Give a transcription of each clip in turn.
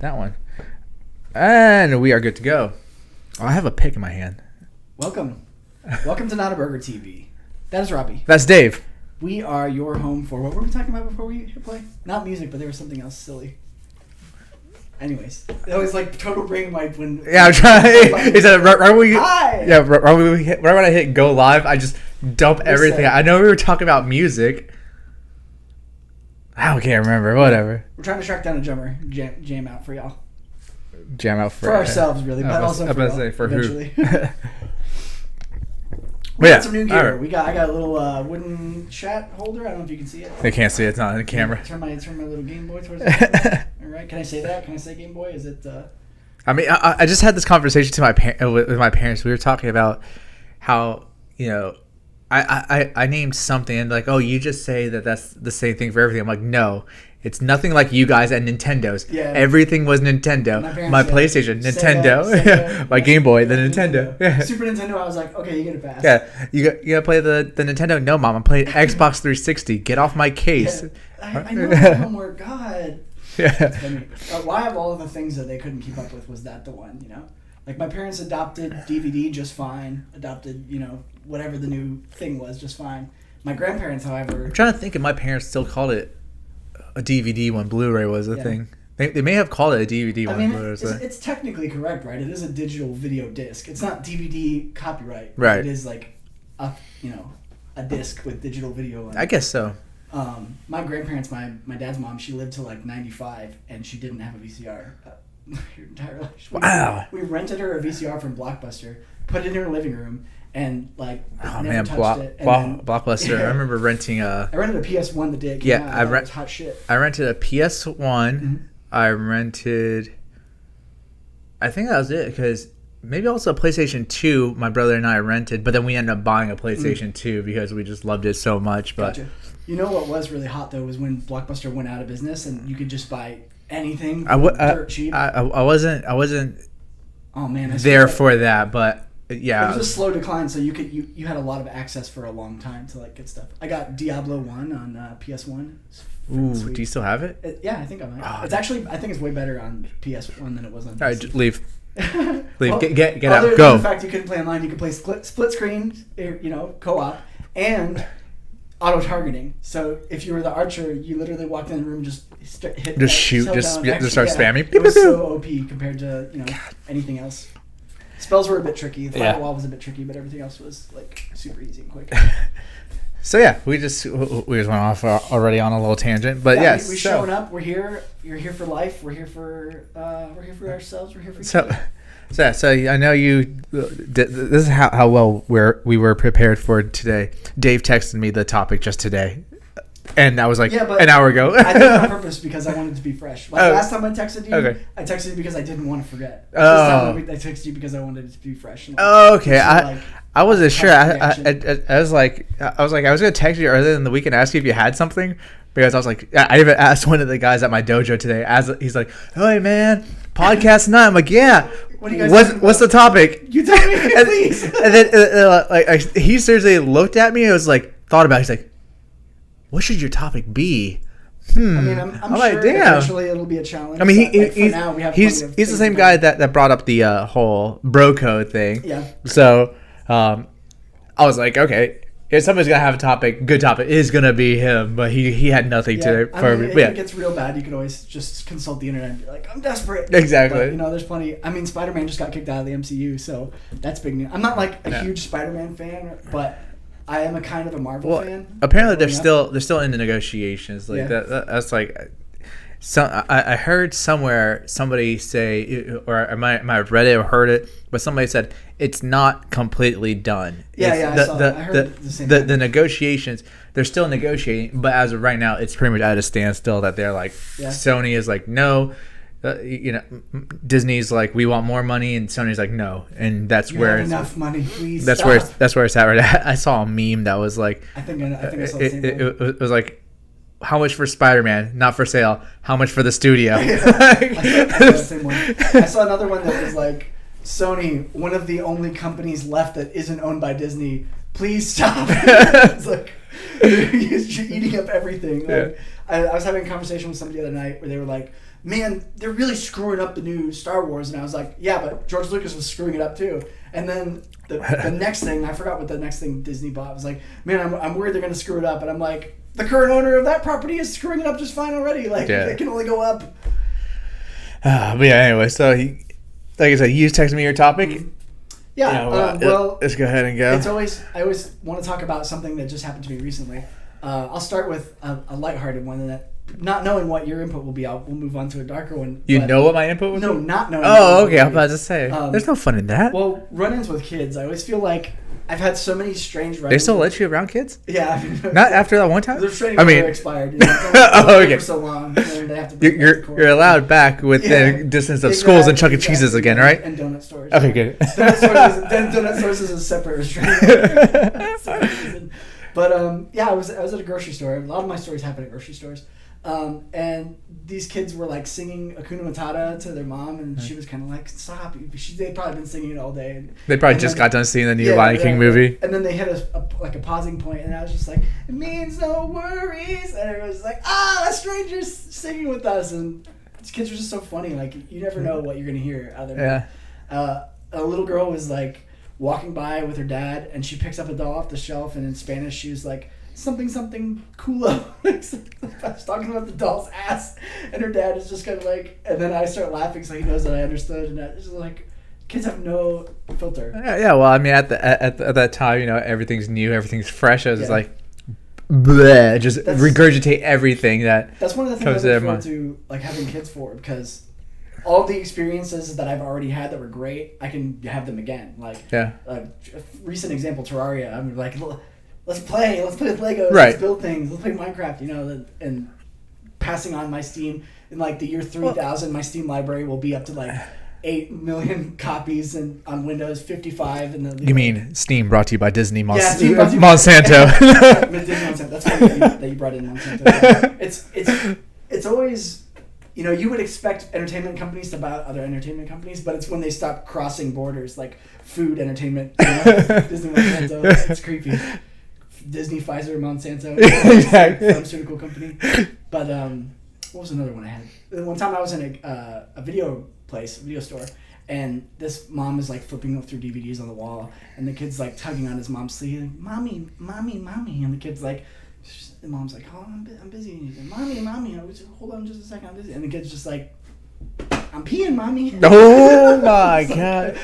That one. And we are good to go. Oh, I have a pick in my hand. Welcome to Not a Burger TV. That is Robbie. That's Dave. We are your home for what were we talking about before we hit play? Not music, but there was something else silly. Anyways, that was like total brain wipe when. Yeah, I'm trying. Is that right when we? Hi. Yeah, right when I hit go live, I just dump everything. I know we were talking about music. I can't remember. Whatever. We're trying to track down a drummer, jam out for y'all. Jam out for ourselves, really, but also for y'all, say for eventually. who? We got some new gear. Right. I got a little wooden chat holder. I don't know if you can see it. They can't see it. It's not in the camera. Turn my little Game Boy towards the All right. Can I say that? Can I say Game Boy? Is it? I mean, I just had this conversation to with my parents. We were talking about how, I named something and like, oh, you just say that that's the same thing for everything. I'm like, no, it's nothing like you guys and Nintendo's. Yeah. Everything was Nintendo. My PlayStation, Nintendo. Sega, my Game Boy, the Nintendo. Yeah. Super Nintendo. I was like, okay, you get it fast. Yeah, you gotta play the Nintendo. No, mom, I'm playing Xbox 360. Get off my case. Yeah. I know my homework. God. Yeah. Why of all of the things that they couldn't keep up with was that the one, Like my parents adopted DVD just fine. Adopted, whatever the new thing was just fine. My grandparents, however... I'm trying to think if my parents still called it a DVD when Blu-ray was a thing. They may have called it a DVD when Blu-ray was a thing. It's technically correct, right? It is a digital video disc. It's not DVD copyright. Right. It is like a disc with digital video on it. I guess so. My grandparents, my dad's mom, she lived till like 95 and she didn't have a VCR her entire life. Wow. We rented her a VCR from Blockbuster, put it in her living room, and like never touched it. Blockbuster. Yeah. I remember renting I rented a PS1 the day it came out. It was hot shit. I rented a PS1. Mm-hmm. I rented. I think that was it because maybe also a PlayStation 2. My brother and I rented, but then we ended up buying a PlayStation 2 because we just loved it so much. But gotcha. You know what was really hot though was when Blockbuster went out of business and you could just buy anything dirt cheap. I wasn't. Oh man, there for that, but. Yeah, it was a slow decline, so you had a lot of access for a long time to like get stuff. I got Diablo 1 on PS1. Ooh, sweet. Do you still have it? Yeah, I think I might. It's actually, I think it's way better on PS1 than it was on PC. All right, leave. Leave. Well, get out. Go. Other than the fact you couldn't play online, you could play split screen, co-op, and auto targeting. So if you were the archer, you literally walked in the room, just start spamming. It was so OP compared to anything else. Spells were a bit tricky. The firewall was a bit tricky, but everything else was like super easy and quick. So yeah, we just went off already on a little tangent, but yes, we're showing up. We're here. You're here for life. We're here for ourselves. We're here for each other. So I know you. This is how well we were prepared for today. Dave texted me the topic just today. And I was like, an hour ago. I did it on purpose because I wanted to be fresh. Last time I texted you, I texted you because I didn't want to forget. This time I texted you because I wanted it to be fresh. Okay. I wasn't sure. I was like, I was going to text you earlier in the week and ask you if you had something. Because I was like, I even asked one of the guys at my dojo today. He's like, hey, man, podcast night. I'm like, yeah. What are you guys what's the topic? You tell me, please. And then he seriously looked at me and was like, thought about it. He's like, what should your topic be? I mean, I'm sure like, eventually it'll be a challenge. I mean, he's the same guy that brought up the whole bro code thing. Yeah. So I was like, okay, if somebody's going to have a topic, good topic, it is going to be him. But he had nothing to for me. If it gets real bad, you can always just consult the internet and be like, I'm desperate. Exactly. But, there's plenty. I mean, Spider-Man just got kicked out of the MCU, so that's big news. I'm not like a huge Spider-Man fan, but... I am a kind of a Marvel fan. Apparently, they're still in the negotiations. Like that's like. So I heard somewhere somebody say, or I might have read it or heard it, but somebody said it's not completely done. I saw that. I heard the same thing. The negotiations, they're still negotiating, but as of right now, it's pretty much at a standstill. That they're like, Sony is like, no. Disney's like, we want more money, and Sony's like, no, and that's where it's enough money. Please. That's where it's at right now. I saw a meme that was like, I think I saw the same one. It was like, how much for Spider-Man? Not for sale. How much for the studio? I saw the same one. I saw another one that was like, Sony, one of the only companies left that isn't owned by Disney. Please stop. It's like you're eating up everything. Like, I was having a conversation with somebody the other night where they were like, man, they're really screwing up the new Star Wars. And I was like, yeah, but George Lucas was screwing it up too. And then the next thing, I forgot what the next thing Disney bought. Was like, man, I'm worried they're going to screw it up. And I'm like, the current owner of that property is screwing it up just fine already. Like, it can only go up. But yeah, anyway, so like I said, you texted me your topic. Yeah, well, let's go ahead and go. I always want to talk about something that just happened to me recently. I'll start with a lighthearted one, and that, not knowing what your input will be, we'll move on to a darker one. You know what my input was? No, not knowing. Oh, okay. I'm about to say. There's no fun in that. Well, run-ins with kids, I always feel like I've had so many strange run-ins. They still let you around kids? Yeah. Not after that one time? Their training order expired. Okay. For so long. And they have to you're allowed back within distance of schools and Chuck E. Cheese's again, right? And donut stores. Okay, good. Donut stores is a separate restraint. But I was at a grocery store. A lot of my stories happen at grocery stores. And these kids were like singing Hakuna Matata to their mom, and she was kind of like, "Stop!" They'd probably been singing it all day. They probably just got done seeing the new Lion King movie. And then they hit a pausing point, and I was just like, "It means no worries," and everyone was like, "Ah, strangers singing with us," and these kids are just so funny. Like, you never know what you're gonna hear out of them. Yeah. A little girl was like walking by with her dad, and she picks up a doll off the shelf, and in Spanish she was like, something culo. I was talking about the doll's ass, and her dad is just kind of like, and then I start laughing so he knows that I understood, and it's just like, kids have no filter. Yeah, well, I mean, at that time, everything's new, everything's fresh. I was just like, bleh, regurgitate everything that. That's one of the things I look forward to, like, having kids for, because all the experiences that I've already had that were great, I can have them again. Like, a recent example, Terraria. I'm like, let's play with Legos, let's build things, let's play Minecraft, and passing on my Steam. In like the year 3000, my Steam library will be up to like 8 million copies and on Windows 55. And you mean Steam brought to you by Disney Steam Monsanto. Disney Monsanto. That's funny that you brought in Monsanto. It's always, you would expect entertainment companies to buy out other entertainment companies, but it's when they stop crossing borders, like food, entertainment, Disney Monsanto. It's creepy. Disney, Pfizer, Monsanto, pharmaceutical company. But what was another one I had? One time I was in a video store, and this mom is like flipping through DVDs on the wall, and the kid's like tugging on his mom's sleeve, like, "Mommy, mommy, mommy," and the kid's like, the mom's like, "Oh, I'm busy." And he's like, "Mommy, hold on just a second, I'm busy." And the kid's just like, "I'm peeing, mommy." Oh my god.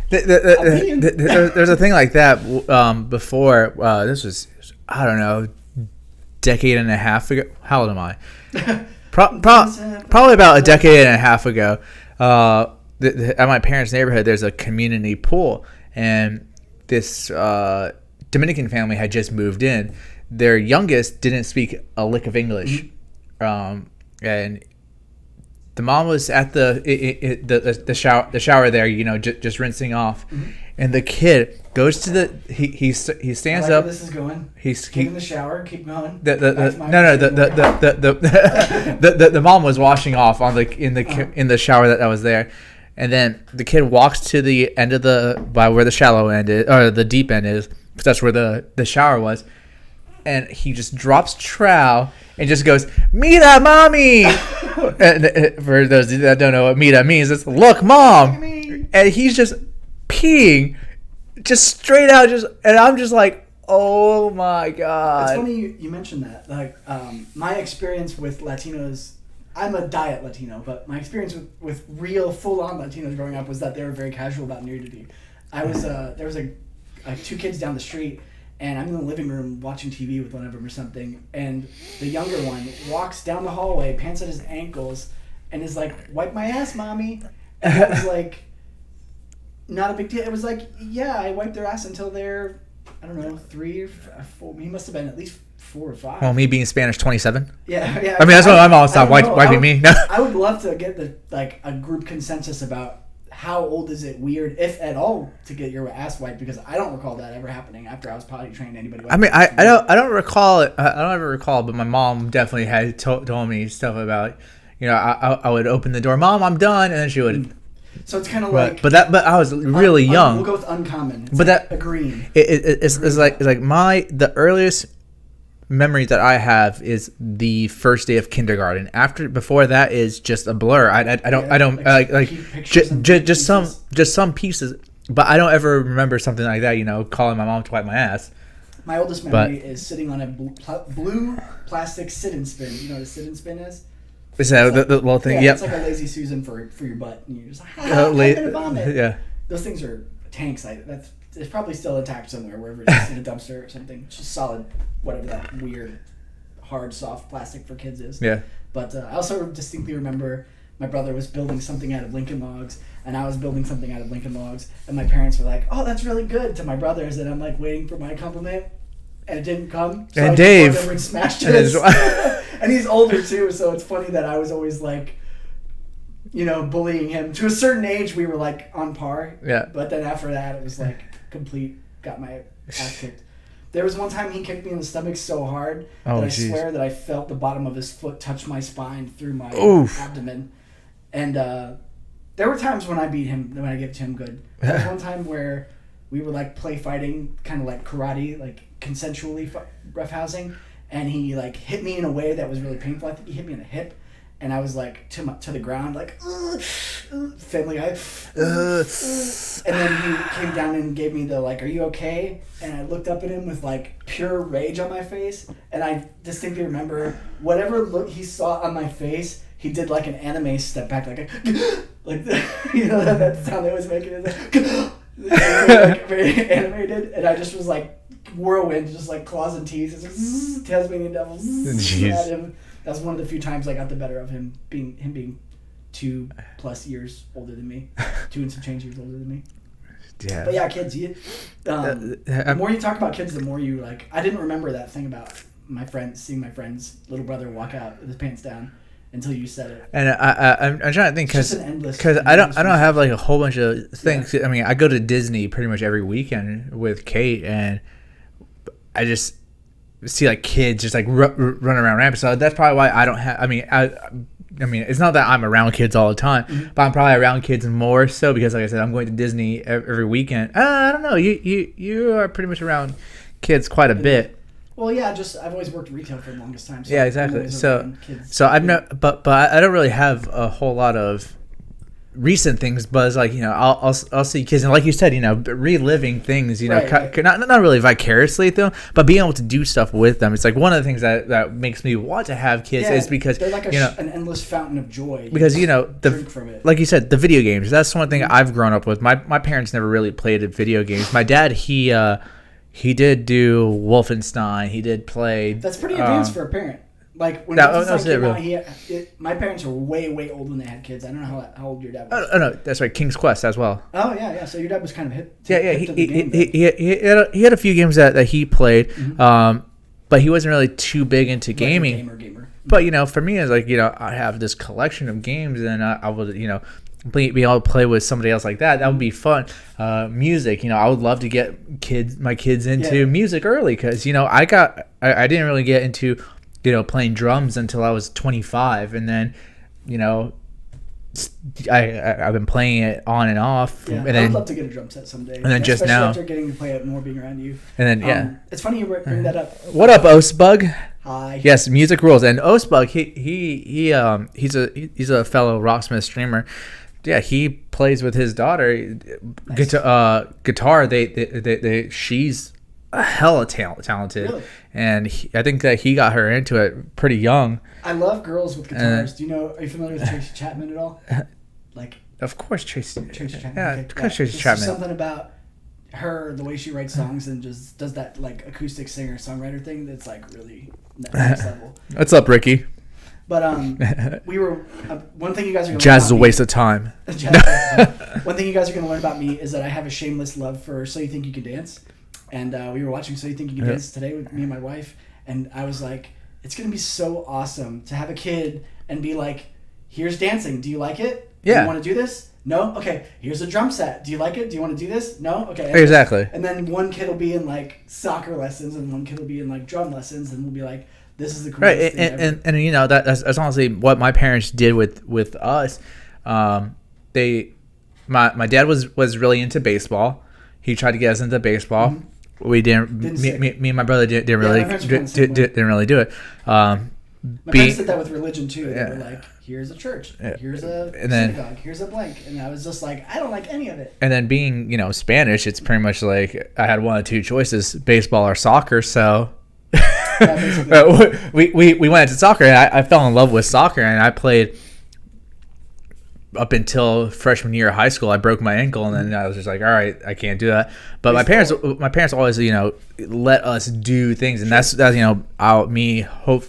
There's a thing like that before. This was, I don't know, decade and a half ago. How old am I? Probably about a decade and a half ago. At my parents' neighborhood, there's a community pool, and this Dominican family had just moved in. Their youngest didn't speak a lick of English, and the mom was at the shower there, just rinsing off, and the kid goes to he stands up. Where this is going. He's in the shower. Keep going. The mom was washing off in the shower that was there, and then the kid walks to the end of by where the shallow end is, or the deep end is, because that's where the shower was. And he just drops trowel and just goes, "Mira, mommy!" And for those that don't know what "mira" means, it's "look, mom." And he's just peeing, just straight out, and I'm just like, "Oh my god!" It's funny you mentioned that. Like, my experience with Latinos, I'm a diet Latino, but my experience with real full-on Latinos growing up was that they were very casual about nudity. There was two kids down the street. And I'm in the living room watching TV with one of them or something, and the younger one walks down the hallway, pants at his ankles, and is like, "Wipe my ass, mommy." And that was like, not a big deal. It was like, yeah, I wiped their ass until they're, I don't know, 3 or 4. He must have been at least 4 or 5. Well, me being Spanish, 27. Yeah. I mean, that's why my mom stopped wiping me. No. I would love to get a group consensus about how old is it weird, if at all, to get your ass wiped, because I don't recall that ever happening after I was potty trained. Anybody? I mean, I don't recall it. I don't ever recall, but my mom definitely had told me stuff about, I would open the door, "Mom, I'm done," and then she would. So it's kind of like, but I was really young. We'll go with uncommon. But that agreeing. It's like the earliest memory that I have is the first day of kindergarten. Before that is just a blur. I don't just some pieces, but I don't ever remember something like that. Calling my mom to wipe my ass. My oldest memory is sitting on a blue plastic sit-and spin. You know what a sit-and spin is? Is that the little thing? Yeah, yep. It's like a lazy Susan for your butt, and you're just like, I'm gonna vomit. Yeah. Those things are tanks. It's probably still intact somewhere, wherever it is, in a dumpster or something. It's just solid, whatever that weird, hard, soft plastic for kids is. Yeah. But I also distinctly remember my brother was building something out of Lincoln Logs, and I was building something out of Lincoln Logs, and my parents were like, "Oh, that's really good," to my brothers, and I'm like waiting for my compliment, and it didn't come. So and I Dave just went over and smashed it. And he's older too, so it's funny that I was always like, bullying him. To a certain age, we were like on par. Yeah. But then after that, it was like got my ass kicked. There was one time he kicked me in the stomach so hard that I swear that I felt the bottom of his foot touch my spine through my abdomen. And there were times when I beat him, when I gave it to him good. There was one time where we were like play fighting, kind of like karate, like consensually roughhousing, and he like hit me in a way that was really painful. I think he hit me in the hip, and I was like to the ground, like Family Guy. And then he came down and gave me the like, "Are you okay?" And I looked up at him with like pure rage on my face, and I distinctly remember whatever look he saw on my face, he did like an anime step back, like that sound they was making is like very animated, and I just was like whirlwind, just like claws and teeth, just Tasmanian devil at him. That was one of the few times I got the better of him being 2+ years older than me, 2 and some change years older than me. Yeah. But yeah, kids. The more you talk about kids, the more you like. I didn't remember that thing about seeing my friend's little brother walk out with his pants down until you said it. And I'm trying to think because I don't have like a whole bunch of things. Yeah. I mean, I go to Disney pretty much every weekend with Kate, and I just see like kids just like run around rampant. So that's probably why I don't have. I mean, it's not that I'm around kids all the time, but I'm probably around kids more so because, like I said, I'm going to Disney every weekend. I don't know. You are pretty much around kids quite a bit. Well, yeah, I've always worked retail for the longest time. So yeah, exactly. So I've but I don't really have a whole lot of recent things, but it's like, I'll see kids, and like you said, reliving things, right. Not really vicariously though, but being able to do stuff with them. It's like one of the things that makes me want to have kids is because they're like an endless fountain of joy. Because drink from it. Like you said, the video games. That's one thing I've grown up with. My parents never really played video games. My dad, he did do Wolfenstein. He did play. That's pretty advanced for a parent. Like when my parents were way older when they had kids. I don't know how old your dad was. Oh no, that's right, King's Quest as well. Oh yeah. So your dad was kind of hip. He had a few games that he played, but he wasn't really too big into gaming. Gamer. But for me, it's like I have this collection of games, and I would be able to play with somebody else like that. That would be fun. Music, I would love to get my kids into music early because I didn't really get into playing drums until I was 25, and then I've been playing it on and off. Yeah, and then, I would love to get a drum set someday. And then just now, after getting to play it more, being around you. And then it's funny you bring that up. What up, Ostbug? Hi. Yes, music rules. And Ostbug, he's a fellow Rocksmith streamer. Yeah, he plays with his daughter. Nice. Guitar. She's hella talented, really? And I think that he got her into it pretty young. I love girls with guitars. Are you familiar with Tracy Chapman at all? Of course, Tracy Chapman. Yeah, okay. Of course, Tracy Chapman. Something about her, the way she writes songs and just does that like acoustic singer songwriter thing that's like really next level. What's up, Ricky? But we were one thing you guys are going to jazz is a waste of time. One thing you guys are going to learn about me is that I have a shameless love for So You Think You Can Dance. And we were watching So You Think You Can Dance today with me and my wife, and I was like, it's going to be so awesome to have a kid and be like, here's dancing. Do you like it? Yeah. Do you want to do this? No? Okay. Here's a drum set. Do you like it? Do you want to do this? No? Okay. Exactly. And then one kid will be in like soccer lessons and one kid will be in like drum lessons, and we'll be like, this is the coolest thing ever. And that's honestly what my parents did with us. My dad was really into baseball. He tried to get us into baseball. we didn't. Didn't Me and my brother didn't my really parents were kinda the same way. didn't really do it. My Be- parents did that with religion too. They Yeah. were like, "Here's a church. Yeah. Here's a And then- synagogue. Here's a blank." And I was just like, "I don't like any of it." And then being, Spanish, it's pretty much like I had one of two choices: baseball or soccer. So basically. we went into soccer, and I fell in love with soccer, and I played up until freshman year of high school. I broke my ankle, and then I was just like, all right, I can't do that. But my parents always, let us do things, and that's me hope,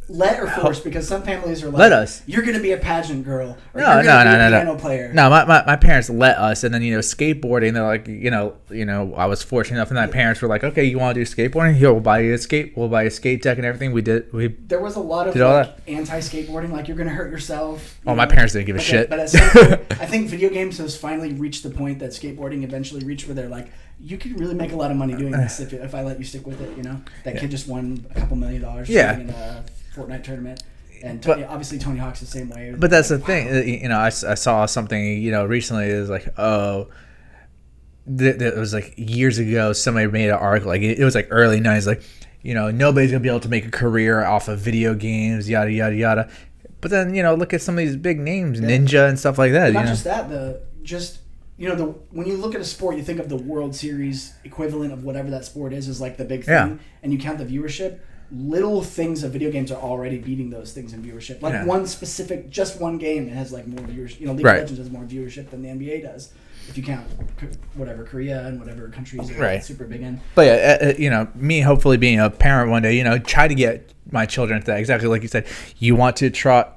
Let or force, because some families are like, Let us. You're going to be a pageant girl. Or No, you're no, gonna be no, a no. piano player. No, my parents let us, and then skateboarding. They're like, I was fortunate enough, and my parents were like, okay, you want to do skateboarding? Here, we'll buy you a skate deck and everything. There was a lot of Did all that? anti-skateboarding, like you're going to hurt yourself. Oh, my parents didn't give a shit. But at some point, I think video games has finally reached the point that skateboarding eventually reached where they're like, you could really make a lot of money doing this if I let you stick with it. That kid just won a couple $1 million in a Fortnite tournament. And obviously Tony Hawk's the same way. But that's the thing, I saw something, recently. It was like, it was like years ago. Somebody made an article, like it was like early '90s, like nobody's gonna be able to make a career off of video games, yada yada yada. But then look at some of these big names, Ninja and stuff like that. Not just that, when you look at a sport, you think of the World Series equivalent of whatever that sport is like the big thing, and you count the viewership. Little things of video games are already beating those things in viewership. Like just one game, it has like more viewers. League of Legends has more viewership than the NBA does, if you count whatever Korea and whatever countries are super big in. But me hopefully being a parent one day, try to get my children to that. Exactly like you said. You want to try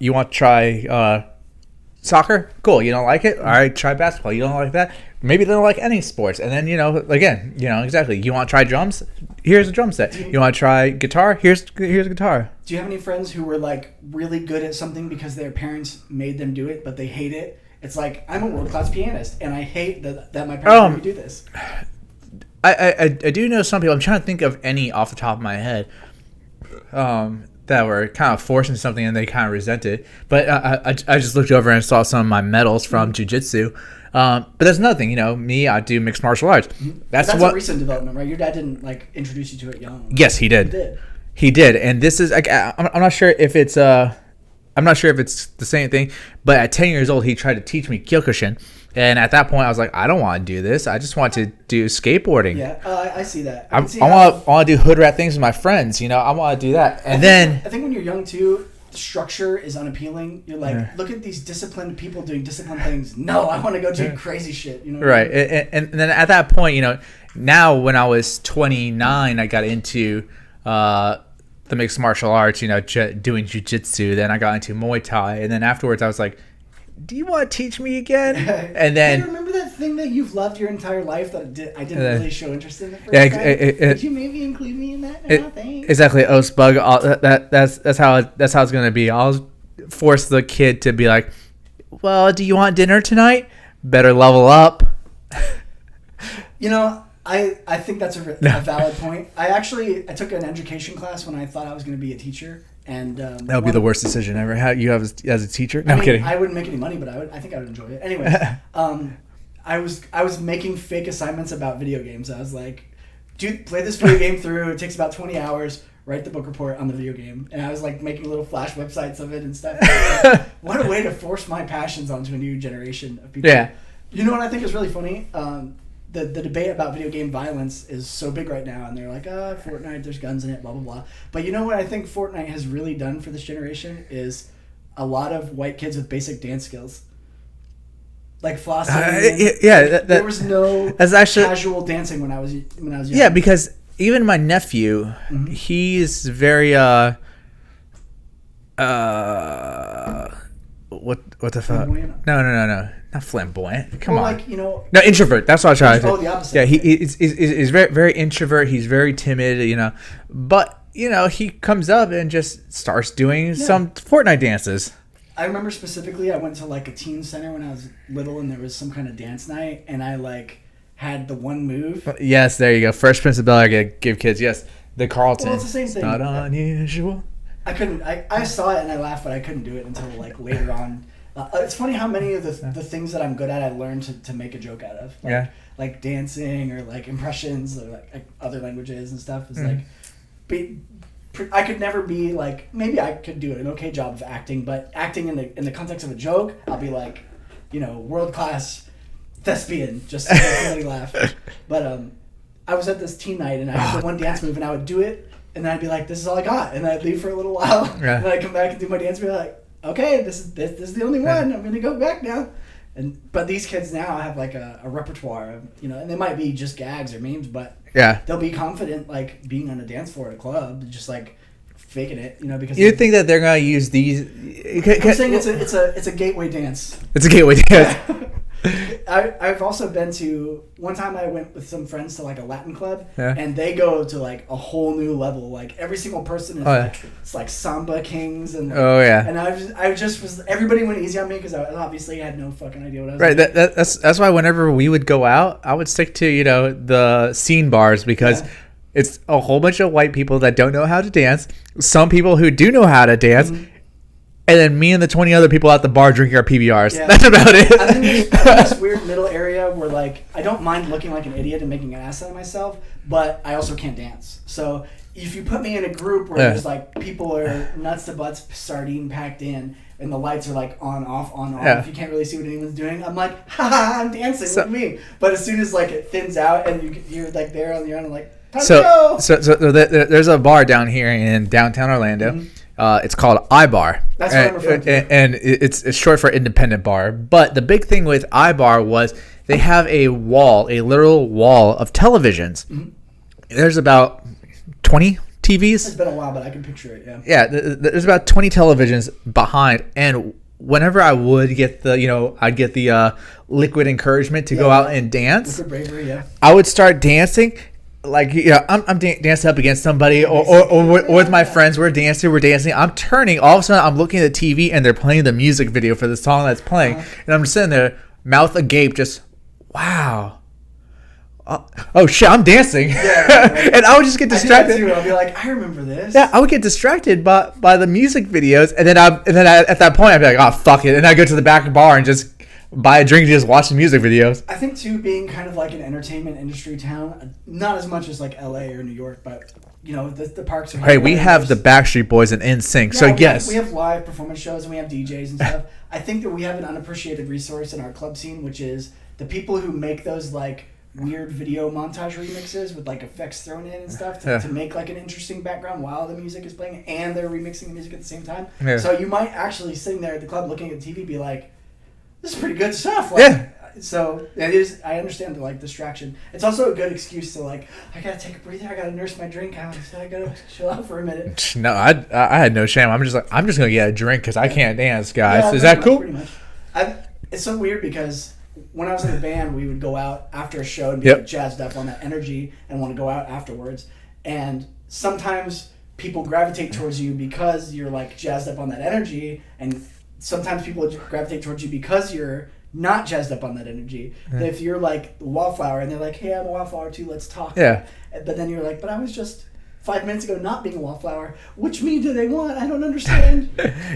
soccer? Cool. You don't like it? All right, try basketball. You don't like that? Maybe they don't like any sports. And then, exactly. You want to try drums? Here's a drum set. You want to try guitar? Here's a guitar. Do you have any friends who were like really good at something because their parents made them do it, but they hate it? It's like, I'm a world-class pianist, and I hate that my parents made me do this. I do know some people. I'm trying to think of any off the top of my head that were kind of forcing something and they kind of resented. But I just looked over and saw some of my medals from jiu-jitsu. But that's another thing, I do mixed martial arts. That's a recent development, right? Your dad didn't introduce you to it young. Yes, he did. He did, and this is I'm not sure if it's the same thing. But at 10 years old, he tried to teach me Kyokushin, and at that point, I was like, I don't want to do this. I just want to do skateboarding. Yeah, I see that. I want to do hood rat things with my friends. I want to do that, and I think when you're young too, the structure is unappealing. You're like, look at these disciplined people doing disciplined things. No, I want to go do crazy shit. Right. And then at that point, now when I was 29, I got into the mixed martial arts, doing jiu-jitsu. Then I got into Muay Thai. And then afterwards I was like, do you want to teach me again? And then... Do you remember that thing that you've loved your entire life that I didn't really show interest in the first time? Could you maybe include me in that? Exactly. Oh, Spug. That's how it's going to be. I'll force the kid to be like, well, do you want dinner tonight? Better level up. I think that's a valid point. I took an education class when I thought I was going to be a teacher. And that would be the worst decision ever. How you have as a teacher? No, I'm kidding. I wouldn't make any money, but I think I would enjoy it. Anyway, I was making fake assignments about video games. I was like, dude, play this video game through. It takes about 20 hours. Write the book report on the video game. And I was like making little Flash websites of it and stuff. What a way to force my passions onto a new generation of people. Yeah. You know what I think is really funny? The debate about video game violence is so big right now, and they're like, Fortnite, there's guns in it, blah, blah, blah. But you know what I think Fortnite has really done for this generation is a lot of white kids with basic dance skills. Like flossing. There was no casual dancing when I was young. Yeah, because even my nephew, he's very, what the fuck? No. Not flamboyant. Come on. No, introvert. That's what I tried to say. Oh, the opposite. Yeah, he's very, very introvert. He's very timid, But, he comes up and just starts doing some Fortnite dances. I remember specifically I went to a teen center when I was little and there was some kind of dance night and I had the one move. Yes, there you go. Fresh Prince of Bel-Air, give kids. Yes, the Carlton. Well, it's the same thing. Not unusual. I couldn't. I saw it and I laughed, but I couldn't do it until later on. It's funny how many of the things that I'm good at I learned to make a joke out of. Like dancing or like impressions or like other languages and stuff. Is like, I could never be like, maybe I could do an okay job of acting, but acting in the context of a joke, I'll be like, world class thespian, just to make somebody laugh. But I was at this teen night and I had the one dance move and I would do it and then I'd be like, this is all I got, and I'd leave for a little while. And then I'd come back and do my dance and be like, okay, this is the only one. I'm gonna go back now. But these kids now have like a repertoire of, and they might be just gags or memes, but they'll be confident like being on a dance floor at a club, just like faking it, because you think that they're gonna use these. I'm saying it's a gateway dance. It's a gateway dance. I've also been to, one time I went with some friends to like a Latin club, and they go to like a whole new level. Like every single person is it's like samba kings and and I just was, everybody went easy on me because I obviously had no fucking idea what I was doing. That's why whenever we would go out, I would stick to the scene bars because it's a whole bunch of white people that don't know how to dance, some people who do know how to dance. And then me and the 20 other people at the bar drinking our PBRs. Yeah. That's about it. I think there's this weird middle area where, like, I don't mind looking like an idiot and making an ass out of myself, but I also can't dance. So if you put me in a group where there's, like, people are nuts to butts, sardine packed in, and the lights are, like, on, off, if you can't really see what anyone's doing, I'm like, I'm dancing with me. But as soon as, like, it thins out and you're, like, there on your own, I'm like, time to go. So there's a bar down here in downtown Orlando. It's called iBar. That's what I'm referring to. And it's short for independent bar. But the big thing with iBar was they have a literal wall of televisions. There's about 20 TVs. It's been a while, but I can picture it, Yeah, there's about 20 televisions behind. And whenever I would get I'd get the liquid encouragement to go out and dance. Liquid bravery, I would start dancing. Like, I'm dancing up against somebody or with my friends. We're dancing. I'm turning. All of a sudden, I'm looking at the TV and they're playing the music video for the song that's playing. And I'm just sitting there, mouth agape, just, wow. Oh, shit, I'm dancing. Right. And I would just get distracted. I do that too. I'll be like, I remember this. Yeah, I would get distracted by the music videos. And then at that point, I'd be like, oh, fuck it. And I go to the back of the bar and just buy a drink and just watch the music videos. I think too, being kind of like an entertainment industry town, not as much as like LA or New York, but the parks are. Hey, we have the Backstreet Boys and NSYNC, so yes, we have live performance shows and we have DJs and stuff. I think that we have an unappreciated resource in our club scene, which is the people who make those like weird video montage remixes with like effects thrown in and stuff to make like an interesting background while the music is playing and they're remixing the music at the same time. Yeah. So you might actually sitting there at the club looking at the TV be like, this is pretty good stuff. Like, So it is. I understand the like distraction. It's also a good excuse to like, I gotta take a breather. I gotta nurse my drink out. I gotta chill out for a minute. No, I had no shame. I'm just gonna get a drink because I can't dance, guys. Yeah, is that cool? Pretty much. It's so weird because when I was in the band, we would go out after a show and be like, jazzed up on that energy and want to go out afterwards. And sometimes people gravitate towards you because you're like jazzed up on that energy, and sometimes people gravitate towards you because you're not jazzed up on that energy. Yeah. If you're like a wallflower and they're like, hey, I'm a wallflower too, let's talk. Yeah. But then you're like, but I was just 5 minutes ago not being a wallflower. Which me do they want? I don't understand.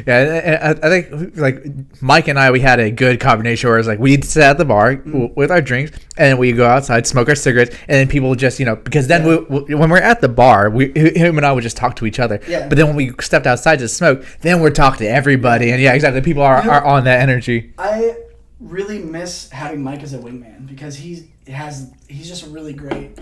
Yeah, I think like Mike and I, we had a good combination where it's like we'd sit at the bar with our drinks and we go outside, smoke our cigarettes, and then people just, because then when we're at the bar, him and I would just talk to each other. Yeah. But then when we stepped outside to smoke, then we're talking to everybody. And yeah, exactly. People are on that energy. I really miss having Mike as a wingman because he's just really great.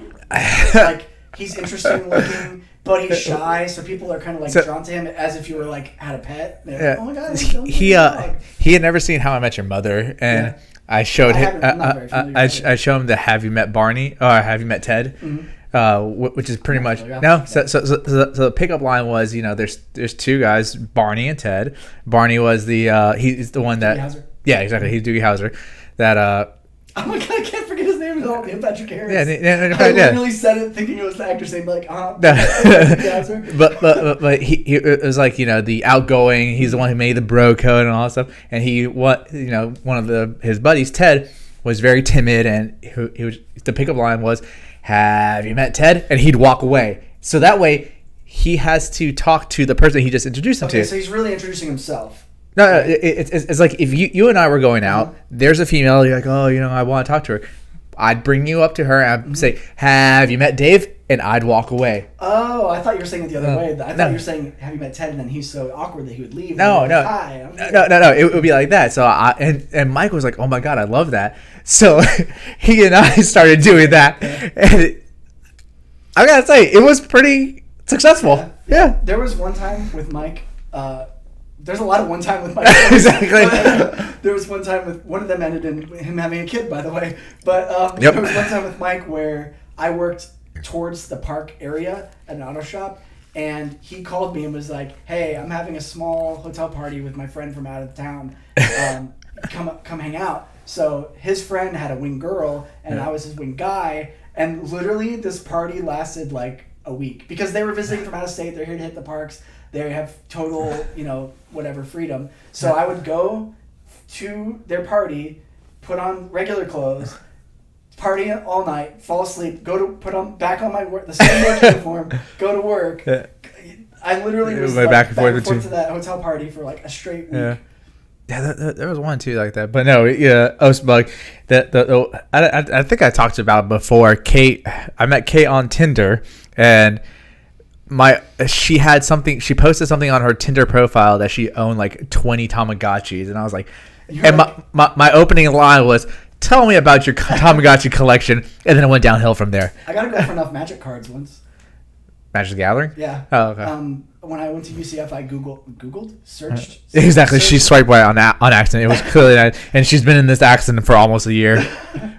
Like, he's interesting looking, but he's shy, so people are kind of like drawn to him as if you were like had a pet. Like, oh my god, he had never seen How I Met Your Mother, and I showed him. I showed him the Have You Met Barney or Have You Met Ted, which is pretty much no. So the pickup line was, there's two guys, Barney and Ted. Barney was he's the one that exactly, he's Doogie Howser that oh my god, I can't forget his name at all. Patrick Harris. I literally said it thinking it was the actor's name, like, but he it was like, the outgoing. He's the one who made the bro code and all that stuff. And one of his buddies, Ted, was very timid, and he was, the pickup line was, "Have you met Ted?" And he'd walk away. So that way, he has to talk to the person he just introduced him to. So he's really introducing himself. No, it's like if you and I were going out, there's a female, you're like, oh, I want to talk to her. I'd bring you up to her and I'd say, have you met Dave? And I'd walk away. Oh, I thought you were saying it the other way. I thought you were saying, have you met Ted? And then he's so awkward that he would leave. No. Hi. No. It would be like that. So and Mike was like, oh my God, I love that. So he and I started doing that. And I gotta say, it was pretty successful. Yeah. There was one time with Mike. There's a lot of one time with Mike. Exactly. There was one time with one of them ended in him having a kid, by the way. But Yep. There was one time with Mike where I worked towards the park area at an auto shop, and he called me and was like, "Hey, I'm having a small hotel party with my friend from out of town. Come hang out." So his friend had a wing girl, and I was his wing guy, and literally this party lasted like a week because they were visiting from out of state. They're here to hit the parks. They have total, whatever freedom. So I would go to their party, put on regular clothes, party all night, fall asleep, put on back on the same work uniform, go to work. I literally was back and forth to that hotel party for like a straight week. Yeah, there was one too like that, but no, Ostbug. I think I talked about it before. Kate, I met Kate on Tinder, and she had something. She posted something on her Tinder profile that she owned like 20 Tamagotchis, and I was like, my opening line was, "Tell me about your Tamagotchi collection," and then it went downhill from there. I got to go for enough Magic cards once. Magic the Gathering? Yeah. Oh, okay. When I went to UCF, I searched. Exactly. She swiped right on accident. It was clearly that, and she's been in this accident for almost a year.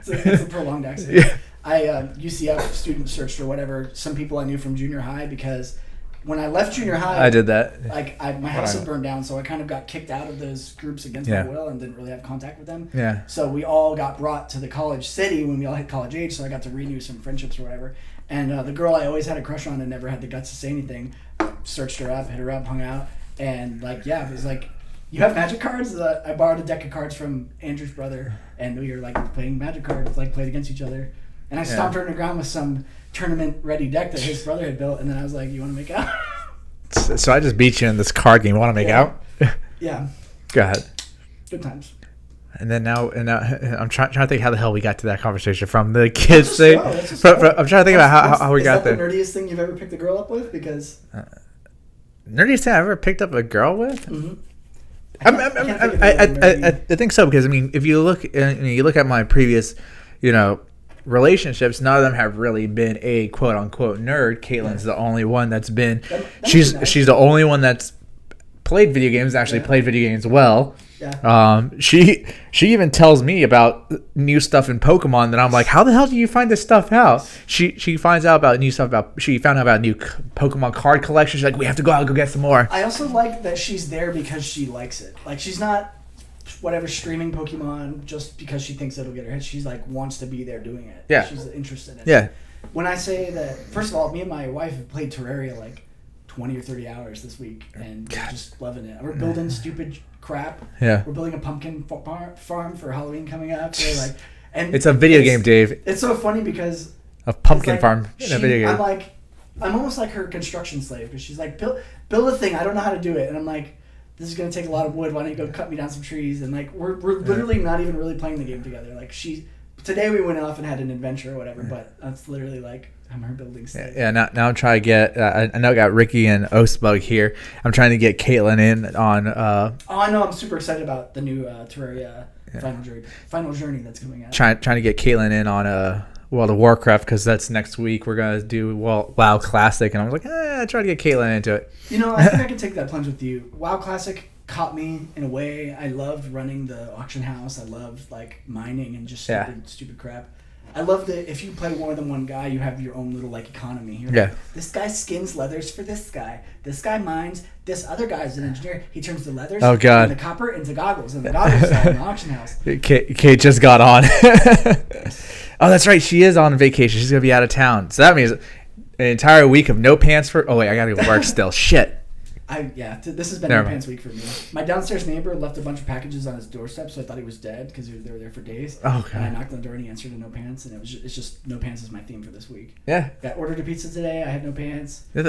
It's a prolonged accident. Yeah. UCF student searched or whatever some people I knew from junior high, because when I left junior high, I did that. Like my house had burned down, so I kind of got kicked out of those groups against my will and didn't really have contact with them. Yeah. So we all got brought to the college city when we all hit college age, so I got to renew some friendships or whatever. And the girl I always had a crush on and never had the guts to say anything, searched her up, hit her up, hung out, and it was like, "You have Magic cards?" I borrowed a deck of cards from Andrew's brother, and we were like playing Magic cards, like played against each other. And I stomped her in the ground with some tournament-ready deck that his brother had built, and then I was like, "You want to make out?" So I just beat you in this card game. You want to make out? Yeah. Go ahead. Good times. And now I'm trying to think how the hell we got to that conversation from the kids thing. I'm trying to think about how we got there. Is that the nerdiest thing you've ever picked a girl up with? Because nerdiest thing I've ever picked up a girl with? Mm-hmm. I think so, because I mean, if you look at my previous, relationships, none of them have really been a quote unquote nerd. Caitlin's the only one that's been. She's the only one that's played video games. Actually, played video games well. Yeah. She even tells me about new stuff in Pokemon that I'm like, how the hell do you find this stuff out? She finds out about new stuff she found out about new Pokemon card collections. She's like, we have to go out and go get some more. I also like that she's there because she likes it. Like, she's not streaming Pokemon just because she thinks it'll get her hit. She's like wants to be there doing it. Yeah. She's interested in it. Yeah. When I say that, first of all, me and my wife have played Terraria like 20 or 30 hours this week, and we're just loving it. We're building stupid crap. Yeah. We're building a pumpkin farm for Halloween coming up. And it's a video game, Dave. It's so funny because a pumpkin farm in a video game. I'm almost like her construction slave, because she's like, build a thing. I don't know how to do it, and I'm like, this is gonna take a lot of wood. Why don't you go cut me down some trees? And like, we're literally not even really playing the game together. Like, today we went off and had an adventure or whatever, but that's literally like, I'm her building slave. Yeah. Now I'm trying to get. I know I got Ricky and Ostbug here. I'm trying to get Caitlin in on. I know. I'm super excited about the new Terraria Final Journey that's coming out. Trying to get Caitlin in on World of Warcraft, because that's next week. We're gonna do WoW Classic, and I was like, try to get Caitlin into it. I think I can take that plunge with you. WoW Classic caught me in a way. I loved running the auction house. I loved like mining and just stupid crap. I love that if you play more than one guy, you have your own little like economy. You're like, this guy skins leathers for this guy. This guy mines. This other guy's an engineer. He turns the leathers and the copper into goggles, and the goggles sell in the auction house. Kate just got on. Oh, that's right. She is on vacation. She's gonna be out of town. So that means an entire week of no pants for. Oh wait, I gotta go work still. Shit. This has been no pants week for me. My downstairs neighbor left a bunch of packages on his doorstep, so I thought he was dead because they were there for days. Oh, God. And I knocked on the door and he answered in no pants, and it's just no pants is my theme for this week. Yeah. I ordered a pizza today. I had no pants. There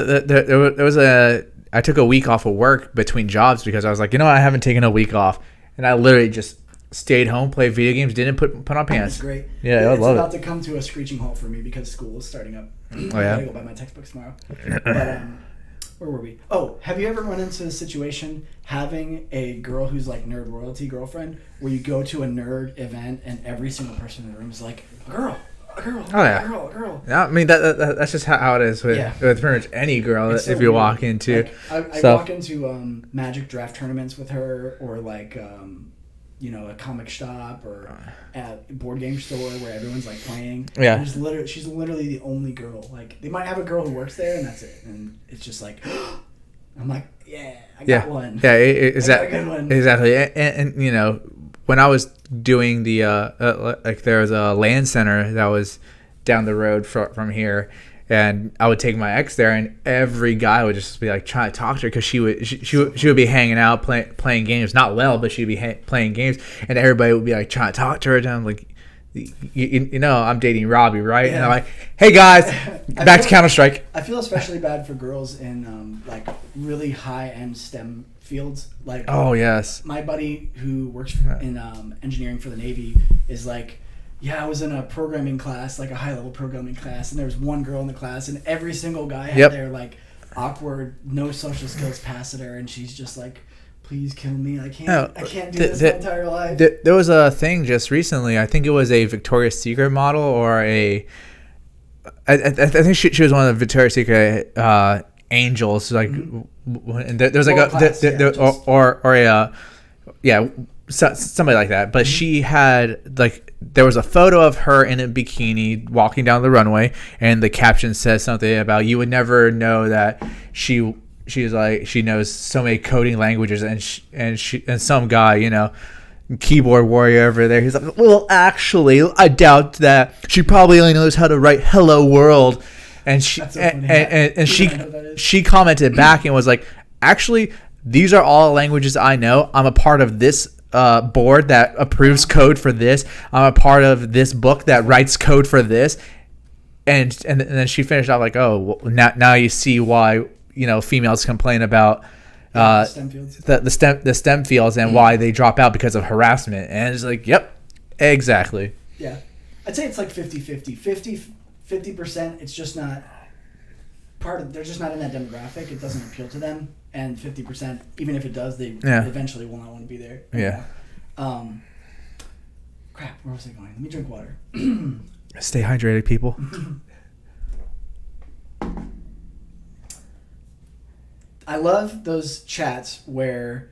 was a I took a week off of work between jobs because I was like, you know what, I haven't taken a week off, and I literally just stayed home, played video games, didn't put on pants. That's great. Yeah, I it's love about it. to come to a screeching halt for me because school is starting up. Oh, I yeah? gotta go buy my textbooks tomorrow. But where were we? Oh, have you ever run into the situation having a girl who's like nerd royalty girlfriend, where you go to a nerd event and every single person in the room is like, a girl, Oh, yeah. a girl. Yeah, I mean that's just how it is with, Yeah. with pretty much any girl It's so if you weird. walk into. Like, I So- walk into Magic draft tournaments with her, or like a comic shop or at a board game store where everyone's like playing. Yeah. And she's literally the only girl. Like they might have a girl who works there and that's it. And it's just like, I'm like, yeah, I got one. Yeah, I got a good one. exactly. And you know, when I was doing the like there was a LAN center that was down the road from here, and I would take my ex there, and every guy would just be like trying to talk to her because she would be hanging out playing games, not well, but she'd be playing games, and everybody would be like trying to talk to her. And I'm like, you know, I'm dating Robbie, right? Yeah. And I'm like, hey guys, back to Counter-Strike. I feel especially bad for girls in like really high end STEM fields. Like Oh yes. my buddy who works in engineering for the Navy is like, yeah, I was in a programming class, like a high level programming class, and there was one girl in the class, and every single guy had Yep. their like awkward, no social skills pass at her, and she's just like, please kill me. I can't do this my entire life. There was a thing just recently. I think it was a Victoria's Secret model or I think she was one of the Victoria's Secret angels. Like, and there's like World class, somebody like that. But she had like there was a photo of her in a bikini walking down the runway, and the caption says something about you would never know that she's like she knows so many coding languages, and some guy, you know, keyboard warrior over there, he's like, well, actually, I doubt that. She probably only knows how to write "Hello World," and she That's so funny. and You don't know who that is? she commented back and was like, actually, these are all languages I know. I'm a part of this board that approves code for this. I'm a part of this book that writes code for this. And then she finished off like, oh, well, now you see why, you know, females complain about STEM fields. the STEM fields and why they drop out because of harassment. And it's like, yep, exactly. Yeah. I'd say it's like 50-50. 50%, it's just not they're just not in that demographic. It doesn't appeal to them. And 50%, even if it does, they eventually will not want to be there. Yeah. Crap, where was I going? Let me drink water. Stay hydrated, people. I love those chats where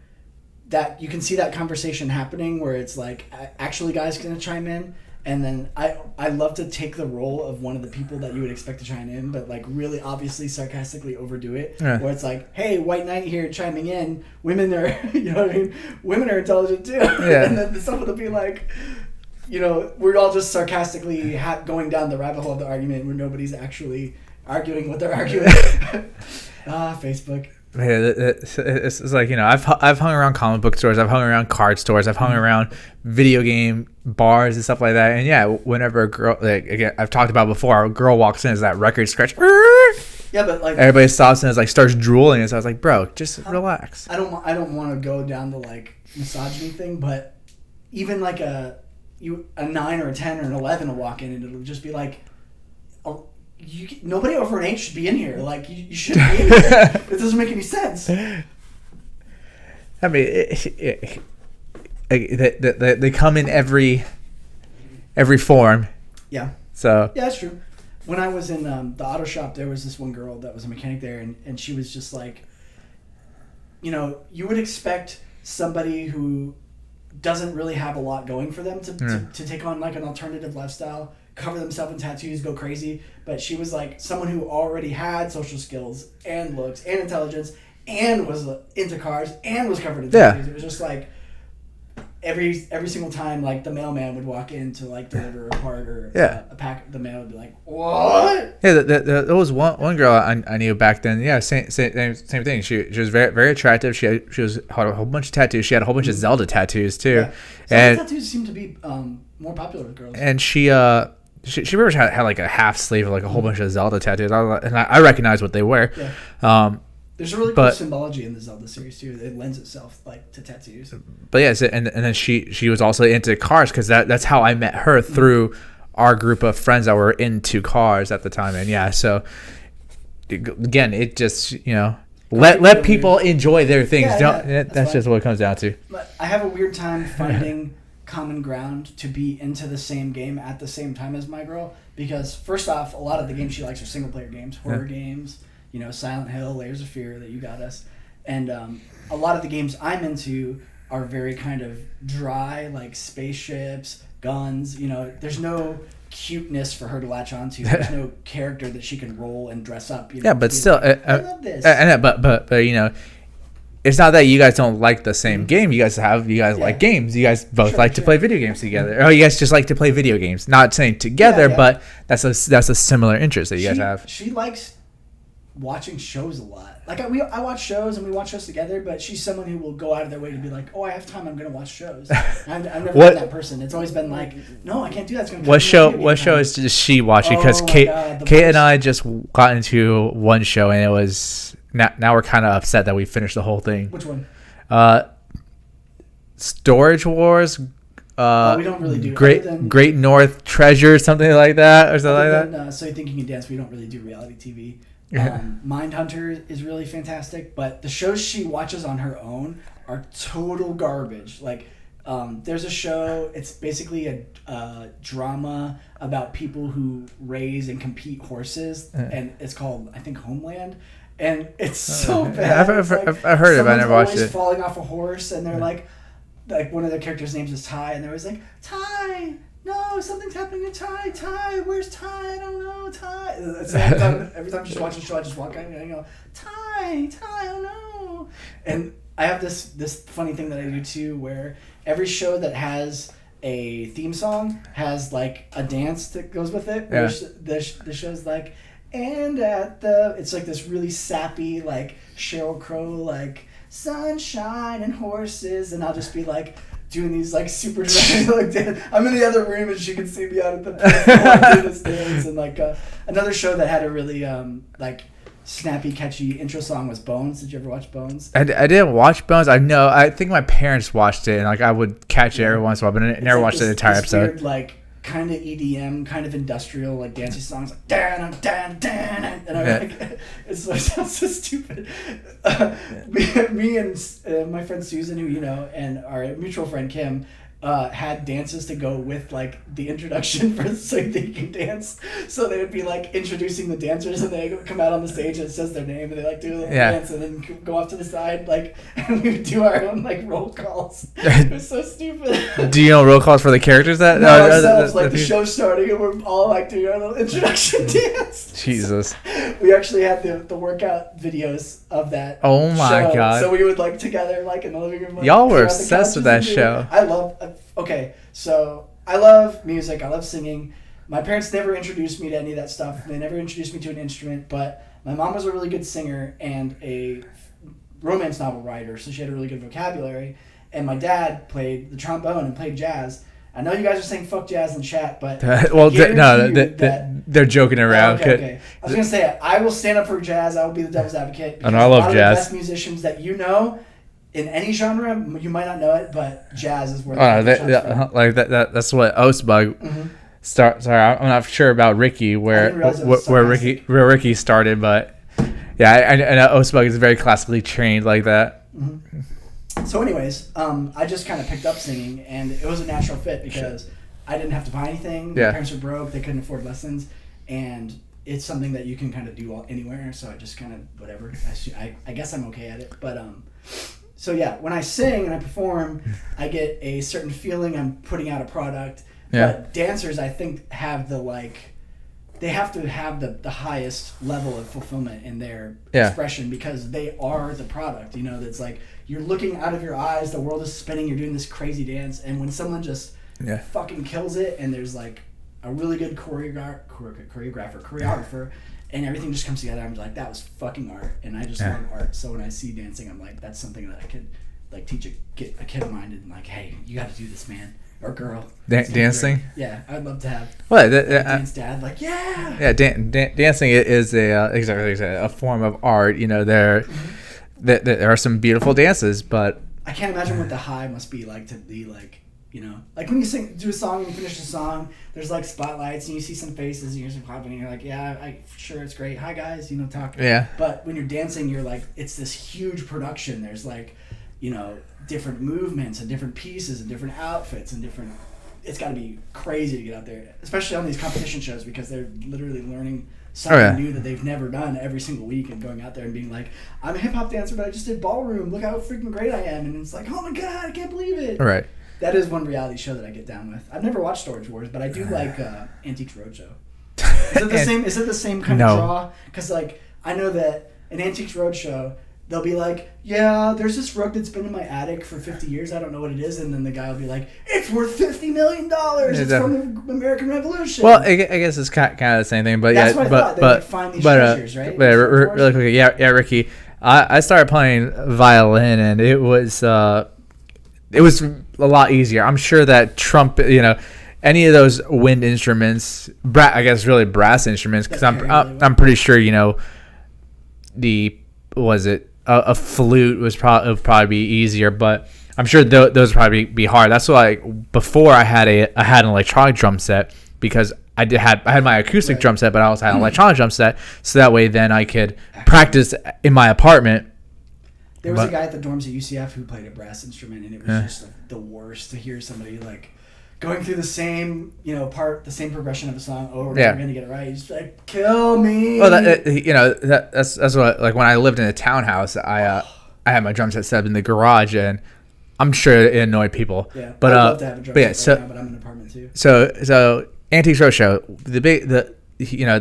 that you can see that conversation happening where it's like actually guys gonna chime in, and then I love to take the role of one of the people that you would expect to chime in, but like really obviously sarcastically overdo it. Yeah. Where it's like, hey, white knight here chiming in, women are you know what I mean, women are intelligent too. Yeah. And then someone will be like, you know, we're all just sarcastically going down the rabbit hole of the argument where nobody's actually arguing what they're arguing. Facebook. Yeah, it's like, you know, I've hung around comic book stores, I've hung around card stores, I've hung around video game bars and stuff like that. And yeah, whenever a girl, like again, I've talked about before, a girl walks in, is that record scratch. Yeah, but like Everybody stops and is like starts drooling, and so I was like, bro, just relax. I don't want to go down the like misogyny thing, but even like a 9 or a 10 or an 11 will walk in and it'll just be like, oh, nobody over an 8 should be in here. Like you shouldn't be in here. It doesn't make any sense. I mean, they come in every form. Yeah. So Yeah, that's true. When I was in the auto shop, there was this one girl that was a mechanic there, and she was just like, you know, you would expect somebody who doesn't really have a lot going for them to take on like an alternative lifestyle, cover themselves in tattoos, go crazy. But she was like someone who already had social skills and looks and intelligence and was into cars and was covered in tattoos. It was just like every single time like the mailman would walk in to like deliver a part or a pack, the mail would be like, what? yeah, there was one girl I knew back then. Yeah, same thing. She was very very attractive. She had a whole bunch of tattoos. She had a whole bunch of Zelda tattoos too. Yeah. And tattoos seem to be more popular with girls. and she pretty much had like a half sleeve of like a whole bunch of Zelda tattoos. I recognized what they were. Yeah. There's a really cool symbology in the Zelda series too. It lends itself like to tattoos. But yeah, and then she was also into cars because that's how I met her, through our group of friends that were into cars at the time. And yeah, so again, it just, let people enjoy their things. That's just what it comes down to. But I have a weird time finding common ground to be into the same game at the same time as my girl, because first off, a lot of the games she likes are single player games, horror games, Silent Hill, Layers of Fear, that you got us, and a lot of the games I'm into are very kind of dry, like spaceships, guns. There's no cuteness for her to latch onto. There's no character that she can roll and dress up. But still, I love this. But it's not that you guys don't like the same game. You guys like games. You guys both like to play video games together. Oh, you guys just like to play video games. Not saying together, but that's a similar interest that you guys have. She likes watching shows a lot. Like I watch shows and we watch shows together, but she's someone who will go out of their way to be like, oh, I have time, I'm going to watch shows. I've never been that person. It's always been like, no, I can't do that. It's gonna what show is she watching? Because Kate and I just got into one show, and it was now we're kind of upset that we finished the whole thing. Which one? Storage Wars. We don't really do Great North Treasure, something like that, or something like that. So You Think You Can Dance? We don't really do reality TV. Mindhunter is really fantastic, but the shows she watches on her own are total garbage. Like, there's a show, it's basically a drama about people who raise and compete horses, and it's called, I think, Homeland, and it's so bad. I've heard of it, I never watched it. Falling off a horse, and they're like one of their characters' names is Ty, and they're always like, Ty! No, something's happening to Ty. Ty, where's Ty? I don't know, Ty. So every time she's watching the show, I just walk out and I go, Ty, oh no. And I have this funny thing that I do too, where every show that has a theme song has like a dance that goes with it. Yeah. The show's like, and it's like this really sappy, like Sheryl Crow, like sunshine and horses, and I'll just be like, doing these like super dramatic dance. I'm in the other room and she can see me out at the like, do this dance. And like another show that had a really like snappy, catchy intro song was Bones. Did you ever watch Bones? I didn't watch Bones. I think my parents watched it, and like I would catch it every once in a while, but I never watched the entire episode. Weird, like kind of EDM, kind of industrial, like dancey songs, like dan dan dan, and I'm like, it sounds so stupid. Me and my friend Susan, who and our mutual friend Kim, had dances to go with like the introduction for So You Think You Can Dance. So they would be like introducing the dancers, and they come out on the stage and it says their name, and they like do a little dance and then go off to the side, like, and we would do our own like roll calls. It was so stupid. Do you know roll calls for the characters that? No, ourselves, like the show starting and we're all like doing our little introduction dance. Jesus. We actually had the workout videos of that. Oh my show. God. So we would like together like in the living room. Like, y'all were obsessed with that show. I love. Okay, so I love music. I love singing. My parents never introduced me to any of that stuff. They never introduced me to an instrument, but my mom was a really good singer and a romance novel writer, so she had a really good vocabulary. And my dad played the trombone and played jazz. I know you guys are saying fuck jazz in chat, but they're joking around. Okay. I was gonna say I will stand up for jazz. I will be the devil's advocate. And I love jazz. The best musicians that in any genre, you might not know it, but jazz is where. That's what Oastbug. Mm-hmm. Sorry, I'm not sure about Ricky where Ricky started, but yeah, I know Oastbug is very classically trained like that. Mm-hmm. So, anyways, I just kind of picked up singing, and it was a natural fit because I didn't have to buy anything. My parents were broke; they couldn't afford lessons, and it's something that you can kind of do anywhere. So I just kind of whatever. I guess I'm okay at it, but So yeah, when I sing and I perform, I get a certain feeling. I'm putting out a product. Yeah. But dancers, I think, have they have to have the highest level of fulfillment in their expression because they are the product. That's like you're looking out of your eyes, the world is spinning, you're doing this crazy dance, and when someone just fucking kills it, and there's like a really good choreographer. And everything just comes together. I'm like, that was fucking art, and I just love art. So when I see dancing, I'm like, that's something that I could like teach a kid of mine, and like, hey, you got to do this, man. or girl. Dancing. Great. Yeah, I'd love to have. What? Dance dad, like yeah. Yeah, dancing is exactly a form of art. You know, there are some beautiful dances, but I can't imagine what the high must be like to be like, you know, like when you do a song and you finish the song, there's like spotlights and you see some faces and you hear some clapping and you're like, yeah, sure, it's great. Hi guys, you know, talk. Yeah. But when you're dancing, you're like, it's this huge production. There's like, you know, different movements and different pieces and different outfits and different. It's got to be crazy to get out there, especially on these competition shows because they're literally learning something new that they've never done every single week and going out there and being like, I'm a hip hop dancer, but I just did ballroom. Look how freaking great I am. And it's like, oh my God, I can't believe it. Right. That is one reality show that I get down with. I've never watched Storage Wars, but I do like Antiques Roadshow. Is it the same? Is it the same kind of draw? Because like I know that in Antiques Roadshow, they'll be like, yeah, there's this rug that's been in my attic for 50 years. I don't know what it is, and then the guy will be like, it's worth $50 million. It's from the American Revolution. Well, I guess it's kind of the same thing, but that's what I thought. They like find these treasures, right? But really quick, yeah, Ricky. I started playing violin, and it was a lot easier. I'm sure that trumpet, you know, any of those wind instruments, I guess really brass instruments, because I'm pretty sure, you know, a flute would probably be easier, but I'm sure those would probably be hard. That's why before I had an electronic drum set, because I had my acoustic drum set, but I also had an electronic drum set, so that way then I could practice in my apartment. There was a guy at the dorms at UCF who played a brass instrument, and it was just like the worst to hear somebody like going through the same, you know, the same progression of a song over and over again to get it right. He's just like, kill me. Well, that's what, like when I lived in a townhouse, I had my drum set set up in the garage, and I'm sure it annoyed people. Yeah, but I'd love to have a drum set right now, but I'm in an apartment too. So Antiques Roadshow,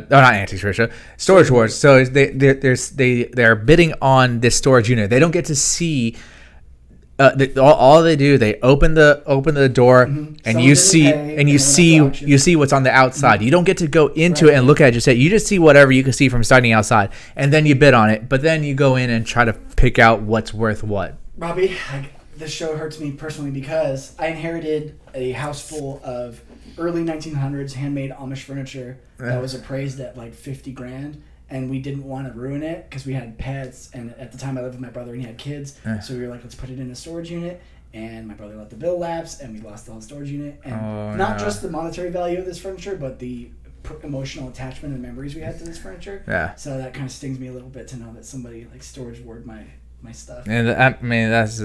not Antiques Roadshow, Storage Wars. So they're bidding on this storage unit. They don't get to see. All they do, they open the door, and you see what's on the outside. Mm-hmm. You don't get to go into it and look at it. You just see whatever you can see from standing outside, and then you bid on it. But then you go in and try to pick out what's worth what. Robbie, this show hurts me personally because I inherited a house full of early 1900s handmade Amish furniture that was appraised at like $50,000. And we didn't want to ruin it because we had pets, and at the time I lived with my brother and he had kids, so we were like, let's put it in a storage unit. And my brother let the bill lapse, and we lost the whole storage unit. And not just the monetary value of this furniture, but the emotional attachment and memories we had to this furniture. Yeah. So that kind of stings me a little bit to know that somebody like storage ward my stuff. And I mean that's.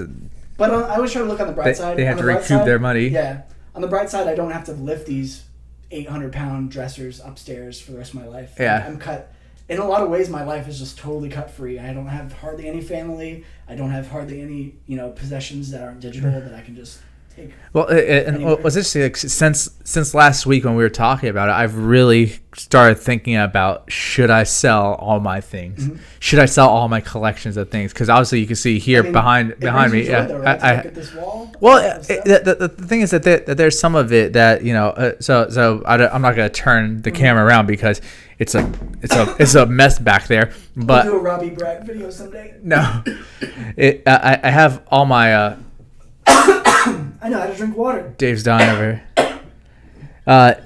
But I always try to look on the bright side. They have to recoup their money. Yeah. On the bright side, I don't have to lift these 800-pound dressers upstairs for the rest of my life. Yeah. I'm cut. In a lot of ways, my life is just totally cut free. I don't have hardly any family. I don't have hardly any, possessions that aren't digital that I can just take. Well, was this since last week when we were talking about it, I've really started thinking about, should I sell all my things? Mm-hmm. Should I sell all my collections of things? Because obviously you can see here behind me. Yeah, though, right? I look at this wall. Well, the thing is that there's some of it that So I'm not going to turn the camera around because it's a mess back there. But we'll do a Robbie Bragg video someday. No, I have all my. I know how to drink water. Dave's dying over here.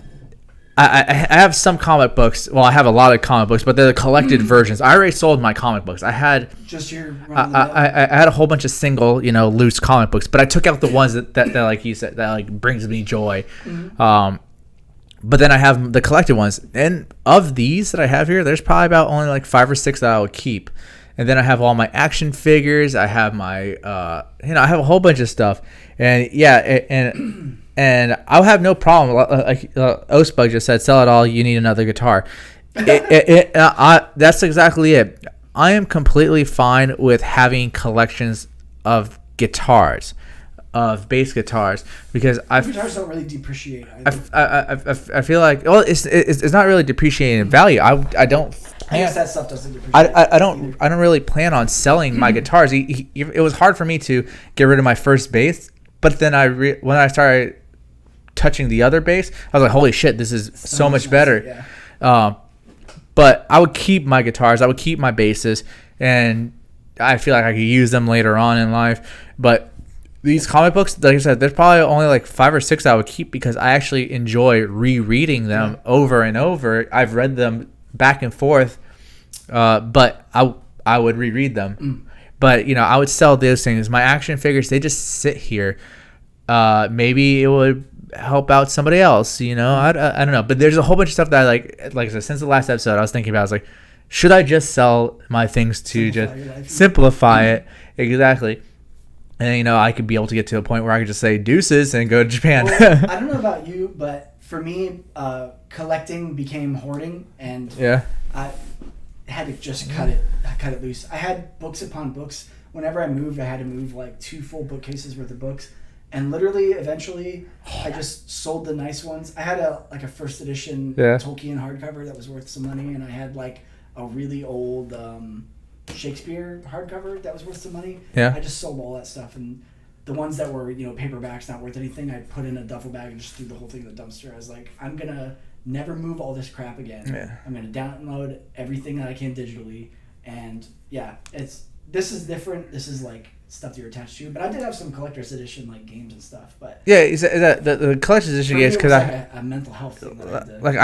I have some comic books. Well, I have a lot of comic books, but they're the collected versions. I already sold my comic books. I had just your. I had a whole bunch of single, loose comic books, but I took out the ones that like you said, that like brings me joy. Mm-hmm. But then I have the collected ones, and of these that I have here, there's probably about only like 5 or 6 that I would keep. And then I have all my action figures. I have my, I have a whole bunch of stuff, and and I'll have no problem. Like Osbug just said, sell it all. You need another guitar. That's exactly it. I am completely fine with having collections of guitars, of bass guitars, because guitars don't really depreciate. I feel like it's not really depreciating in value. I don't. I guess that stuff doesn't depreciate. I don't really plan on selling my guitars. It was hard for me to get rid of my first bass, but then when I started touching the other bass, I was like, holy shit, this is so much better. Yeah. But I would keep my guitars, I would keep my basses, and I feel like I could use them later on in life. But these comic books, like I said, there's probably only like 5 or 6 I would keep because I actually enjoy rereading them over and over. I've read them back and forth, but I would reread them. But I would sell those things. My action figures, they just sit here. Maybe it would help out somebody else. I don't know. But there's a whole bunch of stuff that like I said, since the last episode, I was thinking about. I was like, should I just sell my things to just simplify it? Exactly. And I could be able to get to a point where I could just say deuces and go to Japan. Well, I don't know about you, but for me, collecting became hoarding, and I had to just cut it loose. I had books upon books. Whenever I moved, I had to move like 2 full bookcases worth of books, and literally, eventually, I just sold the nice ones. I had a first edition Tolkien hardcover that was worth some money, and I had like a really old Shakespeare hardcover that was worth some money. I just sold all that stuff, and the ones that were paperbacks not worth anything, I put in a duffel bag and just threw the whole thing in the dumpster. I was like, I'm gonna never move all this crap again. I'm gonna download everything that I can digitally, and this is different. This is like stuff that you're attached to, but I did have some collector's edition like games and stuff. But is that the collector's edition games because a mental health thing that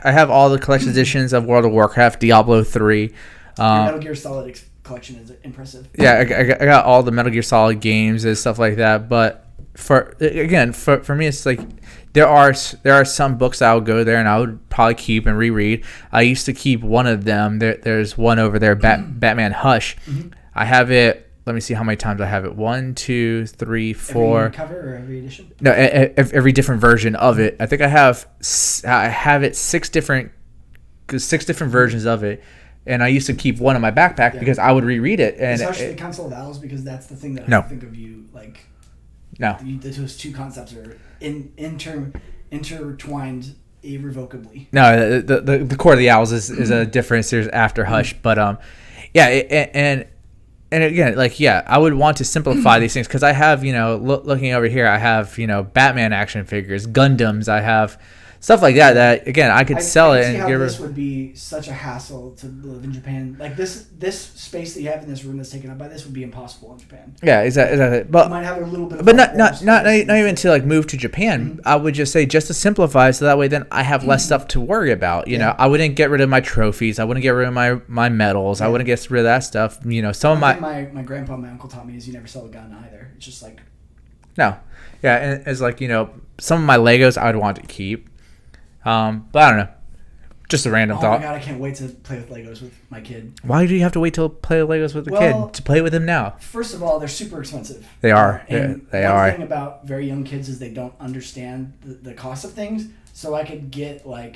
I have all the collector's editions of World of Warcraft, Diablo 3. Your Metal Gear Solid collection is impressive. Yeah, I got all the Metal Gear Solid games and stuff like that. But for me, it's like there are some books I would go there and I would probably keep and reread. I used to keep one of them. There's one over there, Batman Hush. I have it. Let me see how many times I have it. 1, 2, 3, 4. Every cover or every edition? No, every different version of it. I think I have it 6 different versions of it. And I used to keep one in my backpack because I would reread it. And especially the Council of Owls, because that's the thing that I think of you like. No, those 2 concepts are intertwined irrevocably. No, the Court of the Owls is a different series after Hush, but and again, I would want to simplify these things because I have looking over here, I have Batman action figures, Gundams, I have. Stuff like that again I could sell it and give this would be such a hassle to live in Japan. Like this space that you have in this room that's taken up by this would be impossible in Japan. Yeah, exactly. But you might have a little bit of but not even to like move to Japan. I would just say just to simplify so that way then I have less stuff to worry about. I wouldn't get rid of my trophies. I wouldn't get rid of my medals. I wouldn't get rid of that stuff. Some of my grandpa and my uncle taught me is you never sell a gun either. It's just like no. Yeah, and it's like some of my Legos I would want to keep. But I don't know. Just a random thought. Oh my god, I can't wait to play with Legos with my kid. Why do you have to wait till play Legos with the kid to play with him now? First of all, they're super expensive. They are. And they are. One thing about very young kids is they don't understand the cost of things. So I could get like,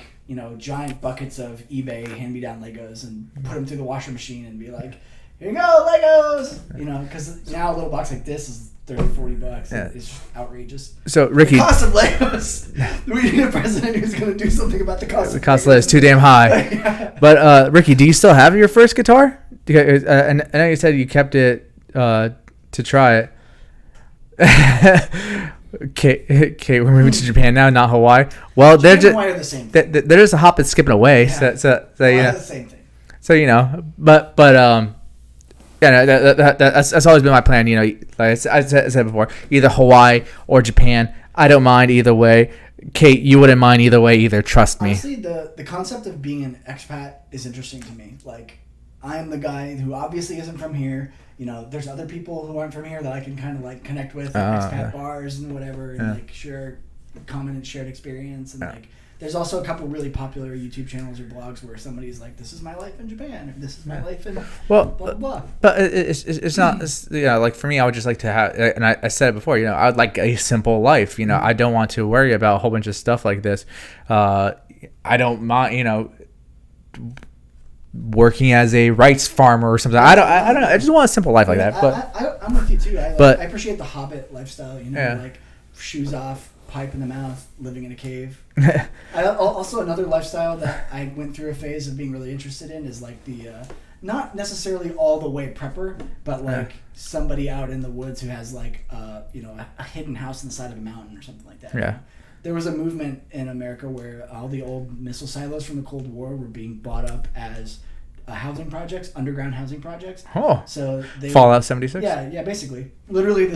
giant buckets of eBay hand-me-down Legos and put them through the washer machine and be like, here you go, Legos! Because now a little box like this is $30-$40. Yeah. It's just outrageous. So Ricky, the cost of Legos. We need a president who's going to do something about the cost. The cost of Legos is too damn high. But Ricky, do you still have your first guitar? And I know you said you kept it to try it. Okay, we're moving to Japan now, not Hawaii. Well, Japan and Hawaii are the same thing. They're just a hop and skipping away. Yeah. So the same thing. So but yeah, that's always been my plan. Like I said before, either Hawaii or Japan. I don't mind either way. Kate, you wouldn't mind either way either. Trust me. Honestly, the concept of being an expat is interesting to me. Like, I'm the guy who obviously isn't from here. There's other people who aren't from here that I can kind of like connect with, expat bars and whatever, and like share common and shared experience and like. There's also a couple really popular YouTube channels or blogs where somebody's like, "This is my life in Japan," or "This is my life in blah blah blah." But it's not. Like for me, I would just like to have, and I said it before. I would like a simple life. I don't want to worry about a whole bunch of stuff like this. I don't mind. Working as a rice farmer or something. I don't know. I just want a simple life like that. But I'm with you too. I appreciate the Hobbit lifestyle. Like shoes off, pipe in the mouth, living in a cave. Also, another lifestyle that I went through a phase of being really interested in is like the not necessarily all the way prepper, but like somebody out in the woods who has like a hidden house on the side of a mountain or something like that. Yeah. There was a movement in America where all the old missile silos from the Cold War were being bought up as housing projects, underground housing projects. Oh, So they Fallout 76. Yeah, basically, literally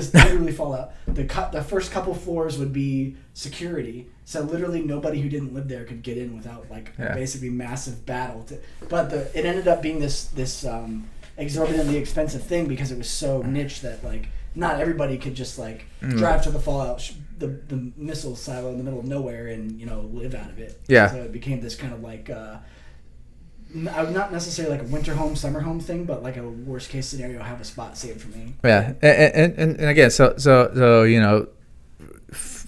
Fallout. The first couple floors would be security, so literally nobody who didn't live there could get in without like a basically massive battle. But it ended up being this exorbitantly expensive thing because it was so niche that like not everybody could just like drive to the Fallout the missile silo in the middle of nowhere and live out of it. Yeah. So it became this kind of like. Not necessarily like a winter home, summer home thing, but like a worst case scenario, have a spot saved for me. Yeah, and again, so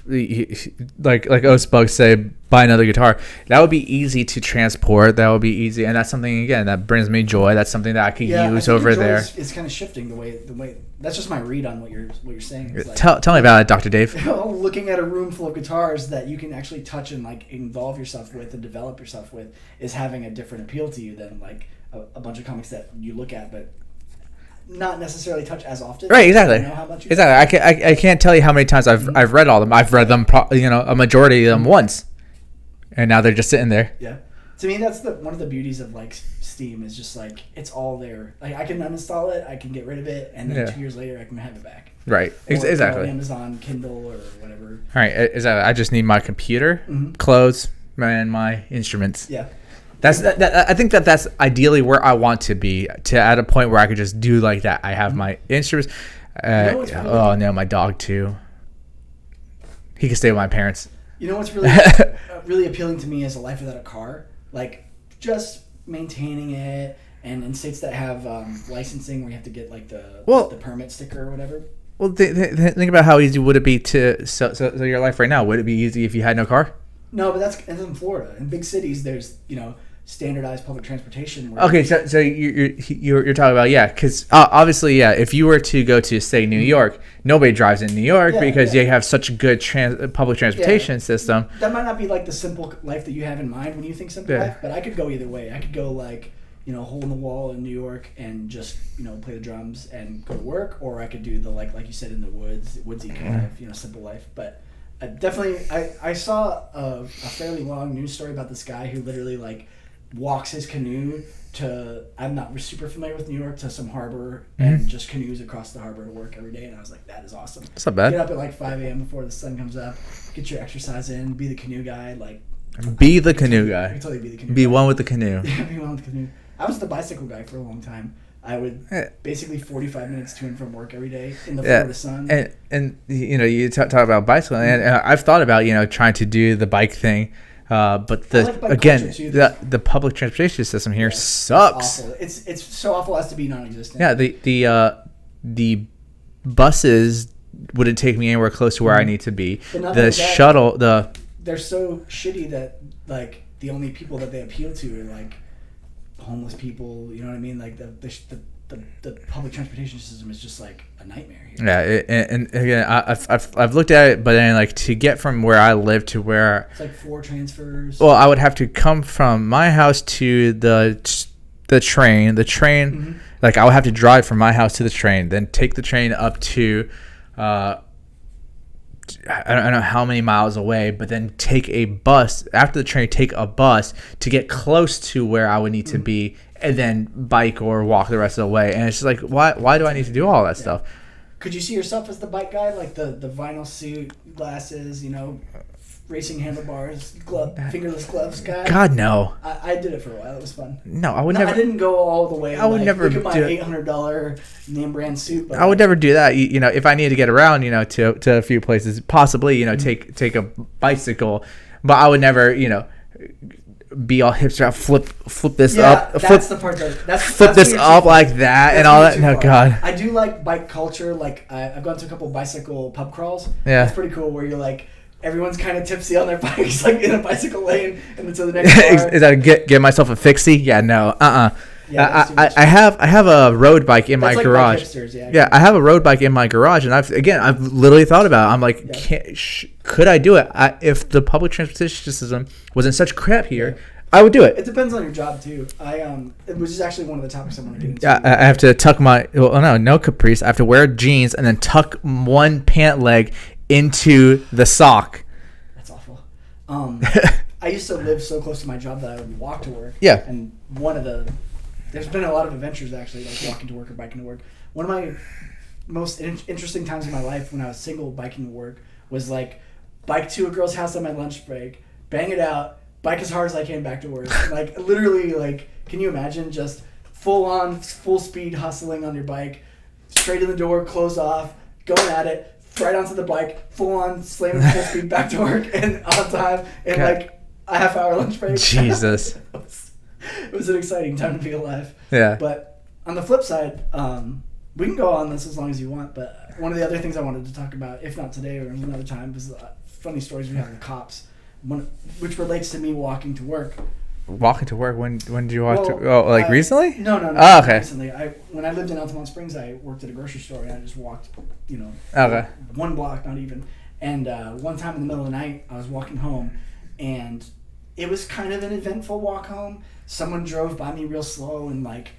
like Oastbug say, buy another guitar. That would be easy to transport. That would be easy, and that's something again that brings me joy. That's something that I could use over there. It's kind of shifting the way. That's just my read on what you're saying. It's like, tell me about it, Dr. Dave. Looking at a room full of guitars that you can actually touch and like involve yourself with and develop yourself with is having a different appeal to you than like a bunch of comics that you look at but not necessarily touch as often. Right, exactly. I don't know how much Exactly. I can't tell you how many times I've read all of them. I've read them, a majority of them once, and now they're just sitting there. Yeah. To me, that's one of the beauties of like Steam is just like it's all there. Like I can uninstall it, I can get rid of it, and then 2 years later I can have it back. Right. Or, Exactly. Amazon Kindle or whatever. All right. Exactly. I just need my computer, clothes, and my instruments. Yeah. I think that's ideally where I want to be, to at a point where I could just do like that. I have my instruments. My dog too. He can stay with my parents. You know what's really really appealing to me is a life without a car. Like just maintaining it, and in states that have licensing where you have to get like the permit sticker or whatever. Well, think about how easy would it be so your life right now. Would it be easy if you had no car? No, but that's in Florida. In big cities, there's standardized public transportation. Okay, so you're talking about because obviously if you were to go to say New York, nobody drives in New York because you have such a good public transportation system. That might not be like the simple life that you have in mind when you think simple life, but I could go either way. I could go like hole in the wall in New York and just play the drums and go to work, or I could do the like you said in the woodsy kind of simple life. But definitely, I saw a fairly long news story about this guy who literally like walks his canoe to, I'm not super familiar with New York, to some harbor and just canoes across the harbor to work every day, and I was like, that is awesome. That's not bad. Get up at like 5 a.m. before the sun comes up, get your exercise in, be the canoe guy. Be the canoe guy. I can totally be the canoe guy. one with the canoe. Yeah, be one with the canoe. I was the bicycle guy for a long time. I would basically 45 minutes to and from work every day in the Florida sun. And you talk about bicycling, and I've thought about trying to do the bike thing. But the public transportation system here sucks. It's awful. It's so awful as to be non-existent. Yeah, the buses wouldn't take me anywhere close to where I need to be. The shuttle, they're so shitty that like the only people that they appeal to are like homeless people. You know what I mean? Like the public transportation system is just like a nightmare here. Yeah, and again, I've looked at it, but then like to get from where I live to where it's like 4 transfers. Well, I would have to come from my house to the train. The train, like I would have to drive from my house to the train, then take the train up to, I don't know how many miles away, but then take a bus after the train. Take a bus to get close to where I would need to be. And then bike or walk the rest of the way, and it's just like, why do I need to do all that stuff? Could you see yourself as the bike guy, like the vinyl suit, glasses, racing handlebars, fingerless gloves guy? God, no. I did it for a while. It was fun. No, I would never. I didn't go all the way. I would never look at my $800 name brand suit. But I would never do that. If I needed to get around, to a few places, possibly, take a bicycle, but I would never, be all hipster, flip this up, that's the part that's flip this up like that and all that. No, God. I do like bike culture. Like I've gone to a couple bicycle pub crawls. Yeah, it's pretty cool where you're like everyone's kind of tipsy on their bikes, like in a bicycle lane, and then to the next car. Is that get myself a fixie? Yeah, no, Yeah, I have a road bike in my garage. Hipsters, I have a road bike in my garage, and I've literally thought about it. I'm like, could I do it? If the public transportation system was in such crap here, I would do it. It depends on your job too. It was actually one of the topics I want to get into. Yeah, I have to tuck no Caprice. I have to wear jeans and then tuck one pant leg into the sock. That's awful. I used to live so close to my job that I would walk to work. Yeah. And one of the there's been a lot of adventures actually, like walking to work or biking to work. One of my most interesting times in my life when I was single biking to work was like bike to a girl's house on my lunch break, bang it out, bike as hard as I can back to work. Like literally, like can you imagine just full speed hustling on your bike, straight in the door, close off, going at it, right onto the bike, full on slamming full speed back to work and on time in like a half hour lunch break. Jesus. It was an exciting time to be alive. Yeah. But on the flip side, we can go on this as long as you want, but one of the other things I wanted to talk about, if not today or another time, was funny stories we have with cops, which relates to me walking to work. Walking to work? When did you walk to? Oh, like recently? No. Oh, okay. Recently, when I lived in Altamont Springs, I worked at a grocery store and I just walked, Okay. one block, not even. And one time in the middle of the night, I was walking home, and it was kind of an eventful walk home. Someone drove by me real slow and like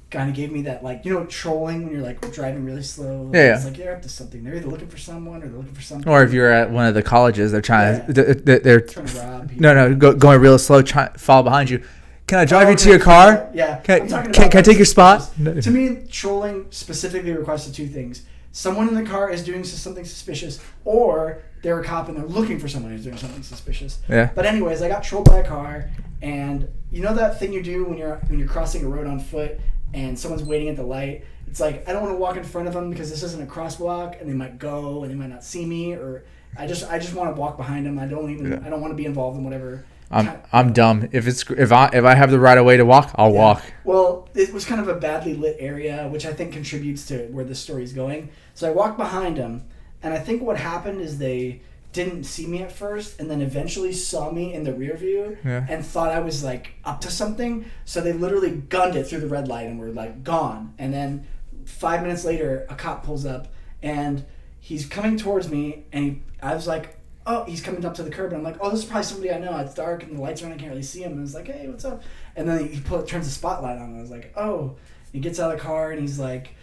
kind of gave me that like trolling when you're like driving really slow. Yeah. It's like they're up to something. They're either looking for someone or they're looking for something. Or if you're at one of the colleges, they're trying to they're trying to rob people. no going real slow, follow behind you. Can I drive you to your car? Yeah. Can I take your spot? To me, trolling specifically requires two things. Someone in the car is doing something suspicious, or they're a cop and they're looking for someone who's doing something suspicious. Yeah. But anyways, I got trolled by a car, and you know that thing you do when you're crossing a road on foot and someone's waiting at the light? It's like, I don't want to walk in front of them because this isn't a crosswalk and they might go and they might not see me, or I just want to walk behind them. I don't want to be involved in whatever. I'm dumb. If I have the right of way to walk, I'll walk. Well, it was kind of a badly lit area, which I think contributes to where this story's going. So I walked behind them, and I think what happened is they didn't see me at first, and then eventually saw me in the rear view and thought I was like up to something. So they literally gunned it through the red light and were like gone. And then 5 minutes later, a cop pulls up, and he's coming towards me, and I was like, oh, he's coming up to the curb, and I'm like, oh, this is probably somebody I know. It's dark, and the lights are on, I can't really see him. And I was like, hey, what's up? And then he turns the spotlight on, and I was like, oh. He gets out of the car, and he's like,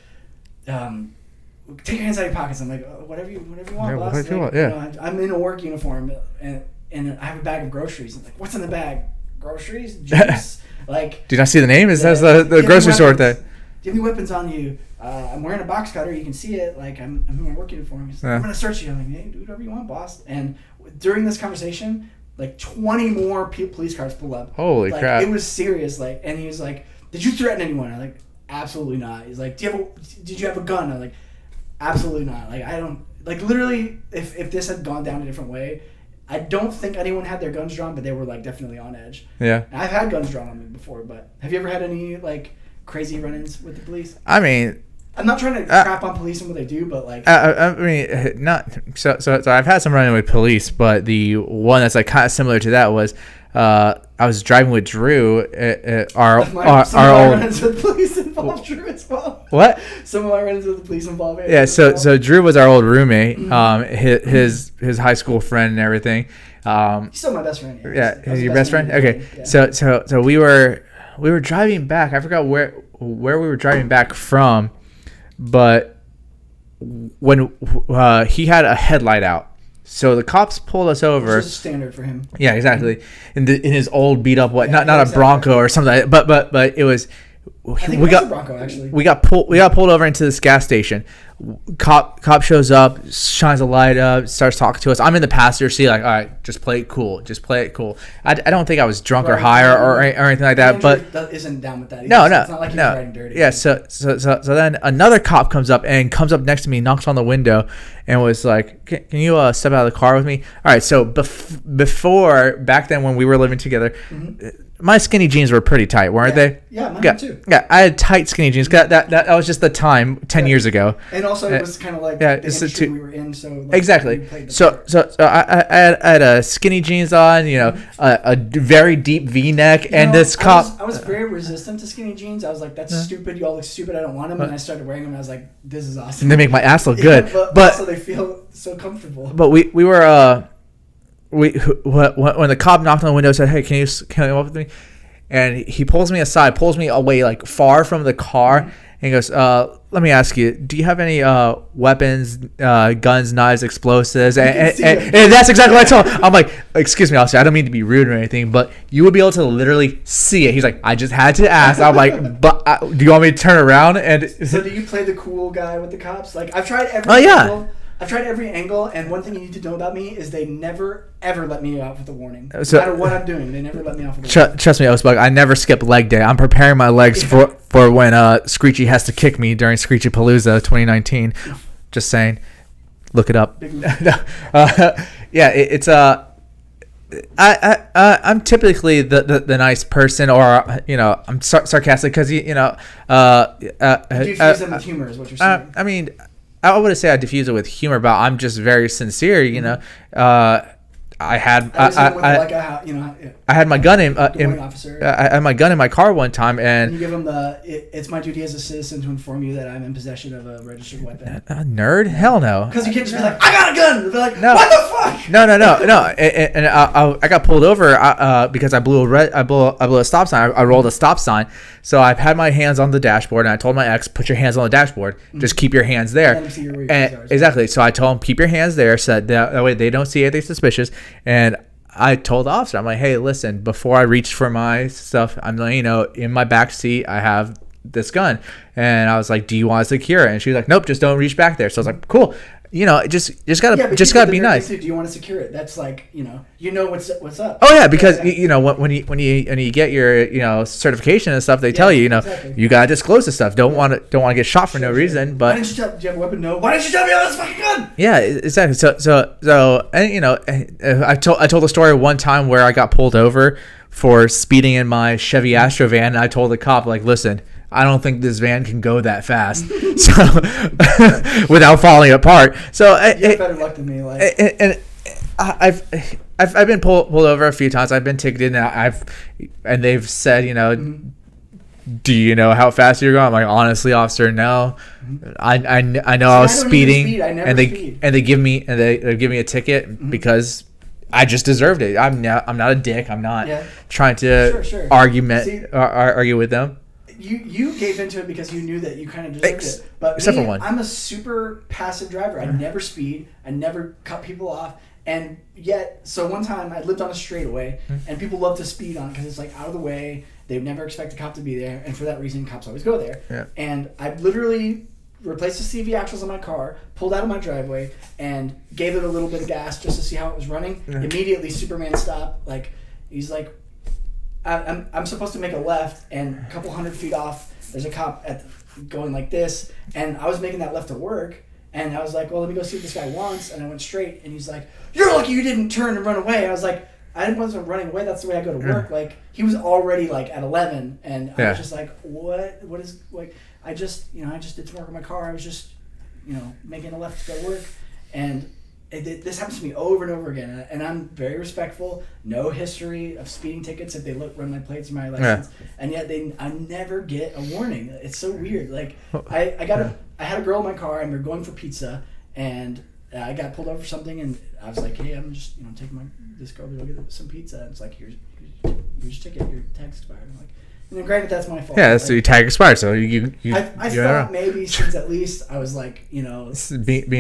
take your hands out of your pockets. I'm like, oh, whatever you want, boss. Whatever you want, yeah. I'm in a work uniform, and I have a bag of groceries. I'm like, what's in the bag? Groceries? Juice? Like, did I see the name? Is that the grocery store thing? Do you have any weapons on you? I'm wearing a box cutter. You can see it. Like, I'm in my work uniform. He's like, I'm going to search you. I'm like, hey, do whatever you want, boss. And during this conversation, like 20 more police cars pull up. Holy crap. It was serious. Like, and he was like, did you threaten anyone? I'm like, absolutely not. He's like, did you have a gun? I'm like, absolutely not. Like, I don't, like, literally, if this had gone down a different way, I don't think anyone had their guns drawn, but they were like definitely on edge. Yeah. And I've had guns drawn on me before, but have you ever had any like crazy run-ins with the police? I mean, I'm not trying to crap on police and what they do, but like, I mean, not so. I've had some run-in with police, but the one that's like kind of similar to that was, I was driving with Drew. Our old run-ins with police involved Drew as well. What? Some of my run-ins with the police involved. Yeah. So Drew was our old roommate. His high school friend and everything. He's still my best friend. Yeah. He's your best friend. Okay. Yeah. So we were driving back. I forgot where we were driving back from. But when he had a headlight out, so the cops pulled us over. Which is standard for him. Yeah, exactly. In his old beat up not exactly. A Bronco or something, but it was. We got a Bronco, actually. We got pulled over into this gas station. Cop shows up, shines a light up, starts talking to us. I'm in the passenger seat, like, all right, just play it cool. I don't think I was drunk or high or anything like that. But isn't down with that. No. It's not like he was riding dirty. Yeah. So then another cop comes up next to me, knocks on the window, and was like, "Can you step out of the car with me?" All right. So before back then when we were living together. Mm-hmm. My skinny jeans were pretty tight, weren't they? Yeah, mine too. Yeah, I had tight skinny jeans. That was just the time 10 years ago. And also, it was kind of like the industry we were in. So like, exactly. So I had a skinny jeans on, a very deep V-neck, and this cop. I was very resistant to skinny jeans. I was like, "That's stupid. You all look stupid. I don't want them." And I started wearing them. And I was like, "This is awesome." And they make my ass look good, but also they feel so comfortable. But we were. When the cop knocked on the window, said, "Hey, can you walk with me?" And he pulls me aside, pulls me away like far from the car, he goes, let me ask you, do you have any weapons, guns, knives, explosives? And that's exactly what I told him. I'm like, excuse me, officer, I don't mean to be rude or anything, but you would be able to literally see it. He's like, I just had to ask. I'm like, but do you want me to turn around? And so do you play the cool guy with the cops? Like, I've tried every angle. I've tried every angle, and one thing you need to know about me is they never, ever let me off with a warning. No matter what I'm doing, they never let me off with a warning. Trust me, Osbug, I never skip leg day. I'm preparing my legs for when Screechy has to kick me during Screechy Palooza 2019. Just saying. Look it up. I'm typically the nice person, or I'm sarcastic because you diffuse them with humor is what you're saying. I mean, I wouldn't say I diffuse it with humor, but I'm just very sincere. I had my gun I had my gun in my car one time, and you give them it's my duty as a citizen to inform you that I'm in possession of a registered weapon. Nerd? Hell no. Because you can't just be like, I got a gun. They're like, no. What the fuck? No. And I got pulled over because I blew a stop sign. I rolled a stop sign. So I've had my hands on the dashboard, and I told my ex, put your hands on the dashboard. Just keep your hands there. Exactly. So I told him, keep your hands there, so that way they don't see anything suspicious. And I told the officer, I'm like, hey, listen, before I reached for my stuff, I'm like, in my back seat, I have this gun. And I was like, do you want to secure it? And she was like, nope, just don't reach back there. So I was like, cool. Just gotta be nice. Do you want to secure it? That's like, what's up. Oh yeah, because when you get your certification and stuff, they tell you exactly. You gotta disclose this stuff. Don't want to get shot for no reason. But why didn't you tell? Do you have a weapon? No. Why didn't you tell me about this fucking gun? Yeah, exactly. So and I told a story one time where I got pulled over for speeding in my Chevy Astro van, and I told the cop, like, listen, I don't think this van can go that fast, so without falling apart. So you have better luck than me. Like, and I've been pulled over a few times. I've been ticketed, and they've said, do you know how fast you're going? I'm like, honestly, officer, no. I know I was speeding, and they give me a ticket because I just deserved it. I'm not a dick. I'm not trying to argue with them. You gave into it because you knew that you kind of deserved it. But except for one. I'm a super passive driver. I never speed. I never cut people off. And yet, so one time I lived on a straightaway, and people love to speed on it because it's like out of the way. They would never expect a cop to be there, and for that reason, cops always go there. Yeah. And I literally replaced the CV axles on my car, pulled out of my driveway, and gave it a little bit of gas just to see how it was running. Yeah. Immediately, Superman stopped. Like, he's like, I'm supposed to make a left, and a couple 100 feet off, there's a cop going like this, and I was making that left to work, and I was like, well, let me go see what this guy wants, and I went straight, and he's like, you're lucky you didn't turn and run away. I was like, I wasn't running away. That's the way I go to work. Like, he was already like at 11, and I was just like, what is, like, I just did some work on my car. I was just, making a left to go work, and this happens to me over and over again, and I'm very respectful. No history of speeding tickets if they run my plates or my license, and yet I never get a warning. It's so weird. Like, I had a girl in my car, and we were going for pizza, and I got pulled over for something, and I was like, hey, I'm just taking this girl to go get some pizza. And it's like, here's your ticket, your tag's expired. I'm like, and then granted, that's my fault. Yeah, that's your tag expired, so you I thought maybe since at least I was like, be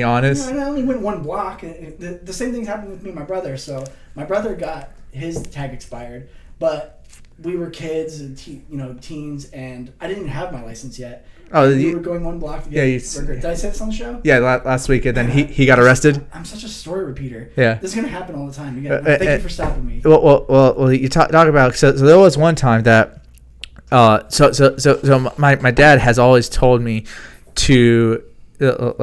honest. I only went one block. And the same thing happened with me and my brother. So my brother got his tag expired, but we were kids and teens, and I didn't even have my license yet. Oh, we were going one block to get burger. Did I say this on the show? Yeah, last week, and then he got arrested. I'm such a story repeater. Yeah, this is gonna happen all the time. Thank you for stopping me. Well, you talk about so there was one time that. So my dad has always told me to not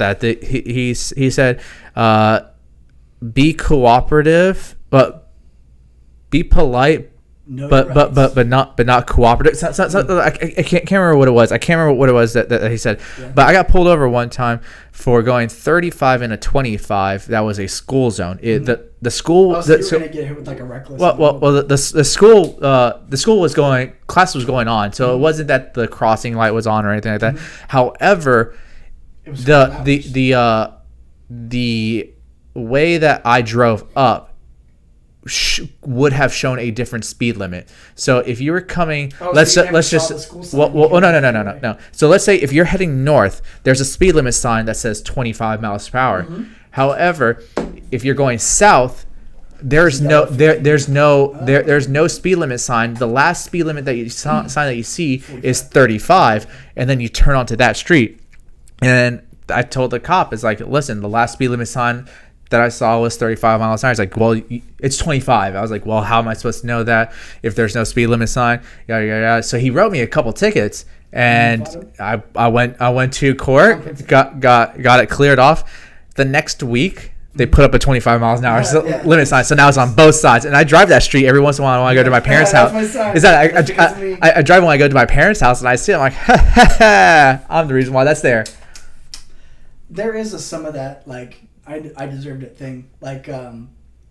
that. He said be cooperative, but be polite, but not cooperative. I can't remember what it was. I can't remember what it was that he said. Yeah. But I got pulled over one time for going 35 in a 25. That was a school zone. The school. Oh, so you were gonna get hit with like a reckless. The school was going. Class was going on, so it wasn't that the crossing light was on or anything like that. However, the way that I drove up would have shown a different speed limit. So if you were coming, Oh, let's so you never let's saw just the school sign. well, oh, no. So let's say if you're heading north, there's a speed limit sign that says 25 miles per hour. Mm-hmm. However, if you're going south, there's You no got a there's no speed limit sign. The last speed limit that you sign that you see is 35, and then you turn onto that street. And I told the cop, it's like, listen, the last speed limit sign that I saw was 35 miles an hour. He's like, well, it's 25. I was like, well, how am I supposed to know that if there's no speed limit sign? Yada yada yada. So he wrote me a couple tickets, and I went to court, got it cleared off. The next week, they put up a 25 miles an hour limit sign. So now it's on both sides. And I drive that street every once in a while when I go to my parents' house. Is that I drive when I go to my parents' house, and I see it. I'm like, ha, ha, ha, I'm the reason why that's there. There is some of that, like, I deserved it thing. Like,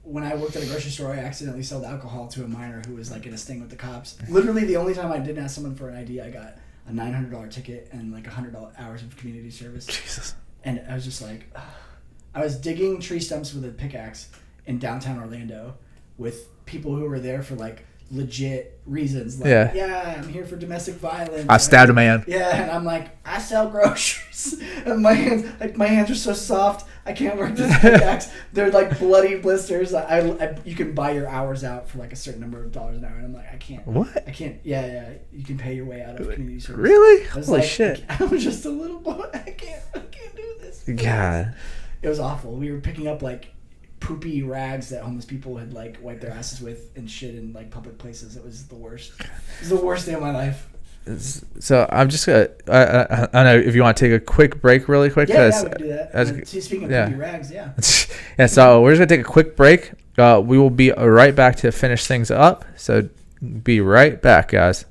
when I worked at a grocery store, I accidentally sold alcohol to a minor who was, like, in a sting with the cops. Literally, the only time I didn't ask someone for an ID, I got a $900 ticket and, like, 100 hours of community service. Jesus. And I was just like, ugh. I was digging tree stumps with a pickaxe in downtown Orlando with people who were there for, like, legit reasons. Like, yeah, I'm here for domestic violence. I stabbed a man. Yeah, and I'm like, I sell groceries. And my hands are so soft. I can't work this pickaxe. They're like bloody blisters. You can buy your hours out for like a certain number of dollars an hour. And I'm like, I can't. What? I can't. Yeah. You can pay your way out of community service. Really? I was Holy like, shit. I was just a little boy. I can't do this. God. It was awful. We were picking up like poopy rags that homeless people had like wiped their asses with and shit in like public places. It was the worst. It was the worst day of my life. So I'm just gonna. I don't know if you want to take a quick break, really quick. Yeah, we can do that. Speaking of poopy rags, yeah. Yeah. So we're just gonna take a quick break. We will be right back to finish things up. So be right back, guys.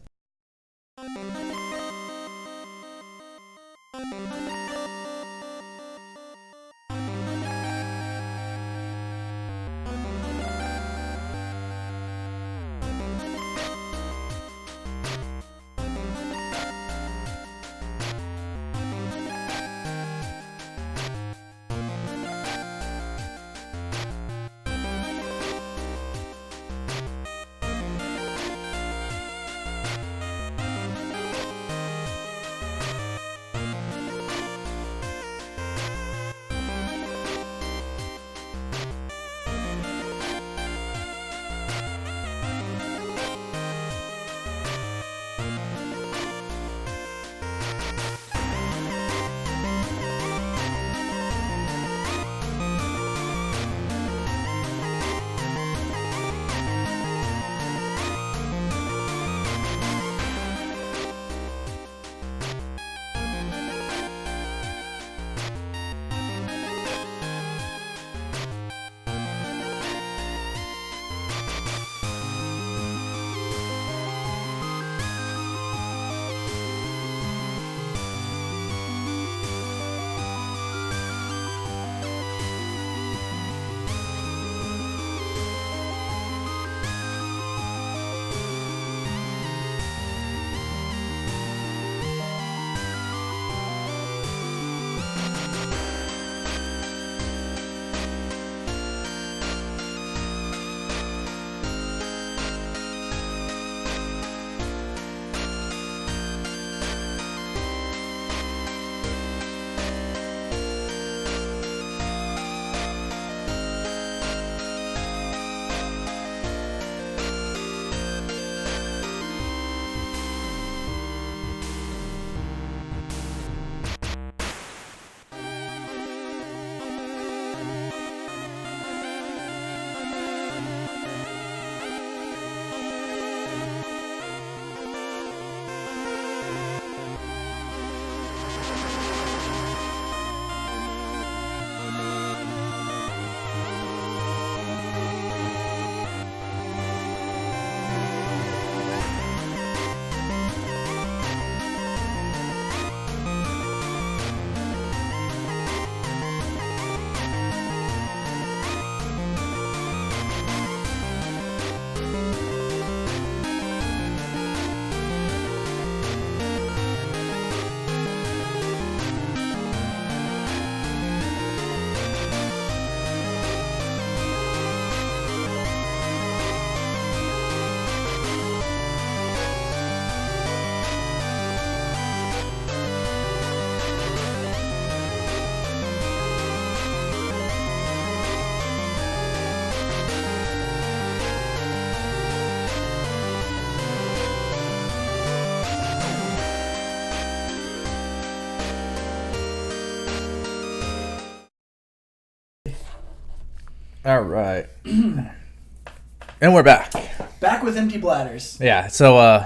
All right. And we're back. Back with empty bladders. Yeah. So,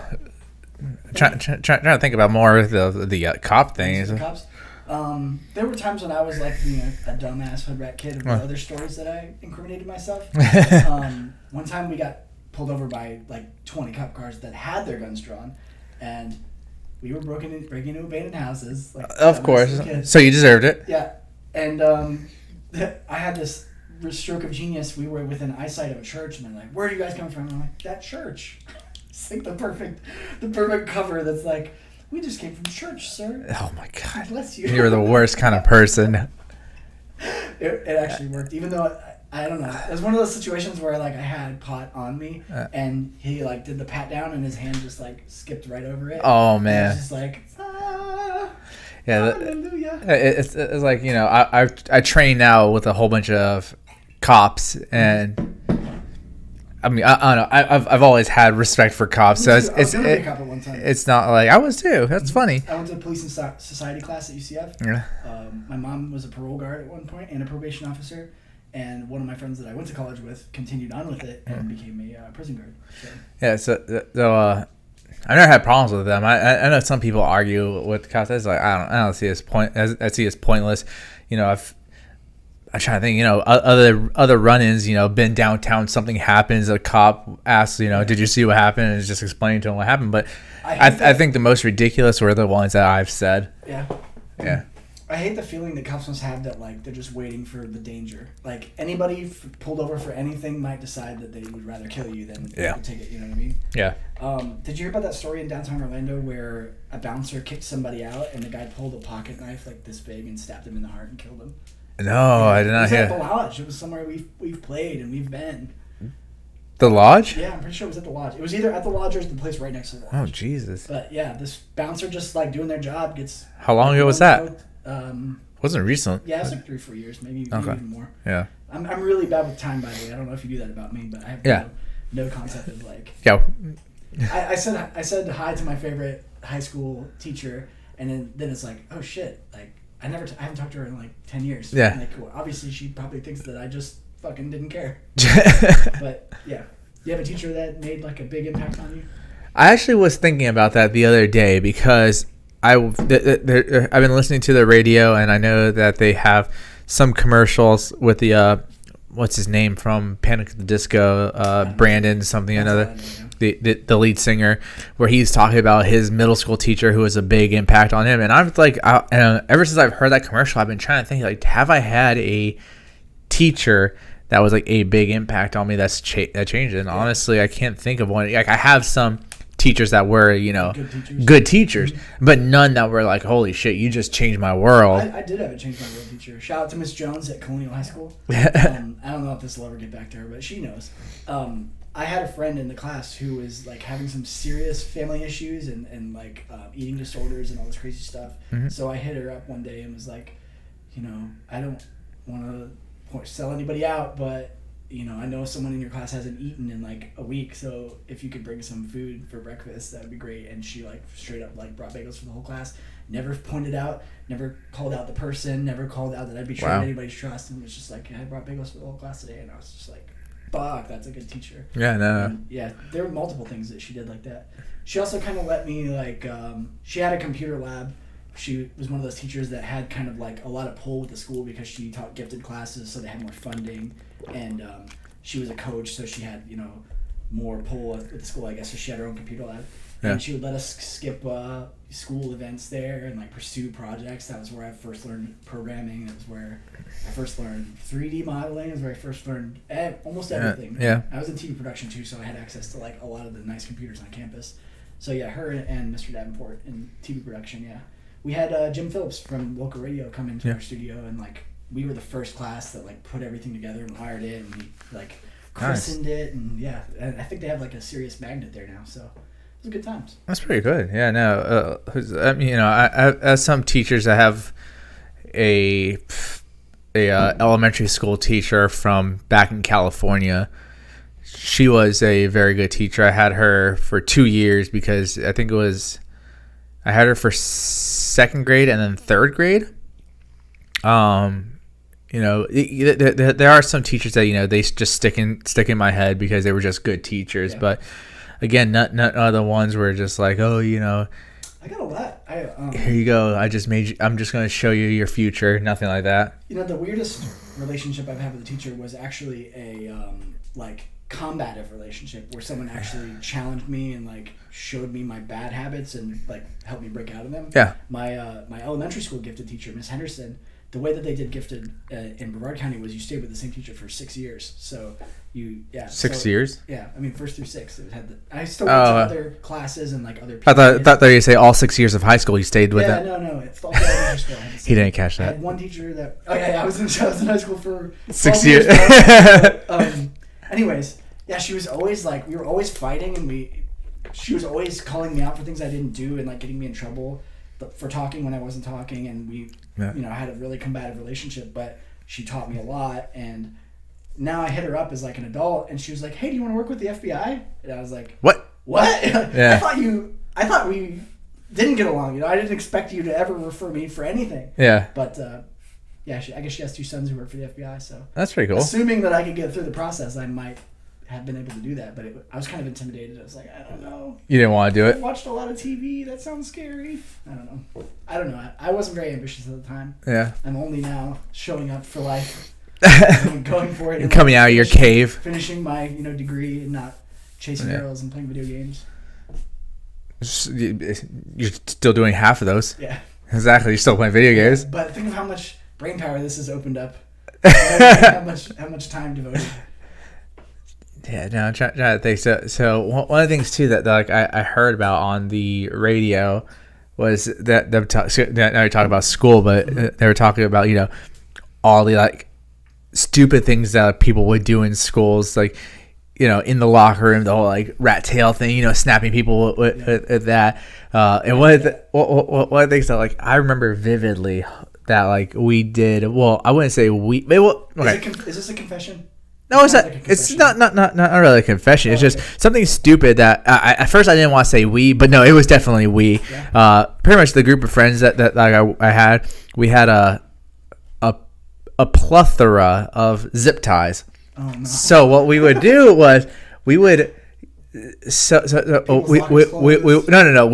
trying to think about more of the cop things. The cops. There were times when I was like being a dumbass hood rat kid with other stories that I incriminated myself. One time we got pulled over by like 20 cop cars that had their guns drawn, and we were breaking into abandoned houses. Like, of course. So you deserved it. Yeah. And I had this stroke of genius. We were within eyesight of a church, and they're like, "Where are you guys coming from?" And I'm like, "That church." It's like the perfect cover that's like, "We just came from church, sir." Oh my God. Bless you. You were the worst kind of person. It actually worked, even though I don't know. It was one of those situations where like I had pot on me, and he like did the pat down, and his hand just like skipped right over it. Oh And man. I was just like, Yeah. hallelujah. It's like, you know, I train now with a whole bunch of cops, and I mean, I don't know. I've always had respect for cops, so I was gonna be a cop at one time. it's not like I was too. That's funny. I went to a police and society class at UCF. Yeah. My mom was a parole guard at one point and a probation officer, and one of my friends that I went to college with continued on with it and became a prison guard. So. Yeah. So I've never had problems with them. I know some people argue with cops. It's like I don't see his point. I see it's pointless. You know, I'm trying to think, you know, other run-ins, you know, been downtown, something happens, a cop asks, you know, did you see what happened? And it's just explaining to him what happened. But I think the most ridiculous were the ones that I've said. Yeah. Yeah. I hate the feeling that cops must have that, like, they're just waiting for the danger. Like, anybody pulled over for anything might decide that they would rather kill you than take it, you know what I mean? Yeah. Did you hear about that story in downtown Orlando where a bouncer kicked somebody out and the guy pulled a pocket knife, like, this big and stabbed him in the heart and killed him? No, I did not hear. It was hear. at the Lodge. It was somewhere we've played and we've been. The Lodge? Yeah, I'm pretty sure it was at the Lodge. It was either at the Lodge or the place right next to the Lodge. Oh, Jesus. But yeah, this bouncer just like doing their job gets. How long ago was that? Um, Wasn't recent. yeah, it was like 3 or 4 years, maybe even more. Yeah. I'm really bad with time, by the way. I don't know if you do that about me, but I have no concept of like. Yeah. I said hi to my favorite high school teacher, and then it's like, oh shit, like I haven't talked to her in like 10 years. Yeah. And like, well, obviously she probably thinks that I just fucking didn't care. But yeah, you have a teacher that made like a big impact on you. I actually was thinking about that the other day because I've been listening to the radio, and I know that they have some commercials with the what's his name from Panic at the Disco, Brandon something or another, the lead singer, where he's talking about his middle school teacher who was a big impact on him. And I'm like, ever since I've heard that commercial, I've been trying to think, like, have I had a teacher that was like a big impact on me that changed it? And honestly, I can't think of one. Like, I have some teachers that were, you know, good teachers, but none that were like, holy shit, you just changed my world. I did have a change my world teacher. Shout out to Miss Jones at Colonial High School. I don't know if this will ever get back to her, but she knows. I had a friend in the class who was like having some serious family issues and like eating disorders and all this crazy stuff. Mm-hmm. So I hit her up one day and was like, you know, I don't want to sell anybody out, but you know, I know someone in your class hasn't eaten in like a week, so if you could bring some food for breakfast, that would be great. And she like straight up like brought bagels for the whole class. Never pointed out, never called out the person, never called out that I betrayed anybody's trust, and was just like, I brought bagels for the whole class today. And I was just like, fuck, that's a good teacher. Yeah, no. And yeah, there were multiple things that she did like that. She also kind of let me like, she had a computer lab. She was one of those teachers that had kind of like a lot of pull with the school because she taught gifted classes, so they had more funding, and she was a coach, so she had, you know, more pull with the school, I guess. So she had her own computer lab, and she would let us skip school events there and like pursue projects. That was where I first learned programming. That was where I first learned 3D modeling. That was where I first learned almost everything. Yeah. I was in TV production too, so I had access to like a lot of the nice computers on campus. So yeah, her and Mr. Davenport in TV production. Yeah. We had Jim Phillips from local radio come into our studio, and like we were the first class that like put everything together and wired it, and we like christened it, and yeah, and I think they have like a Sirius magnet there now, so it was good times. That's pretty good. Yeah, no, I mean, you know, I as some teachers, I have a elementary school teacher from back in California. She was a very good teacher. I had her for 2 years because I think I had her for second grade and then third grade. And you know, there are some teachers that, you know, they just stick in my head because they were just good teachers. Yeah. But again, none of the ones were just like, oh, you know, I got a lot. here you go. I'm just going to show you your future. Nothing like that. You know, the weirdest relationship I've had with a teacher was actually a like combative relationship where someone actually challenged me and like showed me my bad habits and like helped me break out of them. Yeah. My elementary school gifted teacher, Miss Henderson, the way that they did gifted in Brevard County was you stayed with the same teacher for 6 years. So Six years? Yeah, I mean 1st through 6th. I still went to other classes and like other people. I thought you say all 6 years of high school you stayed with them. No, it's all elementary school. He didn't catch I that. had one teacher that. Oh yeah, I was in high school for 6 12 years. Anyways, yeah, she was always like, we were always fighting, and she was always calling me out for things I didn't do and like getting me in trouble for talking when I wasn't talking, and we, you know, had a really combative relationship. But she taught me a lot, and now I hit her up as like an adult, and she was like, "Hey, do you want to work with the FBI?" And I was like, What? Yeah. I thought we didn't get along. You know, I didn't expect you to ever refer me for anything. Yeah. But yeah, I guess she has 2 sons who work for the FBI. So That's pretty cool. assuming that I could get through the process, I might have been able to do that. But I was kind of intimidated. I was like, I don't know. You didn't want to do I it? watched a lot of TV. That sounds scary. I don't know. I wasn't very ambitious at the time. Yeah. I'm only now showing up for life, going for it, And coming out of your cave. finishing my degree, and not chasing girls and playing video games. You're still doing half of those. Yeah. Exactly. You're still playing video games. But think of how much brain power this has opened up. how much time devoted. Yeah, no, I'm trying to think. So one of the things too that like I heard about on the radio was that now we talk about school, but they were talking about, you know, all the like stupid things that people would do in schools, like, you know, in the locker room, the whole like rat tail thing, you know, snapping people with that. And one of the things that like I remember vividly that like we did. Well, I wouldn't say we. Okay. Is this a confession? No, it's not. It's not really a confession. It's just something stupid that at first I didn't want to say we, but no, it was definitely we. Yeah. Pretty much the group of friends that like I had, we had a plethora of zip ties. Oh no. So what we would do was we would. We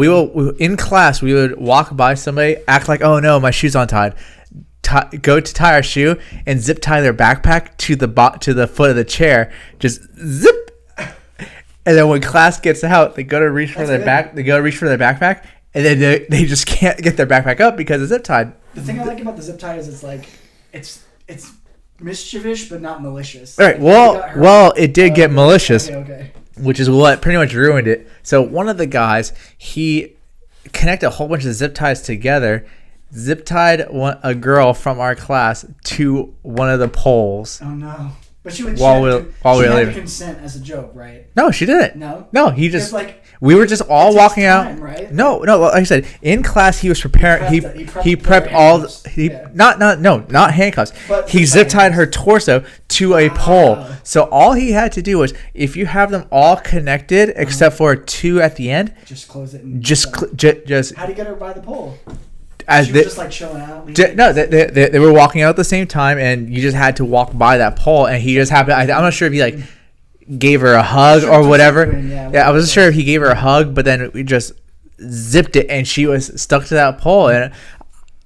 will in class we would walk by somebody, act like, oh no, my shoe's untied. Go to tie our shoe and zip tie their backpack to the foot of the chair, just zip, and then when class gets out, they go to reach for their backpack, and then they just can't get their backpack up because it's zip tied. The thing I like about the zip tie is it's like it's mischievous but not malicious. All right. Well, it did get malicious, Okay. which is what pretty much ruined it. So one of the guys, he connected a whole bunch of zip ties together. Zip tied a girl from our class to one of the poles. Oh no! But she had leaving. consent as a joke, right? No, she didn't. No, he just it's like we were just all it walking takes out. time, right? No. Like I said, in class he was preparing. He prepped all. Not handcuffs. But he zip tied her torso to a pole. So all he had to do was, if you have them all connected except for 2 at the end, just close it. And just. How do you get her by the pole? As she was just like chilling out. No, they were walking out at the same time, and you just had to walk by that pole, and he just happened. I'm not sure if he like gave her a hug or whatever. I wasn't sure if he gave her a hug, but then we just zipped it, and she was stuck to that pole, and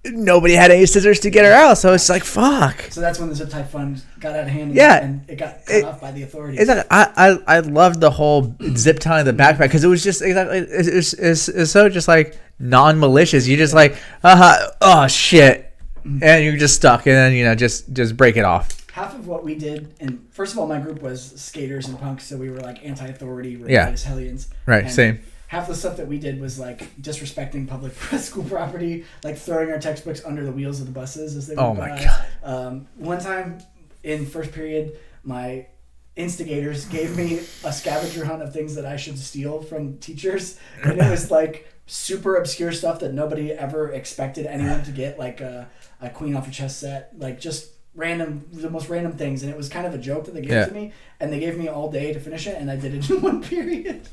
nobody had any scissors to get her out. So it's like, fuck. So that's when the zip tie fun got out of hand. Yeah, and it got cut off by the authorities. Exactly. I loved the whole zip tying the backpack because it was just exactly it's so just like non-malicious. You just like oh shit, and you're just stuck, and then just break it off. Half of what we did, and first of all, my group was skaters and punks, so we were like anti-authority, rebellious hellions. Right. And same. Half the stuff that we did was like disrespecting public school property, like throwing our textbooks under the wheels of the buses as they went by. God. One time in first period, my instigators gave me a scavenger hunt of things that I should steal from teachers, and it was like super obscure stuff that nobody ever expected anyone to get, like a Queen off your chest set, like just the most random things, and it was kind of a joke that they gave to me, and they gave me all day to finish it, and I did it in 1 period.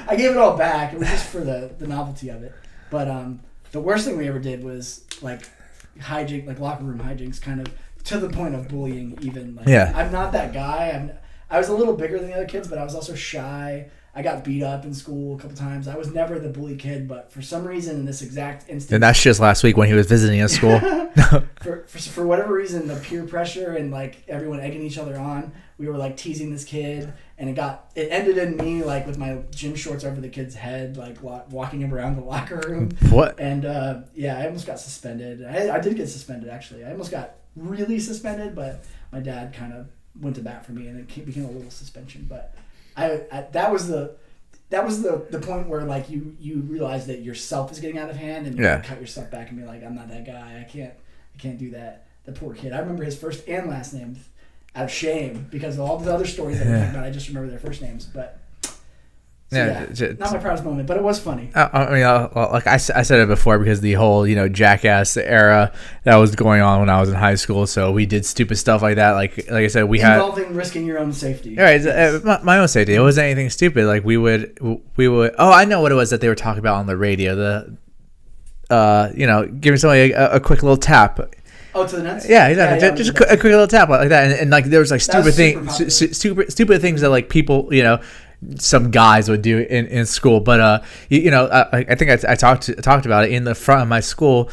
I gave it all back. It was just for the novelty of it. But the worst thing we ever did was like hijink, like locker room hijinks, kind of to the point of bullying. Even like, Yeah. I'm not that guy. I was a little bigger than the other kids, but I was also shy. I got beat up in school a couple times. I was never the bully kid, but for some reason in this exact instance, And that's just last week when he was visiting at school. for whatever reason, the peer pressure and like everyone egging each other on, we were like teasing this kid, and it ended in me like with my gym shorts over the kid's head, like walking him around the locker room. What? And I almost got suspended. I did get suspended actually. I almost got really suspended, but my dad kind of went to bat for me, and it became a little suspension. But that was the point where like you realize that yourself is getting out of hand, and you cut yourself back and be like, I'm not that guy. I can't do that. The poor kid. I remember his first and last name out of shame because of all the other stories that we're talking about. I just remember their first names, but not my proudest moment, but it was funny. I mean, like I said it before, because the whole Jackass era that was going on when I was in high school, so we did stupid stuff like that. Like I said, we had involving risking your own safety. Right, my own safety. It wasn't anything stupid. Like we would. Oh, I know what it was that they were talking about on the radio. Giving somebody a quick little tap. Oh, to the nuts. Yeah, exactly. Just a quick little tap like that, and like there was like stupid things that like people some guys would do in school. But I think I talked about it in the front of my school.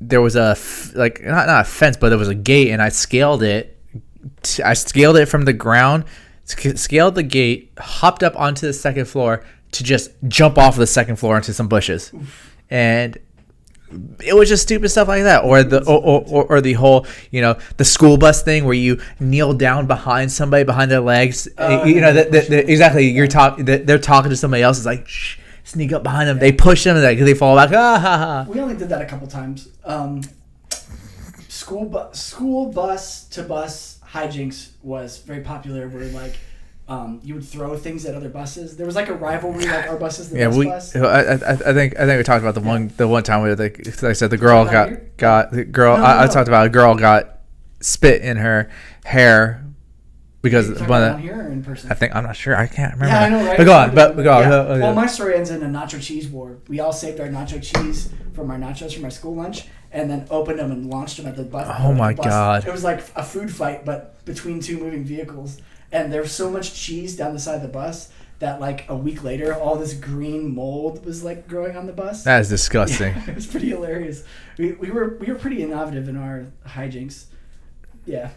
There was not a fence, but there was a gate, and I scaled it. I scaled it from the ground, scaled the gate, hopped up onto the second floor to just jump off of the second floor into some bushes. And it was just stupid stuff like that, or the whole the school bus thing where you kneel down behind somebody, behind their legs. Exactly. They're talking to somebody else. It's like sneak up behind them. They push them, and they fall back. We only did that a couple times. School bus to bus hijinks was very popular. Where like. You would throw things at other buses. There was like a rivalry, like our bus is the best bus. I think we talked about the one time where like I said, the girl got the girl. No. I talked about a girl got spit in her hair because one of here or in person. I think I'm not sure. I can't remember. Yeah, I know, right? But go on. Well, my story ends in a nacho cheese war. We all saved our nacho cheese from our nachos from our school lunch, and then opened them and launched them at the bus. Oh my god! It was like a food fight, but between two moving vehicles. And there was so much cheese down the side of the bus that like a week later, all this green mold was like growing on the bus. That is disgusting. Yeah, it was pretty hilarious. We were pretty innovative in our hijinks. Yeah.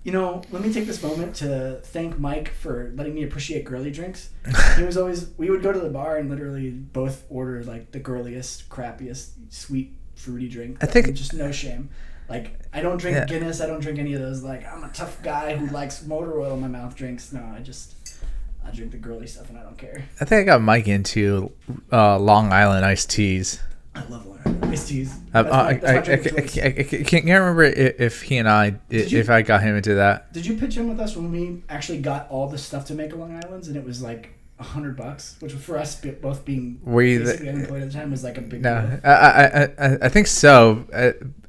Let me take this moment to thank Mike for letting me appreciate girly drinks. We would go to the bar and literally both order like the girliest, crappiest, sweet, fruity drink. I think just no shame. Like, I don't drink Guinness. I don't drink any of those. Like, I'm a tough guy who likes motor oil in my mouth drinks. No, I drink the girly stuff and I don't care. I think I got Mike into Long Island iced teas. I love Long Island iced teas. I can't remember if he and if I got him into that. Did you pitch in with us when we actually got all the stuff to make a Long Island's, and it was like $100, which for us both being basically unemployed at the time was like a big deal. I think so.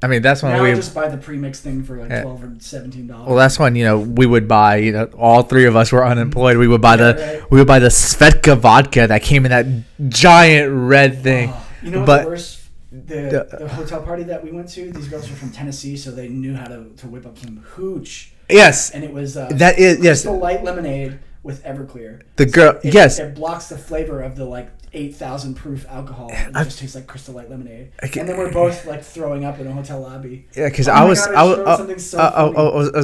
I mean, that's when we just buy the pre-mixed thing for like $12 or $17. Well, that's when we would buy. All three of us were unemployed. We would buy we would buy the Svedka vodka that came in that giant red thing. What's worse? The hotel party that we went to. These girls were from Tennessee, so they knew how to whip up some hooch. Yes, and it was Crystal Light lemonade with Everclear. It blocks the flavor of the like 8,000 proof alcohol. It just tastes like Crystal Light lemonade. And then we're both like throwing up in a hotel lobby. Yeah, because I was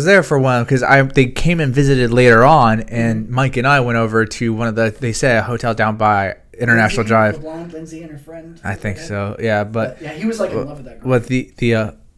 there for one because they came and visited later on, and Mike and I went over to one of they say a hotel down by International Drive. Lindsay and her friend. I think so. Yeah, but he was like in love with that girl.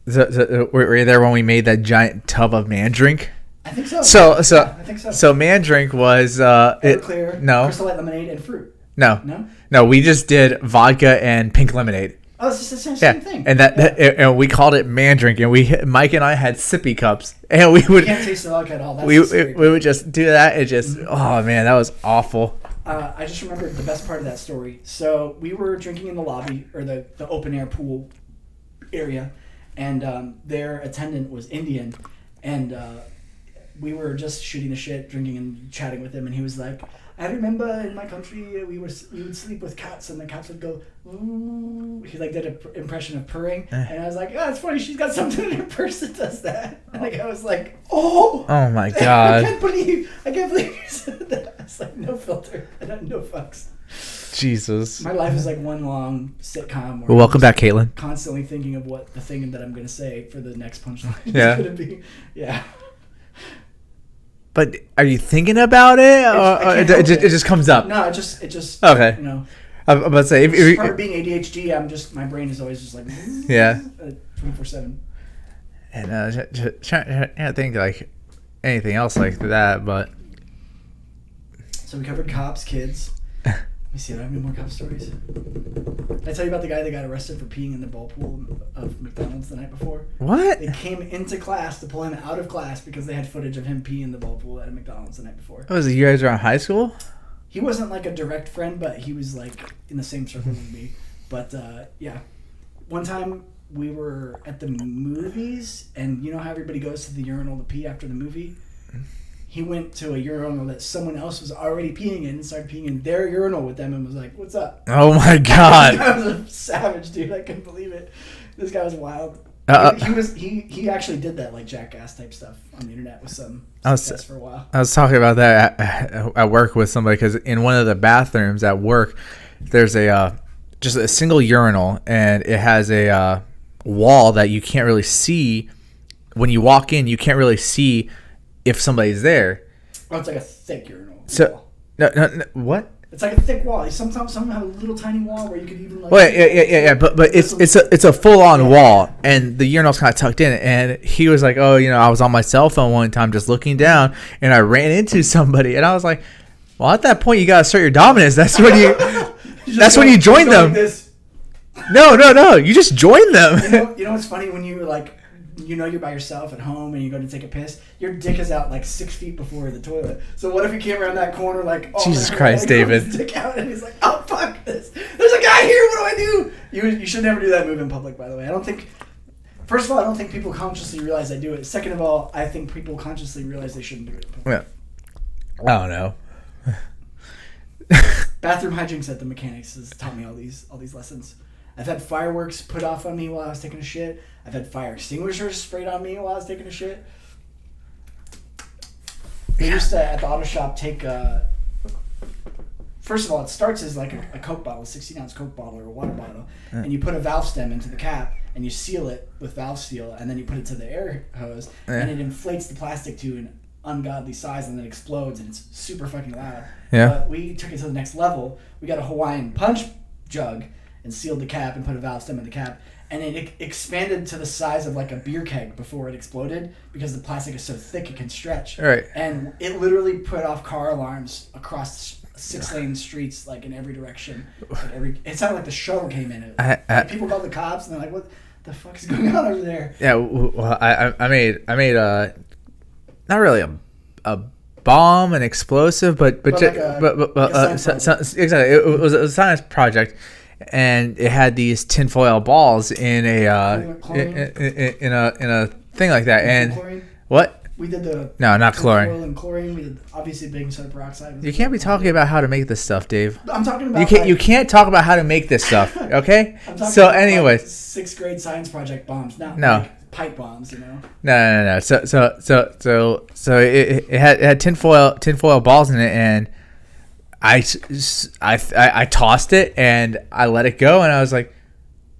But were you there when we made that giant tub of man drink? I think so. I think so. So man drink was Everclear, no Crystal Light lemonade and fruit. No. We just did vodka and pink lemonade. Oh, it's just the same thing. And and we called it man drink, and Mike and I had sippy cups, and we would. You can't taste the vodka at all. That's we would just do that. It just oh man, that was awful. I just remembered the best part of that story. So we were drinking in the lobby or the open air pool area, and their attendant was Indian, and we were just shooting the shit, drinking and chatting with him, and he was like, I remember in my country we would sleep with cats and the cats would go. Ooh. He like did an impression of purring, and I was like, oh, it's funny. She's got something in her purse that does that. And like I was like, oh my god, I can't believe you said that. It's like no filter, no fucks. Jesus. My life is like one long sitcom. Well, welcome back, Caitlin. Constantly thinking of what the thing that I'm going to say for the next punchline is Yeah. going to be. Yeah. But are you thinking about it, or it just comes up? No, it just. Okay. You know. I'm about to say, if part of being ADHD, my brain is always just like. Yeah. 24/7. And trying to think like anything else like that, but. So we covered cops, kids. Let me see. Do I have any more cop stories? Did I tell you about the guy that got arrested for peeing in the bowl pool of McDonald's the night before? What? They came into class to pull him out of class because they had footage of him peeing in the bowl pool at a McDonald's the night before. Oh, was it you guys were in high school? He wasn't like a direct friend, but he was like in the same circle as me. But yeah, one time we were at the movies, and you know how everybody goes to the urinal to pee after the movie? He went to a urinal that someone else was already peeing in and started peeing in their urinal with them and was like, what's up? Oh my god. This guy was a savage, dude. I couldn't believe it. This guy was wild. He actually did that like jackass type stuff on the internet with some success for a while. I was talking about that at work with somebody because in one of the bathrooms at work, there's just a single urinal, and it has a wall that you can't really see. When you walk in, you can't really see if somebody's there. Oh, it's like a thick urinal. So no, what? It's like a thick wall. Sometimes some have a little tiny wall where you could even like. Well, yeah. But it's a full on wall, and the urinal's kind of tucked in. And he was like, "Oh, I was on my cell phone one time just looking down, and I ran into somebody." And I was like, "Well, at that point, you gotta assert your dominance. That's when you. That's when you join them. Like no. You just join them. You know what's funny when you like. You're by yourself at home and you go to take a piss, your dick is out like 6 feet before the toilet. So what if he came around that corner like, oh, Jesus Christ, David. His dick out and he's like, oh, fuck this. There's a guy here. What do I do? You should never do that move in public, by the way. First of all, I don't think people consciously realize they do it. Second of all, I think people consciously realize they shouldn't do it in public. Yeah. I don't know. Bathroom hijinks at the mechanics has taught me all these lessons. I've had fireworks put off on me while I was taking a shit. I've had fire extinguishers sprayed on me while I was taking a shit. They used to, at the auto shop, take first of all, it starts as like a Coke bottle, a 16-ounce Coke bottle or a water bottle, and you put a valve stem into the cap, and you seal it with valve seal, and then you put it to the air hose, and it inflates the plastic to an ungodly size, and then explodes, and it's super fucking loud. Yeah. But we took it to the next level. We got a Hawaiian punch jug and sealed the cap and put a valve stem in the cap, and it expanded to the size of like a beer keg before it exploded because the plastic is so thick it can stretch. Right. And it literally put off car alarms across 6-lane streets, like in every direction. Like it sounded like the shuttle came in. Like people called the cops and they're like, "What the fuck is going on over there?" Yeah. Well, I made not really a bomb, an explosive, but exactly. It was a science project. And it had these tinfoil balls in a in a thing like that. And chlorine? What? We did the not chlorine. Tinfoil and chlorine. We did obviously baking soda peroxide. You can't be talking about how to make this stuff, Dave. I'm talking about you can't talk about how to make this stuff. Okay. I'm talking So about anyways, like 6th grade science project bombs, not No. like pipe bombs, No. So it had tinfoil balls in it, and I tossed it and I let it go, and I was like,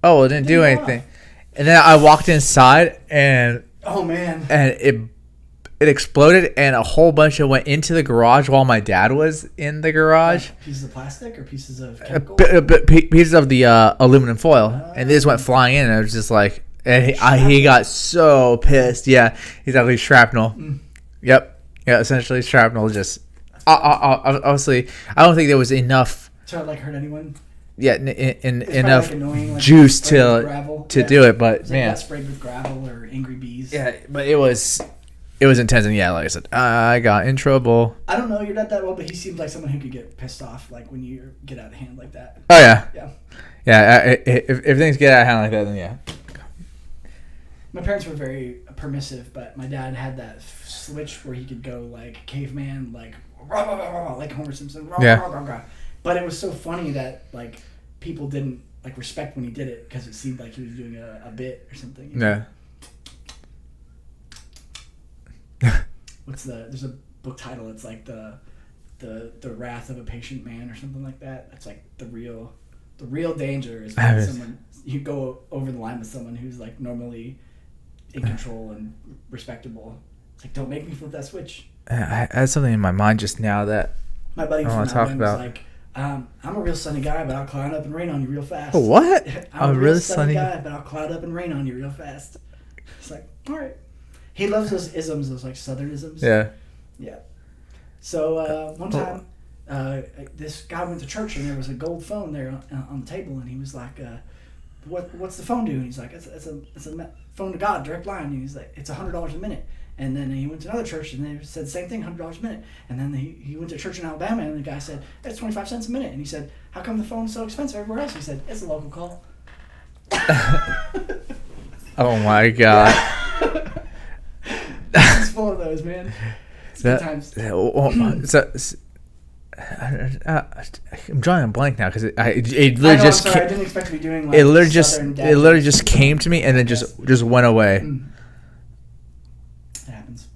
oh, it didn't do anything. And then I walked inside, and oh man, and it exploded, and a whole bunch of went into the garage while my dad was in the garage. Pieces of plastic or pieces of chemical? Pieces of the aluminum foil, and they just went flying in, and I was just like, and he got so pissed. Yeah, he's actually shrapnel. Yep. Yeah, essentially shrapnel. Just obviously, I don't think there was enough. To like hurt anyone. Yeah, enough like annoying, like juice to do it, but it's man, like sprayed with gravel or angry bees. Yeah, but it was intense, and yeah, like I said, I got in trouble. I don't know your dad that well, but he seems like someone who could get pissed off, like when you get out of hand like that. Oh yeah, yeah. If things get out of hand like that, then yeah. My parents were very permissive, but my dad had that switch where he could go like caveman, like rah, rah, rah, rah, like Homer Simpson. Rah, Yeah. rah, rah, rah. But it was so funny that like people didn't like respect when he did it because it seemed like he was doing a bit or something. You know? Yeah. There's a book title. It's like the Wrath of a Patient Man or something like that. It's like the real danger is when someone you go over the line with someone who's like normally in control and respectable. It's like, don't make me flip that switch. I had something in my mind just now that My buddy I from wanna talk Alabama was about. like, I'm a real sunny guy, but I'll cloud up and rain on you real fast. What? I'm A a real really sunny sunny- guy, but I'll cloud up and rain on you real fast. It's like, all right. He loves those isms, those like Southern isms. Yeah. Yeah. So one time, this guy went to church and there was a gold phone there on the table, and he was like, "What's the phone do?" And he's like, "It's a phone to God, direct line." And he's like, "It's $100 a minute." And then he went to another church and they said the same thing, $100 a minute. And then he went to church in Alabama and the guy said, "It's 25 cents a minute." And he said, "How come the phone's so expensive everywhere else?" He said, "It's a local call." Oh my god. It's full of those, man. It's good times. I'm drawing a blank now because it literally I know, just I'm sorry, I ca- didn't expect to be doing like it literally just Southern it dad literally jokes. just came to me and then just went away. It happens.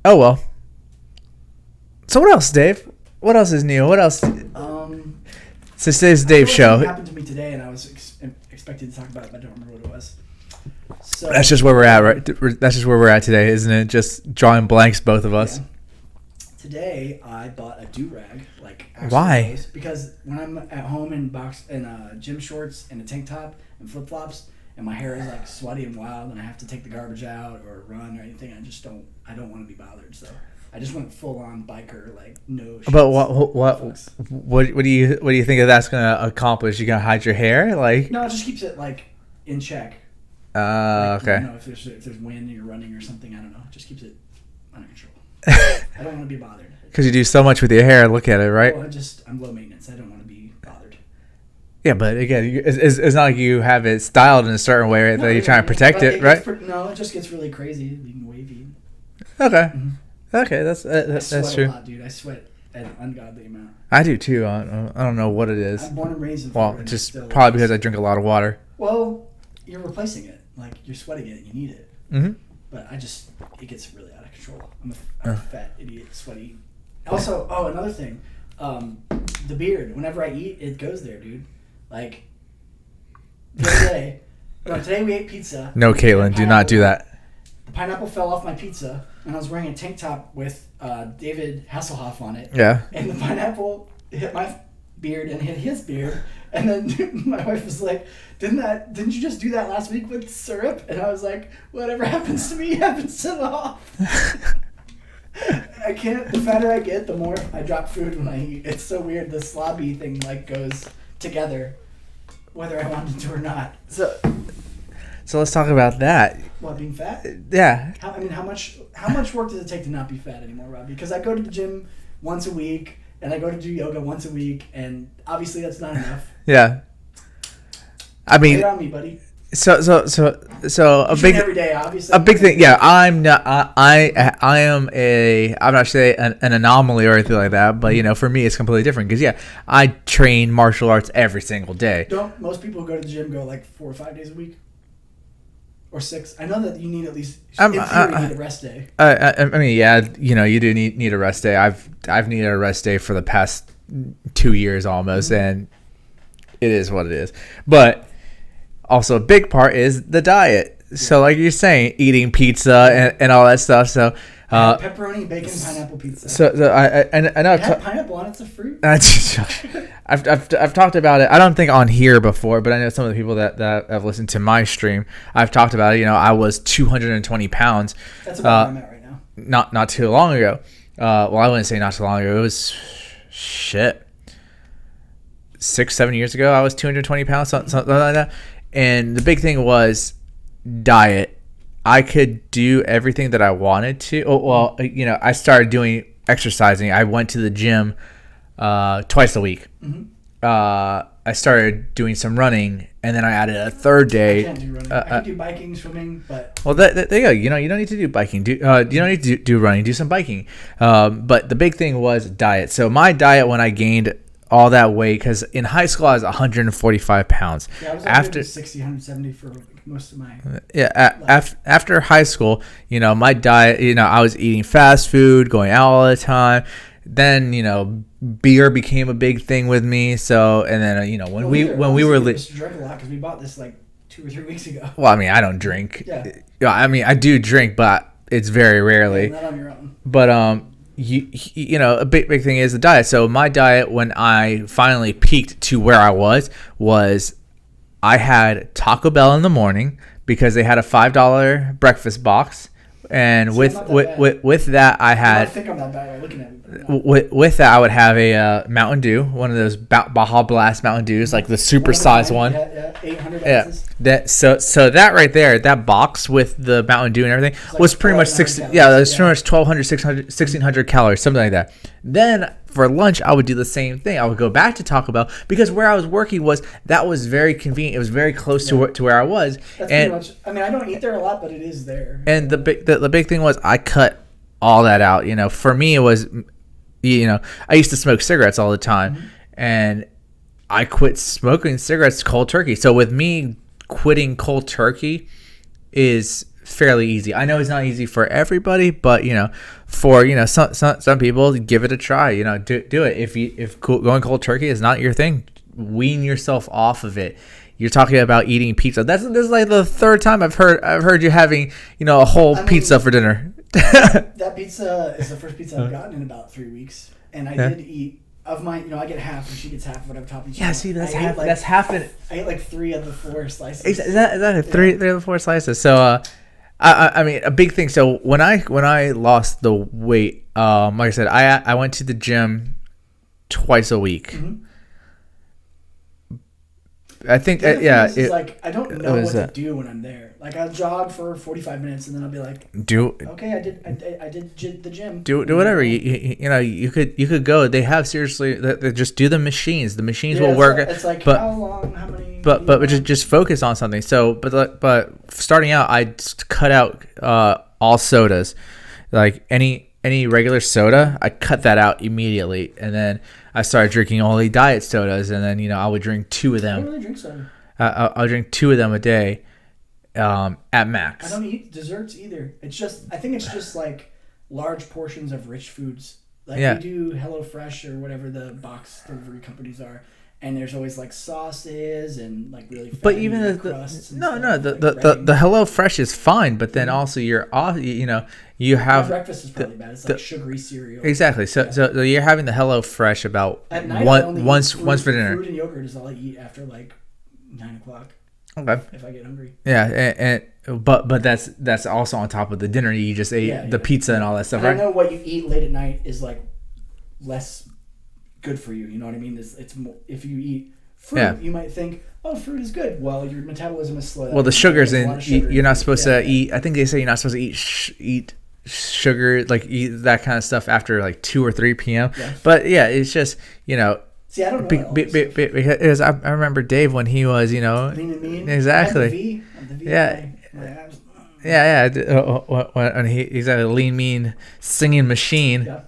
Oh well. So what else, Dave? What else is new? What else? So today's Dave's It show. happened to me today, and I was expected to talk about it, but I don't remember what it was. So That's just where we're at, right? That's just where we're at today, isn't it? Just drawing blanks, both of us. yeah. Today I bought a do-rag. Like actually Why? those, because when I'm at home in gym shorts and a tank top and flip-flops, and my hair is like sweaty and wild, and I have to take the garbage out or run or anything, I don't want to be bothered. So I just went full-on biker, like no. But shorts, what do you think that that's gonna accomplish? You gonna hide your hair, like? No, it just keeps it like in check. Like, Okay. I don't know if there's wind and you're running or something. I don't know. It just keeps it under control. I don't want to be bothered. Because you do so much with your hair. Look at it, right? Well, I'm low maintenance. I don't want to be bothered. Yeah, but again, it's not like you have it styled in a certain way right, that you're trying to protect it, right? No, it just gets really crazy, being wavy. Okay. Mhm. Okay, I that's sweat true. a lot, dude. I sweat an ungodly amount. I do too. I don't know what it is. I'm born and raised in Well, Florida. and just still- probably because I drink a lot of water. Well, you're replacing it. Like you're sweating it. You need it. Mm-hmm. But it gets really out of control. I'm a fat idiot, sweaty. Also, another thing, the beard. Whenever I eat, it goes there, dude. Like the other day. No, today we ate pizza. No, Caitlin, do not do that. The pineapple fell off my pizza, and I was wearing a tank top with David Hasselhoff on it. Yeah. And the pineapple hit my beard and hit his beard. And then my wife was like, didn't you just do that last week with syrup? And I was like, whatever happens to me happens to the off. I can't, the fatter I get, the more I drop food when I eat. It's so weird. The slobby thing like goes together, whether I want it to or not. So let's talk about that. What, being fat? Yeah. How much work does it take to not be fat anymore, Robbie? Because I go to the gym once a week, and I go to do yoga once a week, and obviously that's not enough. Yeah. I Lay mean, it on me, buddy. so a Train big every day, obviously. a big thing. Yeah, I'm not. I am a. I'm not saying an anomaly or anything like that, but for me, it's completely different because I train martial arts every single day. Don't most people who go to the gym go like 4 or 5 days a week? Or 6? I know that you need at least, in theory, you need a rest day. I mean, yeah, you do need a rest day. I've needed a rest day for the past 2 years almost, and it is what it is. But also a big part is the diet. So like you're saying, eating pizza and all that stuff. So Pepperoni, bacon, pineapple pizza. so I know It had pineapple on it. It's a fruit. I've talked about it. I don't think on here before, but I know some of the people that have listened to my stream. I've talked about it. I was 220 pounds. That's about where I'm at right now. Not too long ago. Well, I wouldn't say not too long ago. It was 6-7 years ago. I was 220 pounds, something like that. And the big thing was diet. I could do everything that I wanted to. Well, I started doing exercising. I went to the gym twice a week. Mm-hmm. I started doing some running, and then I added a third I day. can't do running. I can do biking, swimming, but Well, there you go. You don't need to do biking. You don't need to do running. Do some biking. But the big thing was diet. So my diet when I gained all that weight, because in high school I was 145 pounds. yeah, I was After 160, 170 for most of my. after high school, my diet, I was eating fast food, going out all the time. Then beer became a big thing with me. So and then when we were Mr. Drink a lot because we bought this like 2 or 3 weeks ago. well, I mean I don't drink. Yeah. I mean I do drink, but it's very rarely. Not on your own. But a big thing is the diet. So my diet when I finally peaked to where I was I had Taco Bell in the morning because they had a $5 breakfast box, and See, with I'm not that bad. with that I I had think I'm that bad by looking at it. But no. with that I would have a Mountain Dew, one of those Baja Blast Mountain Dews, like the super sized one. Yeah, 800 Yeah, ounces. so that right there, that box with the Mountain Dew and everything like was pretty much 1,200 60. Yeah, it was calories, pretty much 1,200, 600, 1,600 calories, something like that. Then for lunch, I would do the same thing. I would go back to Taco Bell because where I was working was very convenient. It was very close to where I was, That's and pretty much. I mean, I don't eat there a lot, but it is there. and the big thing was I cut all that out. For me it was, I used to smoke cigarettes all the time, and I quit smoking cigarettes cold turkey. So with me, quitting cold turkey is fairly easy. I know it's not easy for everybody, but for some people, give it a try. Do it. If going cold turkey is not your thing, wean yourself off of it. You're talking about eating pizza. This is like the third time I've heard you having a whole pizza for dinner. That pizza is the first pizza I've gotten in about 3 weeks, and I did eat of mine. I get half, and she gets half of whatever toppings. Yeah, see, that's half it. I ate like 3 of the 4 slices. Is that three of the 4 slices? So, I mean, a big thing. So when I lost the weight, like I said, I went to the gym twice a week. Mm-hmm. I think, The other yeah. thing is, like, I don't know what what is to that? do when I'm there. Like, I'll jog for 45 minutes, and then I'll be like, Do okay, I did the gym. whatever you could go. They have seriously. They just do the machines. The machines Yeah, will work. It's like but how long, how many. but just focus on something. So but starting out, I just cut out all sodas, like any regular soda. I cut that out immediately, and then I started drinking only diet sodas, and then I would drink 2 of I don't them. really drink soda. I'll drink 2 of them a day, at I max. don't eat desserts either. I think it's just like large portions of rich foods. Like Yeah. we do HelloFresh or whatever the box delivery companies are, and there's always like sauces and like really. But fatty even crusts and no, stuff, the like the breading. Hello Fresh is fine, but then also you're off. You My have breakfast is probably bad. It's like sugary cereal. exactly. So you're having the Hello Fresh about At night, I only once eat for dinner. Fruit and yogurt is all I eat after like 9 o'clock Okay. if I get hungry. Yeah, but that's also on top of the dinner you just ate, Yeah, the yeah. pizza and all that stuff, And I right? know what you eat late at night is like less good for you. You know what I mean? It's more, if you eat fruit, Yeah. you might think, oh, fruit is good. Well, your metabolism is slow. Well, the sugars There's a in lot of sugar you're not in supposed food. to eat. I think they say you're not supposed to eat sugar, like eat that kind of stuff after like 2 or 3 p.m. Yeah. But yeah, it's just See, I don't know. all this stuff. because I remember Dave when he was Lean and mean. Exactly. I have the V Yeah. my abs. when he's a lean mean singing machine. Yeah.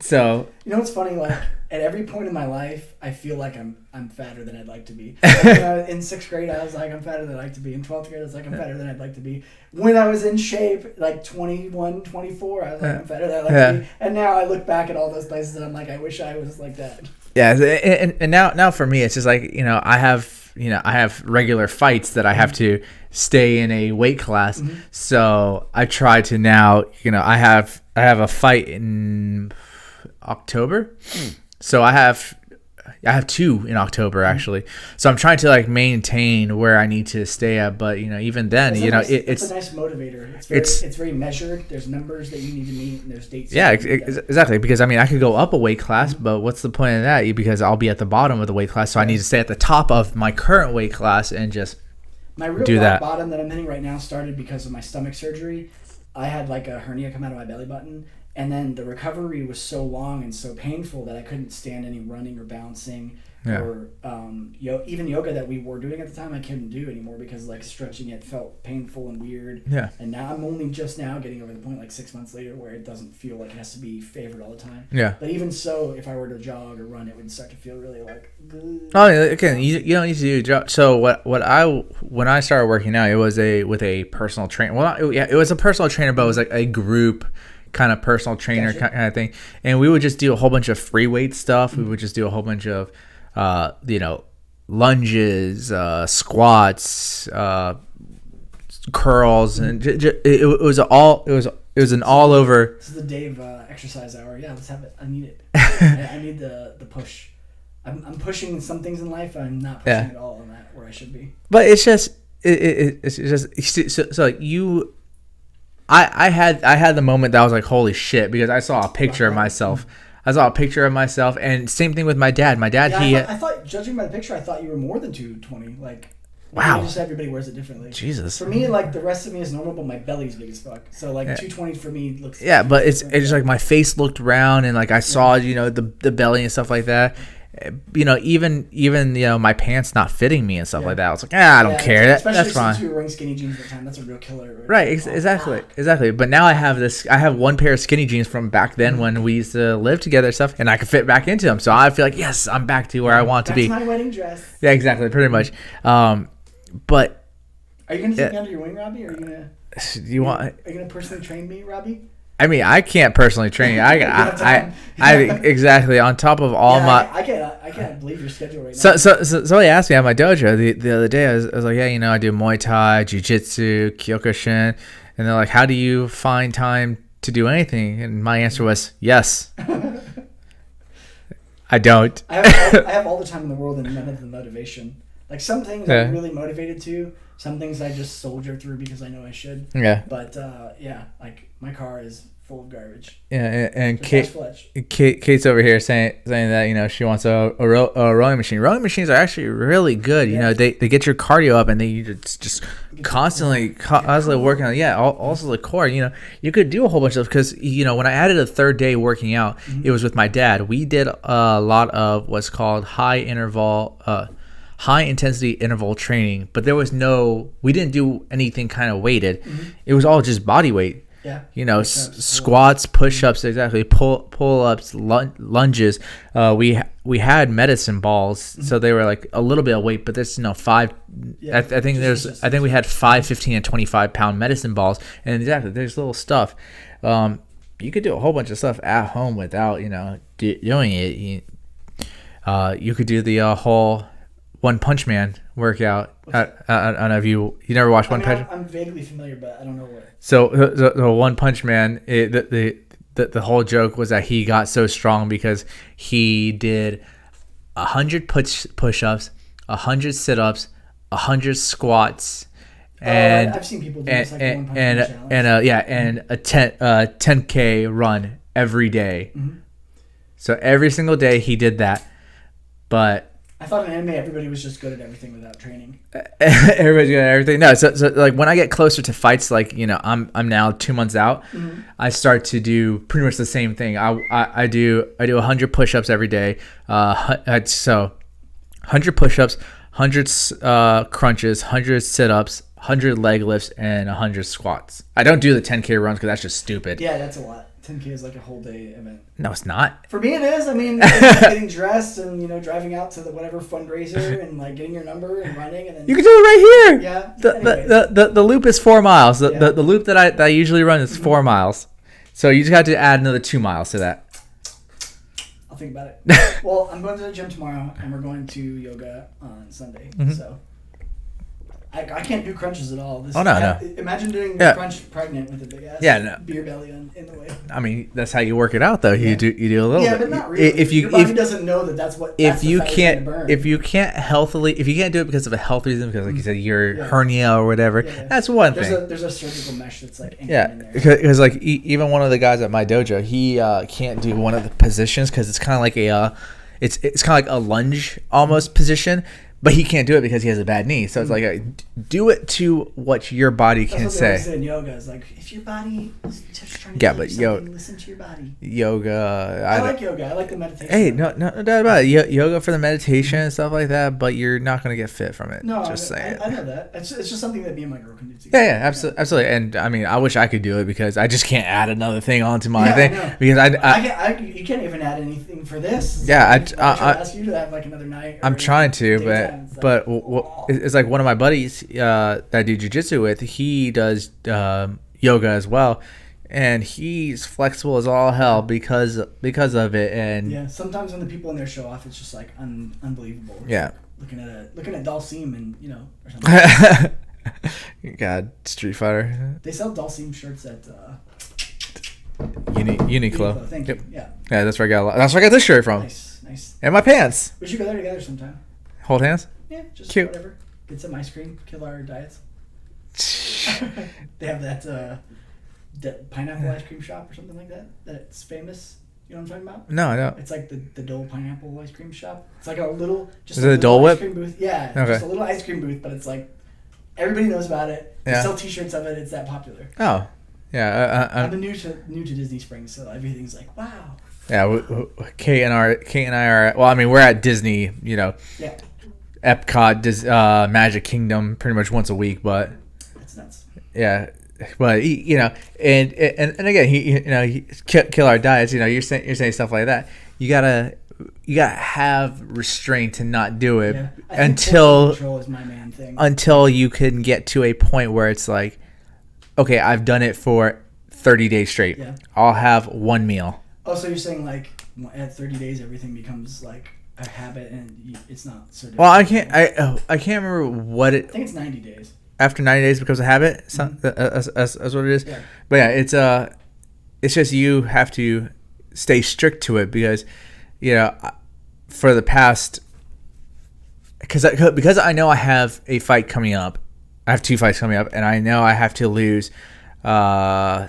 So You know what's funny? Like at every point in my life, I feel like I'm fatter than I'd like to be. Like, in 6th grade, I was like, I'm fatter than I'd like to be. In 12th grade, I was like, I'm fatter than I'd like to be. When I was in shape, like 21, 24, I was like, I'm fatter than I'd like to be. And now I look back at all those places and I'm like, I wish I was like that. yeah, and now for me, it's just like I have regular fights that I have to stay in a weight class. Mm-hmm. So I try to now I have a fight in October. So I have 2 in October actually. So I'm trying to like maintain where I need to stay at, but even then, It's a nice motivator. It's very measured. There's numbers that you need to meet, and there's dates. yeah, that you need to- exactly. Because I mean, I could go up a weight class, but what's the point of that? Because I'll be at the bottom of the weight class, so I need to stay at the top of my current weight class and just My real do rock that. bottom that I'm hitting right now started because of my stomach surgery. I had like a hernia come out of my belly button, and then the recovery was so long and so painful that I couldn't stand any running or bouncing Yeah. or even yoga that we were doing at the time, I couldn't do anymore because like stretching it felt painful and weird. Yeah. And now I'm only just now getting over the point, like 6 months later, where it doesn't feel like it has to be favored all the time. Yeah. But even so, if I were to jog or run, it would start to feel really like good. Oh, yeah, again, you don't need to do. So when I started working out, it was with a personal trainer. Well, it was a personal trainer, but it was like a group kind of personal trainer Gotcha. kind of thing. And we would just do a whole bunch of free weight stuff. We would just do a whole bunch of, lunges, squats, curls, and it was an all over. This is the Dave exercise hour. Yeah, let's have it. I need it. I need the push. I'm pushing some things in life. I'm not pushing at all on that where I should be. But it's just it's just so like you. I had the moment that I was like, holy shit, because I saw a picture of myself. And same thing with my dad. My dad, I thought, judging by the picture, I thought you were more than 220. Like, wow. Just everybody wears it differently. Jesus. For me, like the rest of me is normal, but my belly's big as fuck. So like 220 for me looks. Yeah, but it's just like my face looked round and like I saw the belly and stuff like that. Even my pants not fitting me and stuff like that. I was like, I don't care. That's Especially fine. since you were wearing skinny jeans at the time. That's a real killer. Right, exactly. But now I have one pair of skinny jeans from back then when we used to live together and stuff, and I can fit back into them. So I feel like, yes, I'm back to where I want to be. That's my wedding dress. Yeah, exactly, pretty much. But are you gonna take me under your wing, Robbie? Or are you gonna? Are you gonna personally train me, Robbie? I mean, I can't personally train you. I exactly on top of all my. I can't believe your schedule right now. So somebody asked me at my dojo the other day. I was like, yeah, I do Muay Thai, Jiu Jitsu, Kyokushin, and they're like, how do you find time to do anything? And my answer was yes. I don't. I have all the time in the world and none of the motivation. Like some things I'm really motivated to. Some things I just soldier through because I know I should. Yeah. But like my car is full of garbage. Yeah, and Kate's over here saying that she wants a rowing machine. Rowing machines are actually really good. Yeah. They get your cardio up and they just constantly working on. Yeah, also the core. You could do a whole bunch of stuff because when I added a third day working out, it was with my dad. We did a lot of what's called high intensity interval training, but we didn't do anything kind of weighted. It was all just body weight. Yeah. Squats, push-ups, exactly. Pull-ups, lunges. We had medicine balls, so they were like a little bit of weight, but there's five. Yeah, I think we had 5, 15, and 25-pound medicine balls, and exactly there's little stuff. You could do a whole bunch of stuff at home without doing it. You could do the whole One Punch Man workout. I don't know if you never watched One Punch. I'm vaguely familiar, but I don't know what. So the One Punch Man, the whole joke was that he got so strong because he did 100 push-ups, 100 sit-ups, 100 squats, and I've seen people do this, like One Punch Man and a 10K run every day. Mm-hmm. So every single day he did that, but. I thought in anime everybody was just good at everything without training. Everybody's good at everything. No, so like when I get closer to fights, like I'm now 2 months out, I start to do pretty much the same thing. I do 100 push-ups every day. So 100 push-ups, 100 crunches, 100 sit-ups, 100 leg lifts, and 100 squats. I don't do the 10K runs because that's just stupid. Yeah, that's a lot. 10K is like a whole day event. No, it's not. For me, it is. I mean, getting dressed and driving out to the whatever fundraiser and like getting your number and running, and then you can do it right here. Yeah. The loop is 4 miles. The loop that I usually run is 4 miles. So you just got to add another 2 miles to that. I'll think about it. Well, I'm going to the gym tomorrow, and we're going to yoga on Sunday. So I can't do crunches at all. No. Imagine doing the crunch pregnant with a big ass beer belly in the way. I mean, that's how you work it out, though. You do a little bit. Yeah, but not really. Your body doesn't know that's what. If you can't do it because of a health reason, because like you said, your hernia or whatever, that's one thing. There's a surgical mesh that's like in there. Because like even one of the guys at my dojo, he can't do one of the positions because it's kind of like it's kind of like a lunge almost position. but he can't do it because he has a bad knee. So it's like, do it to what your body That's can what they always say. say in yoga is like, if your body is just trying to Yeah, tell but you something, listen to your body. Yoga. I like yoga. I like the meditation. Hey, no doubt about it. Yoga for the meditation and stuff like that, but you're not going to get fit from it. No, just saying. I know that. It's just something that me and my girl can do together. Yeah, absolutely. And I mean, I wish I could do it because I just can't add another thing onto my Yeah, thing. I know. Because you can't even add anything for this. Yeah, I try to ask you to have like another night. I'm trying to, daytime. It's but it's like one of my buddies that I do jujitsu with. He does yoga as well, and he's flexible as all hell because of it. And yeah, sometimes when the people in there show off, it's just like unbelievable. It's yeah, like looking at Dalsim and or something. God, Street Fighter, They sell Dalsim shirts at Uniqlo. Thank Yep. you. Yeah, Yeah, that's where I got. That's where I got this shirt from, nice. and my pants. We should go there together sometime. Hold hands. Yeah, just Cute. whatever. Get some ice cream. Kill our diets. They have that pineapple ice cream shop or something like that. That's famous. You know what I'm talking about? No, I don't. It's like the Dole pineapple ice cream shop. It's like a little Is it a Dole ice Whip? cream booth. Yeah, Okay. just a little ice cream booth, but it's like everybody knows about it. They Yeah. sell T-shirts of it. It's that popular. Oh, yeah. I'm new to Disney Springs, so everything's like wow. Yeah, Kate and I are. Well, I mean, we're at Disney. Yeah, Epcot, Magic Kingdom, pretty much once a week. But that's nuts. yeah, but and again, he kill our diets. You're saying stuff like that. You gotta have restraint to not do it Yeah, I think until control is my main thing. until you can get to a point where it's like, okay, I've done it for 30 days straight. Yeah. I'll have one meal. Oh, so you're saying like at 30 days everything becomes like a habit and it's not so difficult. Well, I can't remember what I it think it's 90 days. after 90 days becomes a habit. That's what it is. Yeah. But yeah, it's just you have to stay strict to it because for the past because I know I have a fight coming up. I have 2 fights coming up, and I know I have to lose. I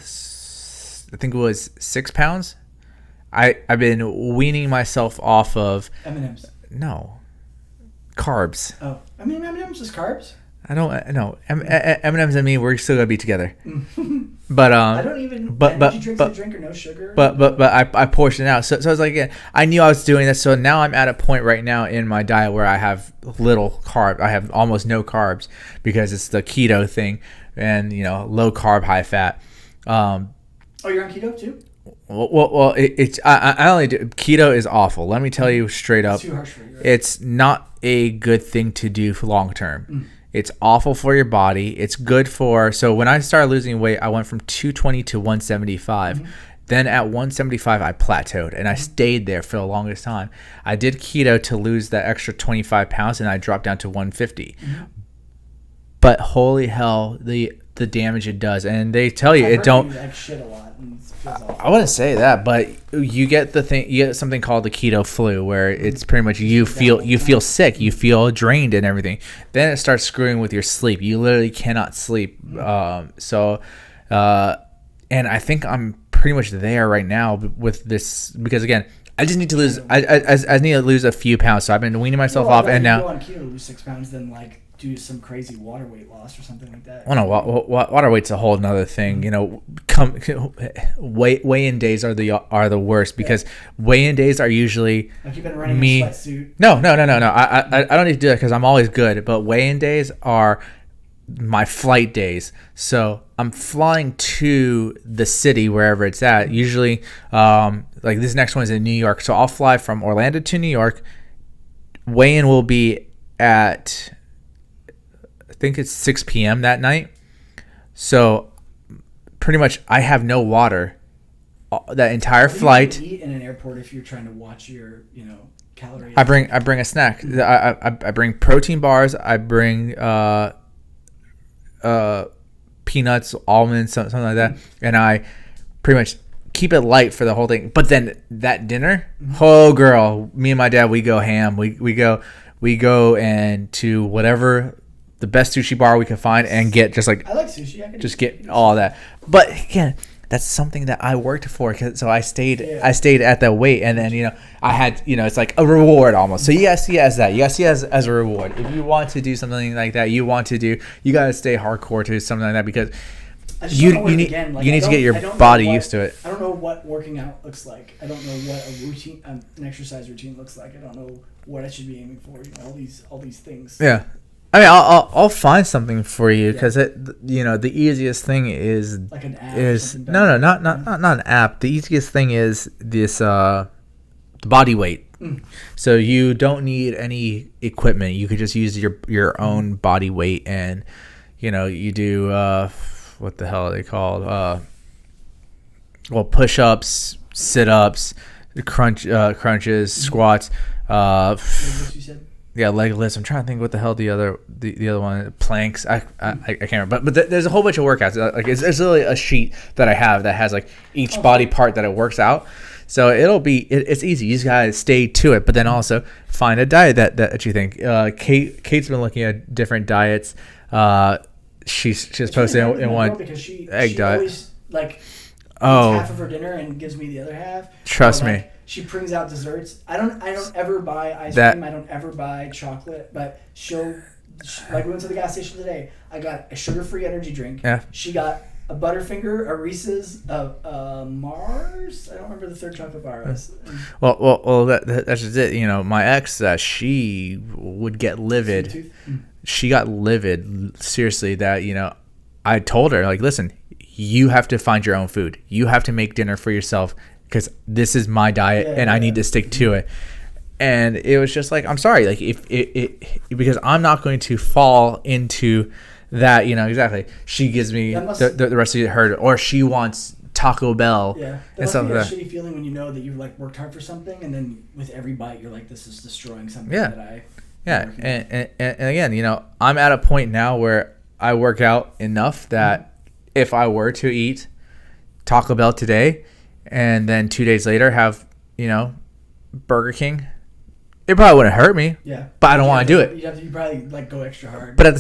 think it was 6 pounds. I've been weaning myself off of M&M's. no carbs. Oh, I mean M&M's is carbs. I don't know. M&M's and me, we're still gonna be together. But I don't even. Energy drinks I drink or no sugar. But I portioned it out. So I was like, again, I knew I was doing this. So now I'm at a point right now in my diet where I have little carb. I have almost no carbs because it's the keto thing, and low carb, high fat. Oh, you're on keto too? Well, I only do keto is awful. Let me tell you straight up. It's too harsh for you. Right? It's not a good thing to do for long term. It's awful for your body. It's good for. So when I started losing weight, I went from 220 to 175. Then at 175, I plateaued and I stayed there for the longest time. I did keto to lose that extra 25 pounds and I dropped down to 150. But holy hell, the damage it does. And they tell you I've it heard don't. you like shit a lot and it feels awful. I wouldn't say that, but you get something called the keto flu, where it's pretty much you feel sick, you feel drained and everything. Then it starts screwing with your sleep. You literally cannot sleep. And I think I'm pretty much there right now with this because again, I just need to lose. I need to lose a few pounds. So I've been weaning myself off, and now go on keto to lose 6 pounds, then like do some crazy water weight loss or something like that. Oh no, water weight's a whole nother thing. Weigh-in days are the worst because weigh-in days are usually Like you've been running me. a sweatsuit. No. I don't need to do that because I'm always good. But weigh-in days are my flight days. So I'm flying to the city wherever it's at. Usually, like this next one is in New York. So I'll fly from Orlando to New York. Weigh-in will be at, I think it's 6 p.m. that night. So pretty much I have no water that entire What do you flight. even eat in an airport if you're trying to watch your, calories? I bring a snack. I bring protein bars. I bring peanuts, almonds, something like that, and I pretty much keep it light for the whole thing. But then that dinner, oh girl, me and my dad, we go ham. We go and to whatever the best sushi bar we can find and get just like I like sushi. I could just get all that. But again, that's something that I worked for. So I stayed Yeah. I stayed at that weight, and then I had it's like a reward almost. So you guys see it as that. You guys see it as a reward. If you want to do something like that, you gotta stay hardcore to something like that, because I just you don't know what need again, like, you I need to don't- get your I don't know body what- used to it. I don't know what working out looks like. I don't know what a routine, an exercise routine looks like. I don't know what I should be aiming for. All these things. Yeah, I mean, I'll find something for you, Yeah. because the easiest thing is Like an app. or something no, done. not an app. The easiest thing is this the body weight. Mm. So you don't need any equipment. You could just use your own body weight, and you do what the hell are they called? Push-ups, sit-ups, crunches, squats. Like what you said. Yeah, leg lifts. I'm trying to think what the hell the other one, planks. I can't remember. But there's a whole bunch of workouts. Like it's literally a sheet that I have that has like each body part that it works out. So it's easy. You just gotta stay to it. But then also find a diet that you think. Kate's been looking at different diets. She's It's posted really hard with in my one girl because she egg diet. always like eats Oh, half of her dinner and gives me the other half. trust Or, me. like, she brings out desserts. I don't ever buy ice That- cream. I don't ever buy chocolate. But like we went to the gas station today. I got a sugar-free energy drink. Yeah. She got a Butterfinger, a Reese's, a Mars. I don't remember the third chocolate bar was. Well, that's just it. My ex, she would get livid. Sweet tooth. She got livid, seriously, that I told her, like, listen, you have to find your own food. You have to make dinner for yourself, because this is my diet, and I need to stick to it. And it was just like, I'm sorry, like, if because I'm not going to fall into that. Exactly. She gives me That must- the rest of her, or she wants Taco Bell. Yeah, that And must stuff be a like that. shitty feeling when you know that you've like worked hard for something, and then with every bite you're like, this is destroying something Yeah. that I. Yeah, working and again, I'm at a point now where I work out enough that if I were to eat Taco Bell today and then 2 days later have, Burger King, it probably wouldn't hurt me, Yeah, but I don't want to do it. You probably like go extra hard. But at the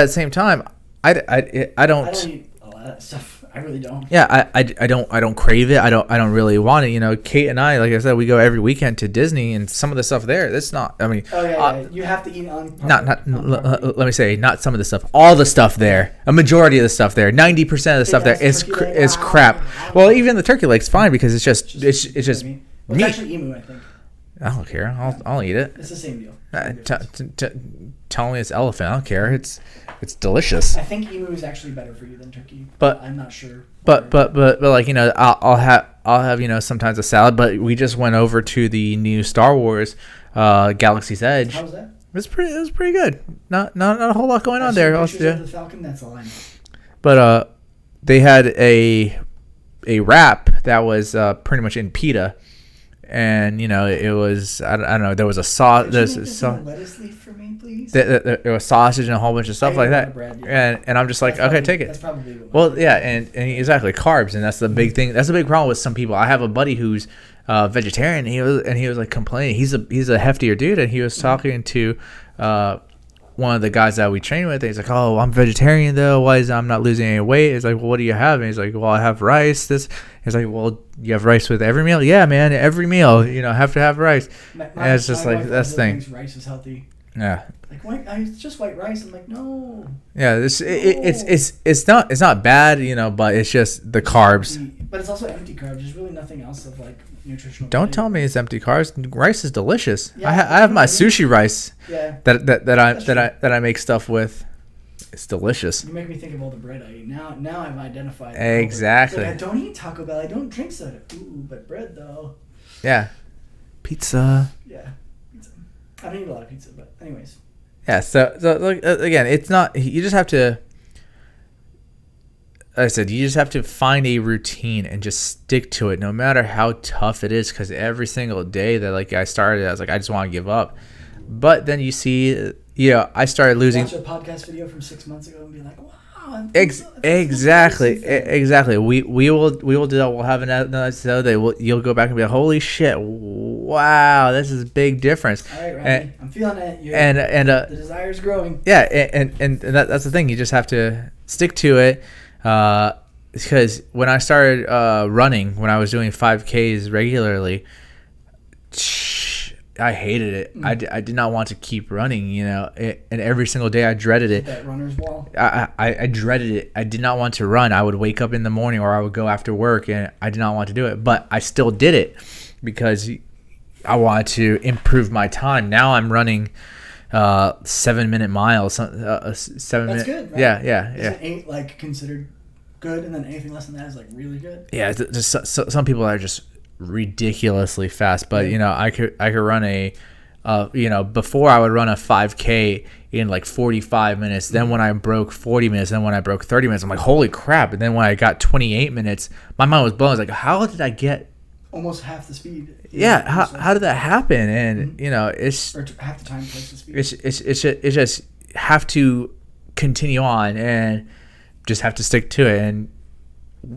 same time, I don't. I don't eat a lot of that stuff. I really don't. Yeah, I don't crave it. I don't really want it. Kate and I, like I said, we go every weekend to Disney, and some of the stuff there, that's not. I mean, Oh yeah. You have to eat on. let me say, not some of the stuff, all the stuff there, a majority of the stuff there, 90% of the stuff there is turkey leg. is crap. Well, even the turkey leg's fine, because it's just It's meat. actually emu, I think. I don't care. I'll eat it. It's the same deal. Tell me it's elephant. I don't care. It's delicious. I think emu is actually better for you than turkey, But- I'm not sure. But like I'll have sometimes a salad. But we just went over to the new Star Wars Galaxy's Edge. How was that? It was pretty good. Not a whole lot going on I've there. seen Also, pictures of the Falcon. That's all I know. But they had a wrap that was pretty much in pita, and it was I don't know, there was a sauce. Could you There's make a this sauce. in a lettuce leaf for me, please? There was sausage and a whole bunch of stuff I like eat a lot that, of bread, yeah. and I'm just like, That's okay, probably- take it. That's probably what Well, yeah, and exactly, carbs, and that's the big thing. That's the big problem with some people. I have a buddy who's vegetarian. And he was like complaining. He's a heftier dude, and he was talking to one of the guys that we train with. And he's like, "Oh, I'm vegetarian though. Why is I'm not losing any weight?" He's like, "Well, what do you have?" And he's like, "Well, I have rice." He's like, "Well, you have rice with every meal?" "Yeah, man, every meal. Have to have rice." And it's just like, wife that's also the thing. thinks rice is healthy. Yeah. Like it's just white rice. I'm like, no. Yeah, it's not bad, but it's just the carbs. But it's also empty carbs. There's really nothing else of like nutritional. Don't value. tell me it's empty carbs. Rice is delicious. Yeah, I have my sushi rice Yeah, that I make stuff with. It's delicious. you make me think of all the bread I eat. Now I've identified. Exactly. Like, I don't eat Taco Bell. I don't drink soda. Ooh, but bread though. Yeah. Pizza. Yeah, pizza. I don't eat a lot of pizza, but anyways. Yeah. So like, again, it's not. You just have to. Like I said, you just have to find a routine and just stick to it, no matter how tough it is. Because every single day that I started, I was like, I just want to give up. But then you see, I started losing. Watch a podcast video from 6 months ago and be like, wow. Exactly. We will do that. We'll have another episode. You'll go back and be like, holy shit! Wow, this is a big difference. All right, Randy, I'm feeling it. The desire is growing. Yeah, and that's the thing. You just have to stick to it. because when I started running, when I was doing 5Ks regularly, I hated it. I did not want to keep running, you know, and every single day I dreaded it. That runner's wall. I dreaded it. I did not want to run. I would wake up in the morning or I would go after work, and I did not want to do it. But I still did it because I wanted to improve my time. Now I'm running 7-minute miles. 7 That's minute. good, right? Yeah. Isn't 8 like considered good, and then anything less than that is like really good? Yeah, just some people are just ridiculously fast, but you know, I could run a you know, before I would run a 5K in like 45 minutes. Then when I broke 40 minutes, then when I broke 30 minutes, I'm like, holy crap. And then when I got 28 minutes, my mind was blown. I was like, how did I get almost half the speed? Yeah, how did that happen? And you know, it's or half the time, twice the speed. It's just have to continue on and just have to stick to it, and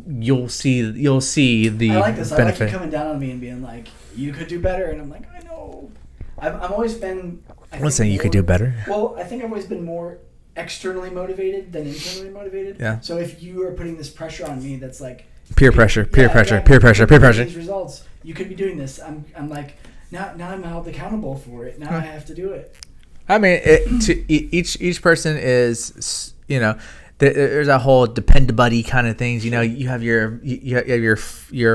you'll see the I like this. benefit. I like you coming down on me and being like, you could do better, and I'm like, I know. I've always been. I'm not saying you could do better. Well, I think I've always been more externally motivated than internally motivated. Yeah. So if you are putting this pressure on me, that's like peer pressure. Results. You could be doing this. I'm like, now I'm held accountable for it. Now I have to do it. I mean, each person is, you know, there's a whole depend-a-buddy kind of things. You know, you have your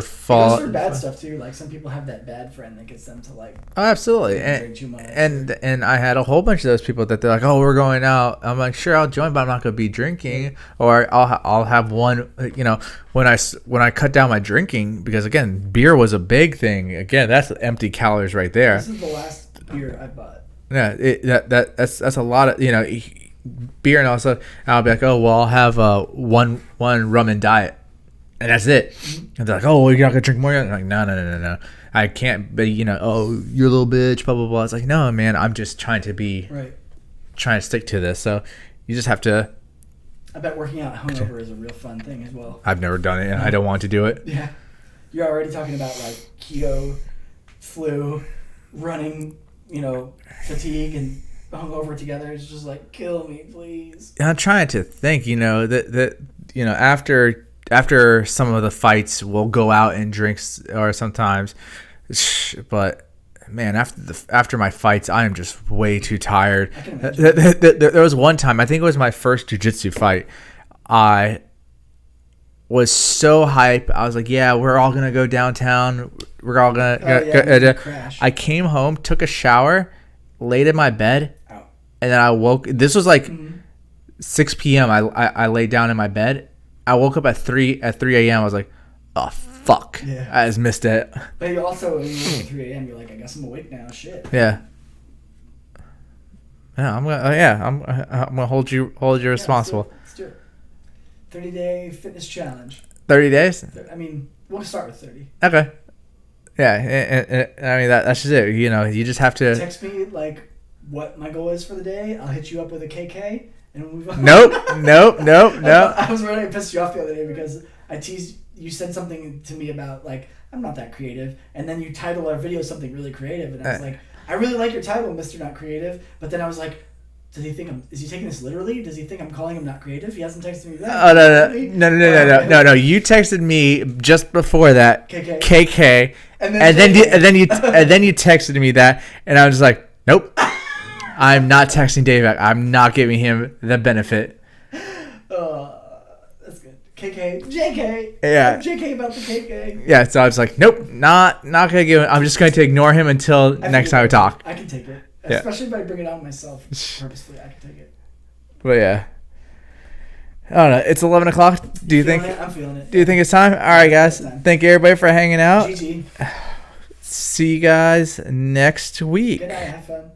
fault. There's bad stuff too. Like some people have that bad friend that gets them to like. Oh, absolutely. Drink too much. And I had a whole bunch of those people that they're like, oh, we're going out. I'm like, sure, I'll join, but I'm not going to be drinking. Or I'll have one. You know, when I cut down my drinking, because again, beer was a big thing. Again, that's empty calories right there. This is the last beer I bought. Yeah, that's a lot of, you know, beer, and also I'll be like, oh well, I'll have one rum and diet, and that's it. Mm-hmm. And they're like, oh well, you're not gonna drink more? I'm like, no, I can't. But you know, oh, you're a little bitch, blah blah blah. It's like, no man, I'm just trying to stick to this. So you just have to. I bet working out hungover is a real fun thing as well. I've never done it, and I don't want to do it. Yeah, you're already talking about like keto, flu, running, you know, fatigue and hungover together. It's just like, kill me, please. I'm trying to think, you know, that you know, after some of the fights, we'll go out and drink, or sometimes, but man, after my fights, I am just way too tired. I can imagine. There was one time, I think it was my first jiu-jitsu fight, I was so hype. I was like, yeah, we're all gonna go downtown, we're all gonna go crash. I came home, took a shower, laid in my bed, and then I woke. This was like 6 p.m. I laid down in my bed. I woke up at 3 a.m. I was like, oh fuck, yeah. I just missed it. But you also, when you wake up at 3 a.m., you're like, I guess I'm awake now. Shit. Yeah. Yeah, I'm gonna hold you responsible. Let's do it. 30-day fitness challenge. 30 days. I mean, we'll start with 30. Okay. Yeah, and I mean that's just it. You know, you just have to text me like what my goal is for the day. I'll hit you up with a KK and we'll move on. Nope. I was ready to piss you off the other day because I teased. You said something to me about like, I'm not that creative, and then you title our video something really creative, and I was like, I really like your title, Mr. Not Creative. But then I was like, does he think is he taking this literally? Does he think I'm calling him not creative? He hasn't texted me that. Oh no! You texted me just before that, KK, and then you texted me that, and I was just like, nope, I'm not texting Dave back. I'm not giving him the benefit. That's good. KK, JK. Yeah. JK about the KK. Yeah, so I was like, nope, not gonna give him. I'm just going to ignore him until next time we talk. I can take it. Yeah. Especially if I bring it on myself purposefully, I can take it. But yeah, I don't know. It's 11 o'clock. Do you think? I'm feeling it. Do you think it's time? All right, guys. Thank you everybody for hanging out. GG. See you guys next week. Good night. Have fun.